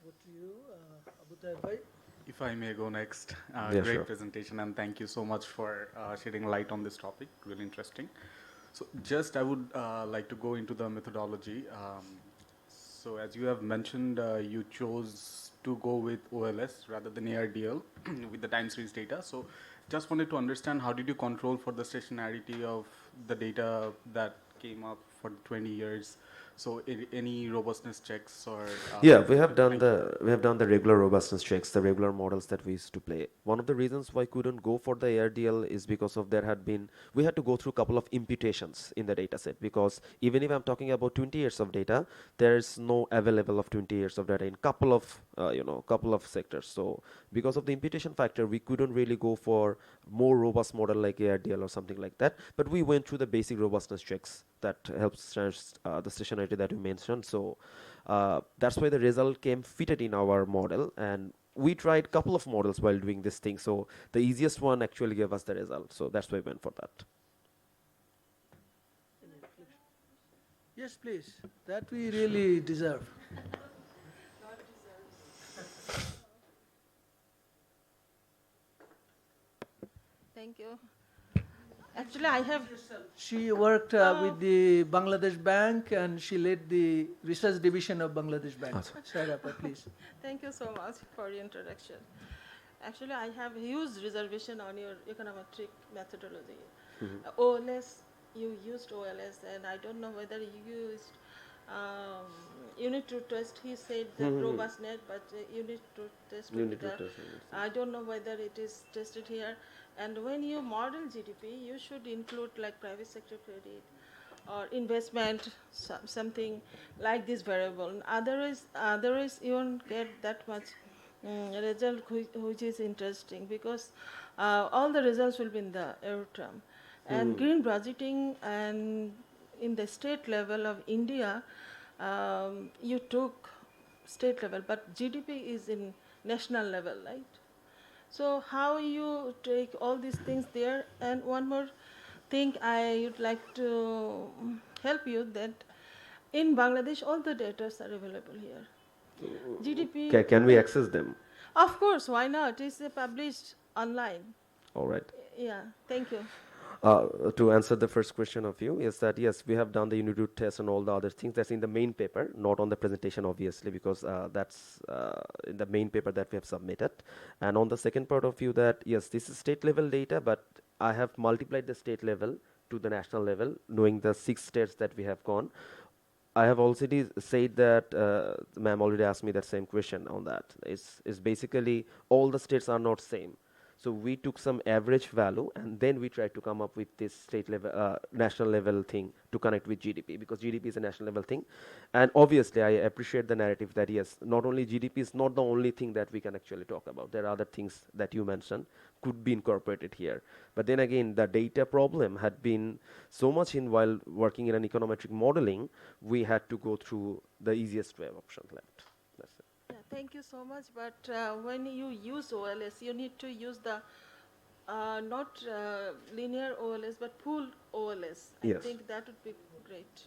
What to you, Abu Tayyib? If I may go next. Yeah, great sure. presentation, and thank you so much for shedding light on this topic. Really interesting. So just I would like to go into the methodology. So as you have mentioned, you chose to go with OLS rather than ARDL with the time series data. So just wanted to understand, how did you control for the stationarity of the data that came up for 20 years? So any robustness checks or yeah, we have done the regular robustness checks, the regular models that we used to play. One of the reasons why I couldn't go for the ARDL is because of we had to go through a couple of imputations in the data set, because even if I'm talking about 20 years of data, there's no available of 20 years of data in couple of sectors. So because of the imputation factor, we couldn't really go for more robust model like ARDL or something like that. But we went through the basic robustness checks that helps the stationarity that you mentioned. So that's why the result came fitted in our model, and we tried couple of models while doing this thing. So the easiest one actually gave us the result. So that's why we went for that. Yes, please. That we really deserve. Thank you. Actually, I have. She worked with the Bangladesh Bank and she led the research division of Bangladesh Bank. Sarapa, please. Thank you so much for your introduction. Actually, I have huge reservation on your econometric methodology. OLS, you used OLS, and I don't know whether you used unit root test. He said the robustness, but unit root test will be there. I don't know whether it is tested here. And when you model GDP, you should include like private sector credit or investment, something like this variable. Otherwise you won't get that much result which is interesting, because all the results will be in the error term. And green budgeting, and in the state level of India, you took state level, but GDP is in national level, right? So how you take all these things there? And one more thing I would like to help you, that in Bangladesh all the data are available here. GDP. Can we access them? Of course, why not? It's published online. All right. Yeah, thank you. To answer the first question of you, is that yes, we have done the unit root test and all the other things. That's in the main paper, not on the presentation, obviously, because that's in the main paper that we have submitted. And on the second part of view, that yes, this is state level data, but I have multiplied the state level to the national level, knowing the 6 states that we have gone. I have already said that, ma'am already asked me that same question on that. It's basically all the states are not same. So we took some average value and then we tried to come up with this state level, national level thing to connect with GDP, because GDP is a national level thing. And obviously I appreciate the narrative that yes, not only GDP is not the only thing that we can actually talk about. There are other things that you mentioned could be incorporated here. But then again, the data problem had been so much in while working in an econometric modeling, we had to go through the easiest way of option left. That's it. Yeah, thank you so much. But when you use OLS, you need to use the not linear OLS, but pooled OLS. I think that would be great.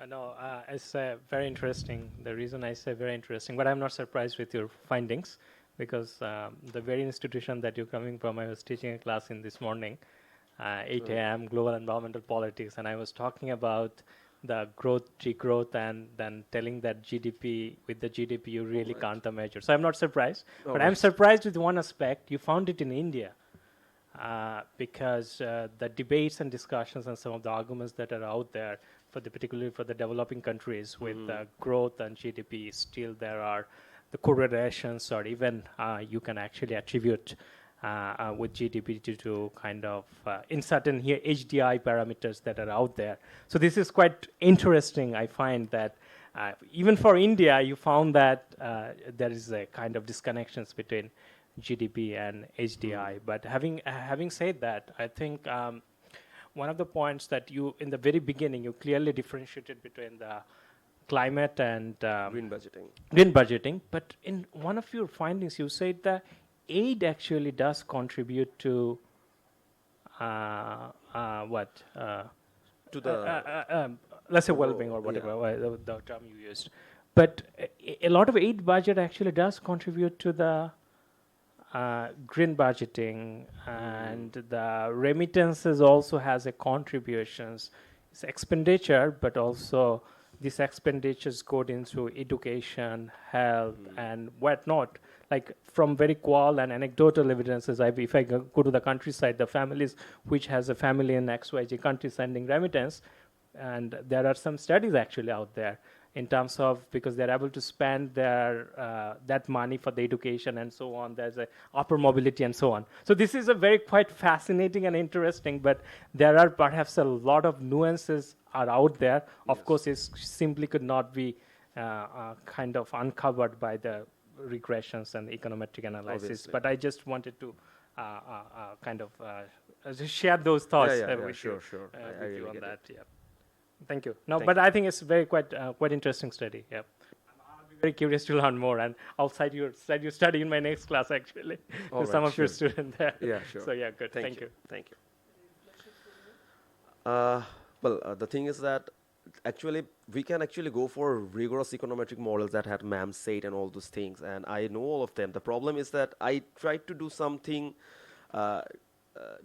No, it's very interesting. The reason I say very interesting, but I'm not surprised with your findings, because the very institution that you're coming from, I was teaching a class in this morning, 8 a.m. Global Environmental Politics, and I was talking about the growth, degrowth, and then telling that GDP, with the GDP, you really can't measure. So I'm not surprised, but I'm surprised with one aspect. You found it in India. Because the debates and discussions and some of the arguments that are out there, particularly for the developing countries with growth and GDP, still there are the correlations, or even you can actually attribute with GDP to kind of in certain here HDI parameters that are out there. So this is quite interesting. I find that even for India, you found that there is a kind of disconnections between GDP and HDI. But having said that, I think one of the points that you, in the very beginning, you clearly differentiated between the climate and green budgeting. Green budgeting. But in one of your findings, you said that aid actually does contribute to what? To the let's say well-being or whatever the term you used. But a lot of aid budget actually does contribute to the green budgeting, and the remittances also has a contributions. It's expenditure, but also these expenditures go into education, health, and whatnot. Like from very qual and anecdotal evidences, if I go to the countryside, the families which has a family in XYZ country sending remittance, and there are some studies actually out there in terms of, because they're able to spend their that money for the education and so on. There's a upper mobility and so on. So this is a very quite fascinating and interesting, but there are perhaps a lot of nuances are out there. Of course, it simply could not be kind of uncovered by the regressions and econometric analysis. Obviously. But I just wanted to kind of share those thoughts with sure, you, sure. I with really you on get that. it. Yeah. Thank you. No, Thank but you. I think it's very quite interesting study. Yeah, I'll be very curious to learn more, and I'll cite your study in my next class actually with some of your students there. Yeah, sure. So yeah, good. Thank you. Thank you. The thing is that actually we can actually go for rigorous econometric models that had MAM said and all those things, and I know all of them. The problem is that I tried to do something uh,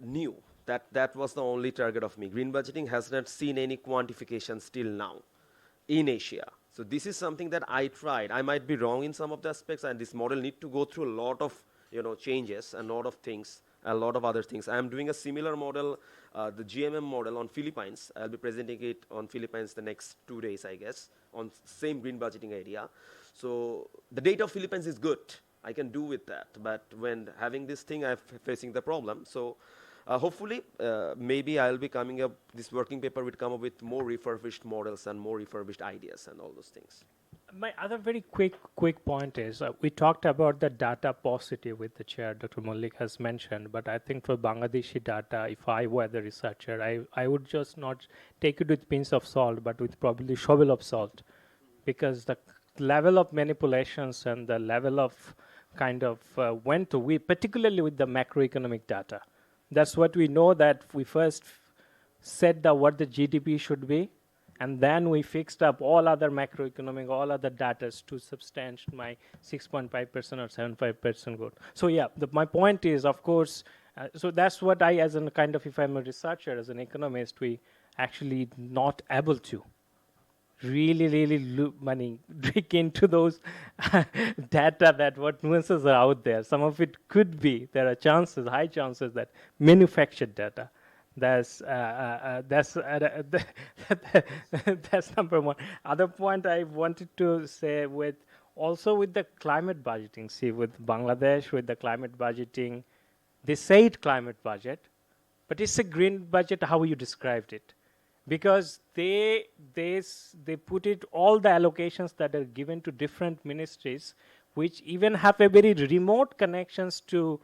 new. That was the only target of me. Green budgeting has not seen any quantification still now in Asia. So this is something that I tried. I might be wrong in some of the aspects, and this model need to go through a lot of changes and a lot of things, a lot of other things. I am doing a similar model, the GMM model on Philippines. I'll be presenting it on Philippines the next 2 days, I guess, on same green budgeting idea. So the data of Philippines is good. I can do with that, but when having this thing, I'm facing the problem. So hopefully, maybe I'll be coming up, this working paper will come up with more refurbished models and more refurbished ideas and all those things. My other very quick point is, we talked about the data paucity with the chair, Dr. Mullik has mentioned, but I think for Bangladeshi data, if I were the researcher, I would just not take it with pinch of salt, but with probably shovel of salt, because the level of manipulations and the level of kind of went to, particularly with the macroeconomic data. That's what we know, that we first said what the GDP should be, and then we fixed up all other macroeconomic, all other data to substantiate my 6.5% or 7.5% growth. So yeah, my point is, of course, so that's what I, as a kind of, if I'm a researcher, as an economist, we actually not able to really dig into those data, that what nuances are out there. Some of it could be, there are chances, high chances, that manufactured data. That's number one. Other point I wanted to say, with the climate budgeting, see, with Bangladesh, with the climate budgeting, they say it climate budget, but it's a green budget, how you described it. Because they put it, all the allocations that are given to different ministries, which even have a very remote connections to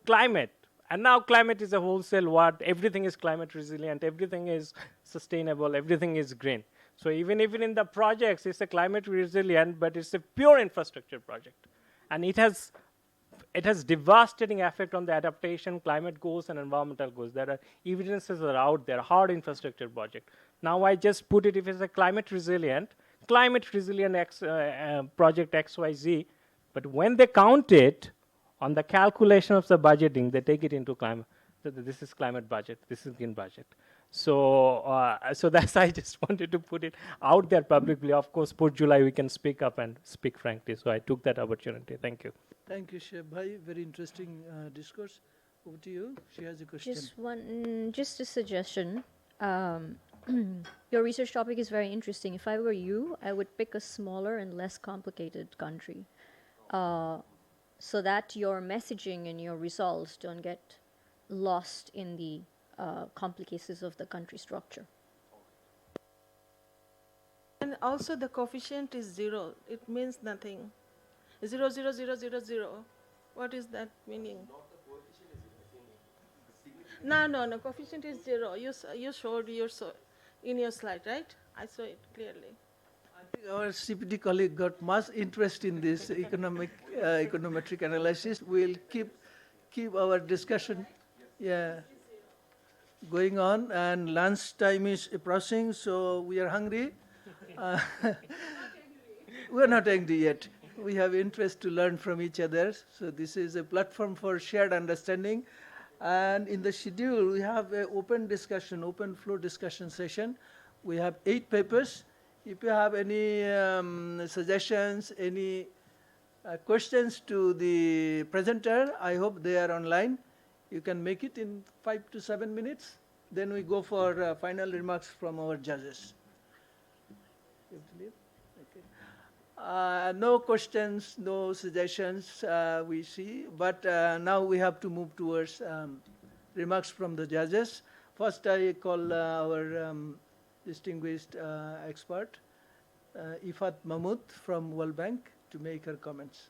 climate. And now climate is a wholesale word. Everything is climate resilient. Everything is sustainable. Everything is green. So even in the projects, it's a climate resilient, but it's a pure infrastructure project, and it has devastating effect on the adaptation, climate goals, and environmental goals. There are evidences that are out there, hard infrastructure project. Now I just put it, if it's a climate resilient project XYZ, but when they count it on the calculation of the budgeting, they take it into climate. So this is climate budget, this is green budget. So that's, I just wanted to put it out there publicly. Of course, post-July we can speak up and speak frankly. So I took that opportunity. Thank you. Thank you, Sheb Bhai. Very interesting discourse. Over to you. She has a question. Just a suggestion. Your research topic is very interesting. If I were you, I would pick a smaller and less complicated country, so that your messaging and your results don't get lost in the complications of the country structure. And also the coefficient is 0. It means nothing. 0, 0, 0, 0, 0. What is that meaning? No, coefficient is 0. You showed in your slide, right? I saw it clearly. I think our CPD colleague got much interest in this econometric analysis. We'll keep our discussion going on, and lunch time is approaching, so we are hungry. We're not angry yet. We have interest to learn from each other. So this is a platform for shared understanding. And in the schedule, we have an open floor discussion session. We have 8 papers. If you have any suggestions, any questions to the presenter, I hope they are online. You can make it in 5 to 7 minutes. Then we go for final remarks from our judges. You have to leave? Okay. No questions, no suggestions we see, but now we have to move towards remarks from the judges. First, I call our distinguished expert, Ifat Mahmood from World Bank, to make her comments.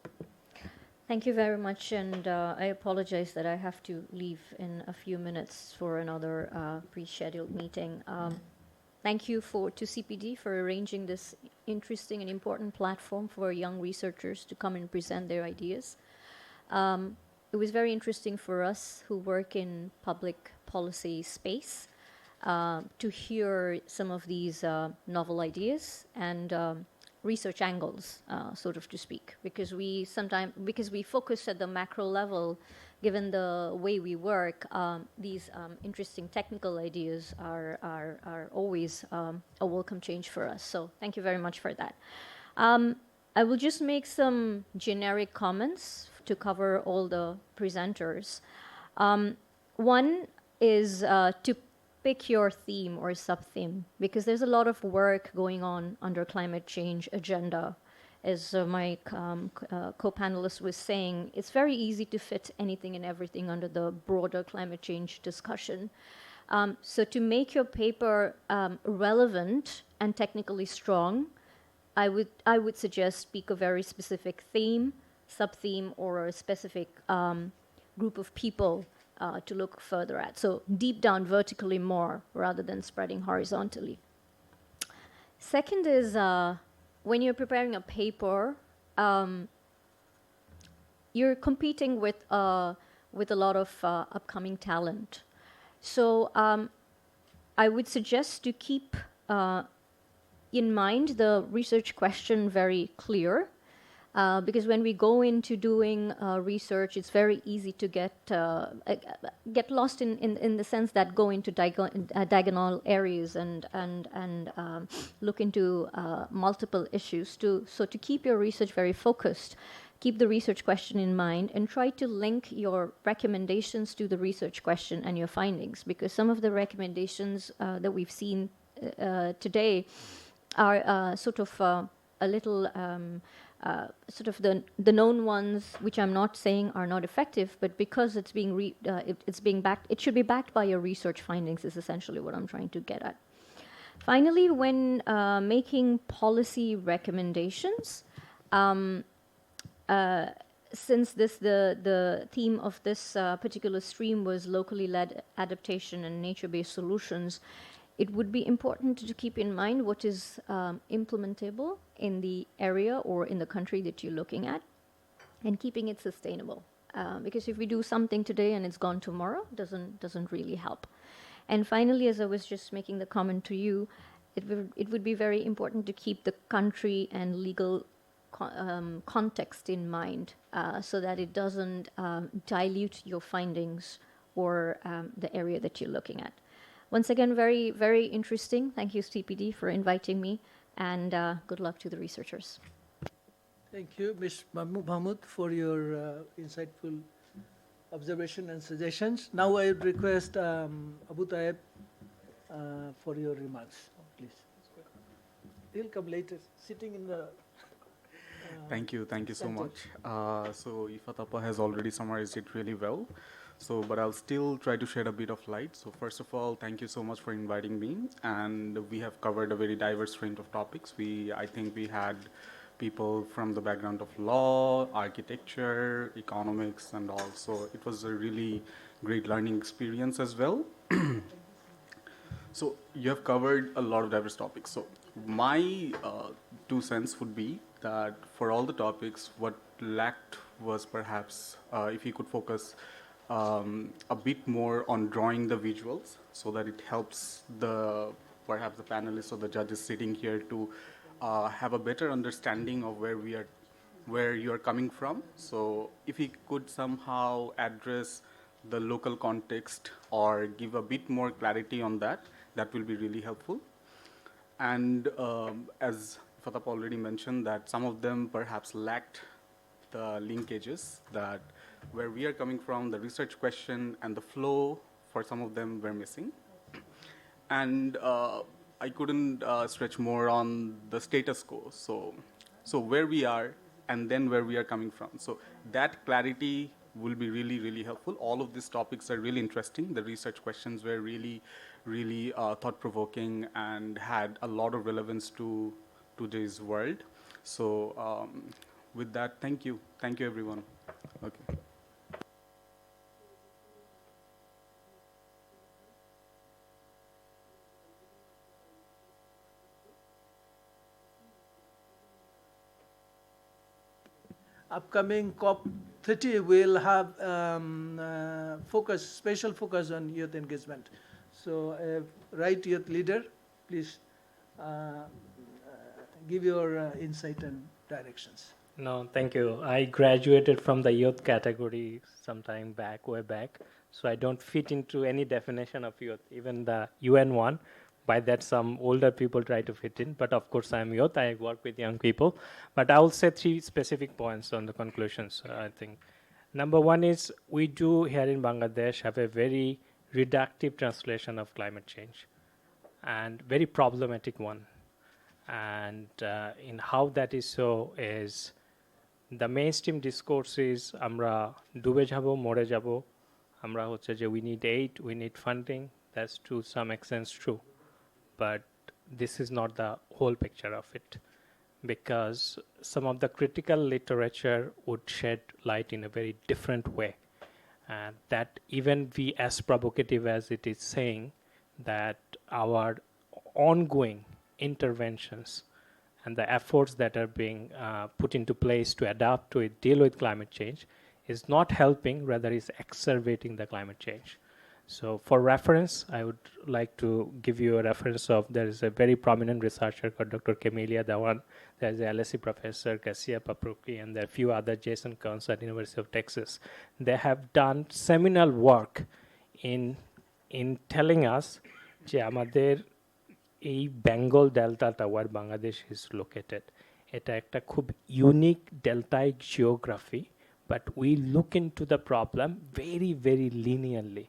Thank you very much, and I apologize that I have to leave in a few minutes for another pre-scheduled meeting. Thank you to CPD for arranging this interesting and important platform for young researchers to come and present their ideas. It was very interesting for us who work in public policy space to hear some of these novel ideas and research angles, sort of to speak, because we focus at the macro level. Given the way we work, these interesting technical ideas are always a welcome change for us. So thank you very much for that. I will just make some generic comments to cover all the presenters. One is to pick your theme or sub-theme, because there's a lot of work going on under climate change agenda. As my co-panelist was saying, it's very easy to fit anything and everything under the broader climate change discussion. So to make your paper relevant and technically strong, I would suggest pick a very specific theme, sub-theme, or a specific group of people to look further at. So deep down vertically more rather than spreading horizontally. Second is when you're preparing a paper, you're competing with a lot of upcoming talent. So I would suggest to keep in mind the research question very clear, because when we go into doing research, it's very easy to get lost in the sense that go into diagonal areas and look into multiple issues. So to keep your research very focused, keep the research question in mind and try to link your recommendations to the research question and your findings, because some of the recommendations that we've seen today are sort of a little sort of the known ones, which I'm not saying are not effective, but because it's being backed, it should be backed by your research findings is essentially what I'm trying to get at. Finally, when making policy recommendations, since the theme of this particular stream was locally led adaptation and nature-based solutions, it would be important to keep in mind what is implementable in the area or in the country that you're looking at, and keeping it sustainable. Because if we do something today and it's gone tomorrow, doesn't really help. And finally, as I was just making the comment to you, it would be very important to keep the country and legal context in mind, so that it doesn't dilute your findings or the area that you're looking at. Once again, very, very interesting. Thank you, CPD, for inviting me, and good luck to the researchers. Thank you, Ms. Mahmood, for your insightful observation and suggestions. Now I would request Abu Taib for your remarks, please. He'll come later, sitting in the Thank you so center. much. So Ifatapa has already summarized it really well. So, but I'll still try to shed a bit of light. So first of all, thank you so much for inviting me. And we have covered a very diverse range of topics. I think we had people from the background of law, architecture, economics, and all. So it was a really great learning experience as well. So you have covered a lot of diverse topics. So my 2 cents would be that for all the topics, what lacked was perhaps if you could focus a bit more on drawing the visuals, so that it helps perhaps the panelists or the judges sitting here to have a better understanding of where you are coming from. So if you could somehow address the local context or give a bit more clarity on that, that will be really helpful. And as Fatap already mentioned, that some of them perhaps lacked the linkages, that where we are coming from, the research question and the flow for some of them were missing. And I couldn't stretch more on the status quo. So where we are and then where we are coming from. So that clarity will be really, really helpful. All of these topics are really interesting. The research questions were really, really thought-provoking and had a lot of relevance to today's world. So with that, thank you. Thank you, everyone. Okay. Upcoming COP30 will have special focus on youth engagement. So, right youth leader, please give your insight and directions. No, thank you. I graduated from the youth category sometime back, way back. So I don't fit into any definition of youth, even the UN one. By that, some older people try to fit in. But of course, I'm youth. I work with young people. But I will say 3 specific points on the conclusions, I think. Number one is we do here in Bangladesh have a very reductive translation of climate change and very problematic one. And in how that is so is the mainstream discourse is আমরা ডুবে যাব মরে যাব আমরা হচ্ছে যে we need aid, we need funding. That's to some extent true, but this is not the whole picture of it, because some of the critical literature would shed light in a very different way, and that even be as provocative as it is saying that our ongoing interventions and the efforts that are being put into place to adapt to it, deal with climate change, is not helping, rather is exacerbating the climate change. So for reference, I would like to give you a reference of, there is a very prominent researcher called Dr. Camelia Dawan, there is a LSE professor, Cassia Paprocki, and there are a few other, Jason Kearns at University of Texas. They have done seminal work in telling us যে আমাদের এই বেঙ্গল ডেল্টাটা where Bangladesh is located, এটা একটা খুব unique deltaic geography, but we look into the problem very very linearly.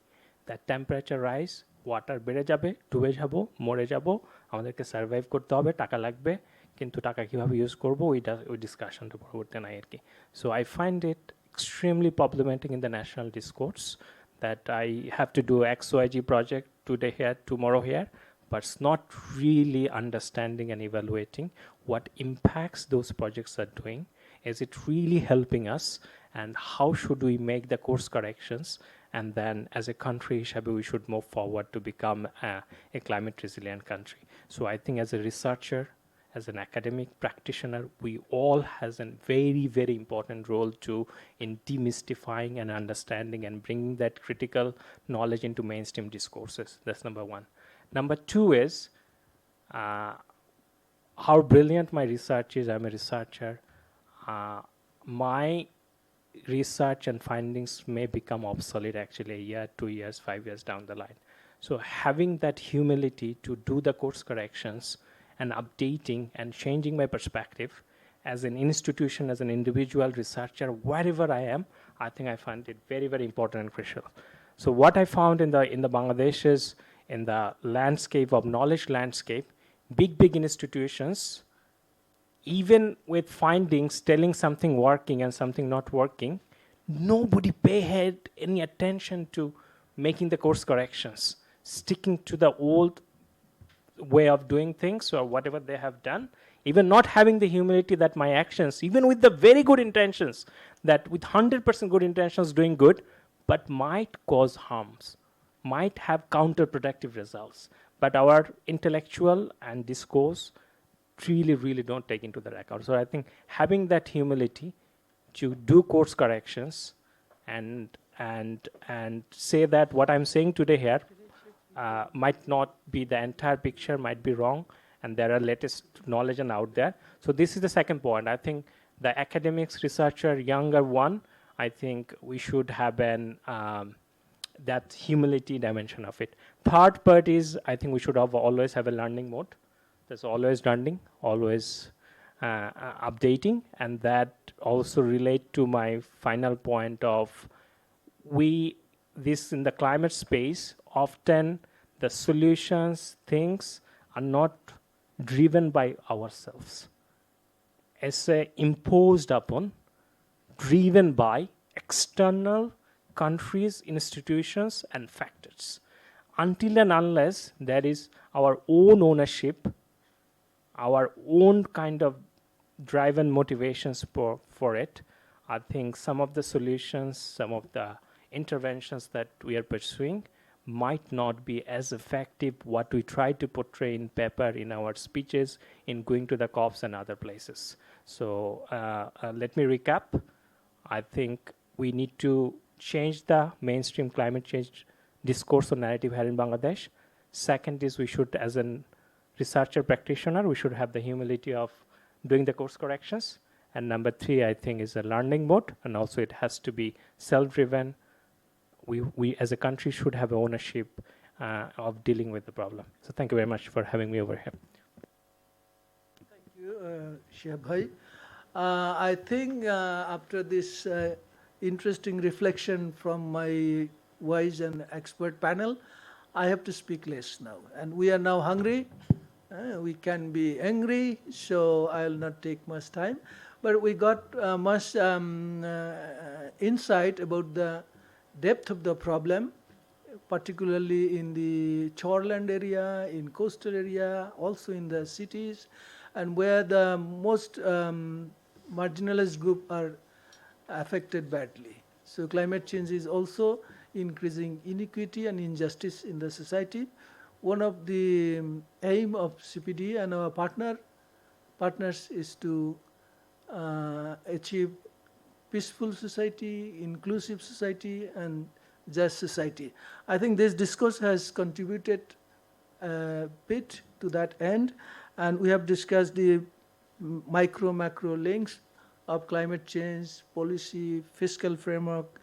That temperature rise, water বেড়ে যাবে, ডুবে যাব, মরে যাব, আমাদেরকে সার্ভাইভ করতে হবে, টাকা লাগবে, কিন্তু টাকা কীভাবে ইউজ করবো ওই ডিসকাশনটা পরবর্তী নাই আর কি। So I find it extremely problematic in the national discourse that I have to do XYG project today here, tomorrow here, but it's not really understanding and evaluating what impacts those projects are doing. Is it really helping us, and how should we make the course corrections, and then as a country we should move forward to become a climate resilient country. So I think as a researcher, as an academic practitioner, we all has a very, very important role to in demystifying and understanding and bringing that critical knowledge into mainstream discourses. That's number one. Number two is how brilliant my research is. I'm a researcher. My research and findings may become obsolete actually a year, 2 years, 5 years down the line. So having that humility to do the course corrections and updating and changing my perspective as an institution, as an individual researcher, wherever I am, I think I find it very, very important and crucial. So what I found in the Bangladesh is, in the landscape of knowledge landscape, big institutions, even with findings telling something working and something not working, nobody paid any attention to making the course corrections, sticking to the old way of doing things or whatever they have done, even not having the humility that my actions, even with the very good intentions, that with 100% good intentions doing good, but might cause harms, might have counterproductive results. But our intellectual and discourse really don't take into the record. So I think having that humility to do course corrections and say that what I'm saying today here might not be the entire picture, might be wrong, and there are latest knowledge and out there. So this is the second point. I think the academics, researcher, younger one, I think we should have that humility dimension of it. Third part is, I think we should always have a learning mode. There's always learning, always updating, and that also relate to my final point of this in the climate space, often the solutions, things are not driven by ourselves. It's imposed upon, driven by external countries, institutions, and factors. Until and unless there is our own ownership, our own kind of drive and motivations for it, I think some of the solutions, some of the interventions that we are pursuing might not be as effective what we try to portray in paper, in our speeches, in going to the COPs and other places. So let me recap. I think we need to change the mainstream climate change discourse or narrative here in Bangladesh. Second is we should, as a researcher practitioner, we should have the humility of doing the course corrections. And number three, I think, is a learning mode, and also it has to be self-driven. We as a country should have ownership of dealing with the problem. So thank you very much for having me over here. Thank you, Shia Bhai. I think after this interesting reflection from my wise and expert panel, I have to speak less now. And we are now hungry. We can be angry, so I'll not take much time. But we got much insight about the depth of the problem, particularly in the shoreland area, in coastal area, also in the cities, and where the most marginalized group are affected badly. So climate change is also increasing inequity and injustice in the society. One of the aim of CPD and our partners is to achieve peaceful society, inclusive society, and just society. I think this discourse has contributed a bit to that end, and we have discussed the macro links of climate change, policy, fiscal framework,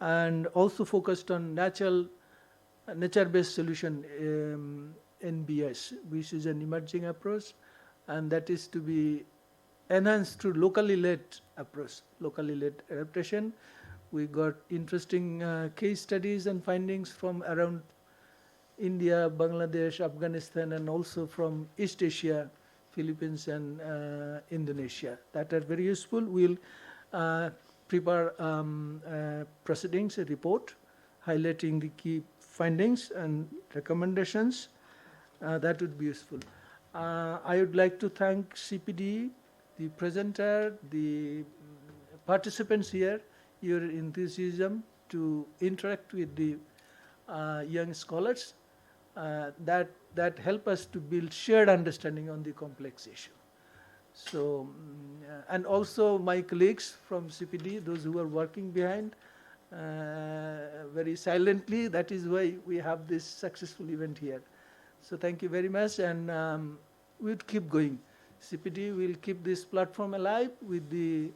and also focused on nature-based solution, NBS, which is an emerging approach, and that is to be enhanced through locally led approach, locally led adaptation. We got interesting case studies and findings from around India, Bangladesh, Afghanistan, and also from East Asia, Philippines, and Indonesia. That are very useful. We'll prepare proceedings, a report highlighting the key findings and recommendations. That would be useful. I would like to thank CPD, the presenter, the participants here, your enthusiasm to interact with the young scholars that help us to build shared understanding on the complex issue. So, and also my colleagues from CPD, those who are working behind very silently, that is why we have this successful event here. So thank you very much, and we'll keep going. CPD will keep this platform alive with the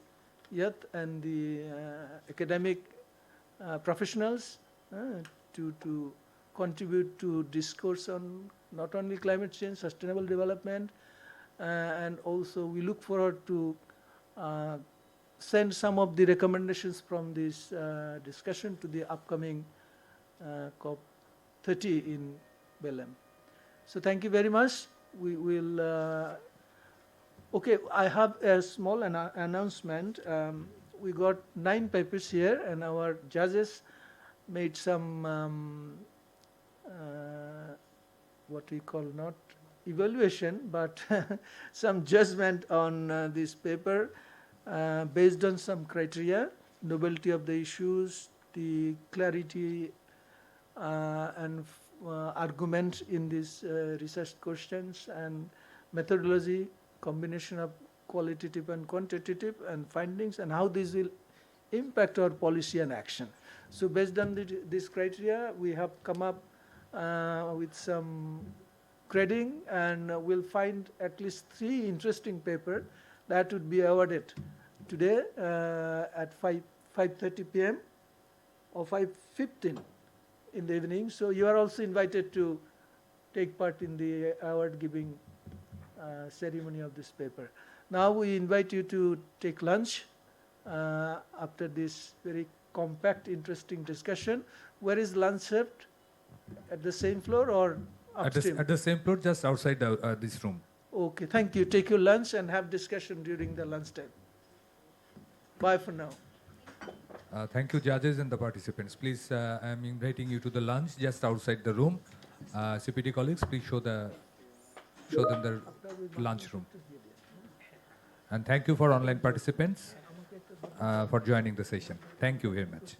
youth and the academic professionals to contribute to discourse on not only climate change, sustainable development, and also we look forward to send some of the recommendations from this discussion to the upcoming COP30 in Belém. So thank you very much. We will, okay, I have a small announcement. We got 9 papers here, and our judges made some, what we call not evaluation, but some judgment on this paper based on some criteria, novelty of the issues, the clarity and argument in these research questions, and methodology, combination of qualitative and quantitative, and findings, and how this will impact our policy and action. So based on this criteria, we have come up with some grading, and we'll find at least 3 interesting papers that would be awarded today at 5:30 p.m. or 5:15 in the evening. So you are also invited to take part in the award giving ceremony of this paper. Now we invite you to take lunch after this very compact, interesting discussion. Where is lunch served? At the same floor or upstream? At the same floor, just outside this room. Okay, thank you. Take your lunch and have discussion during the lunchtime. Bye for now. Thank you, judges and the participants. Please, I am inviting you to the lunch just outside the room. CPD colleagues, please show them the lunch room. And thank you for online participants for joining the session. Thank you very much.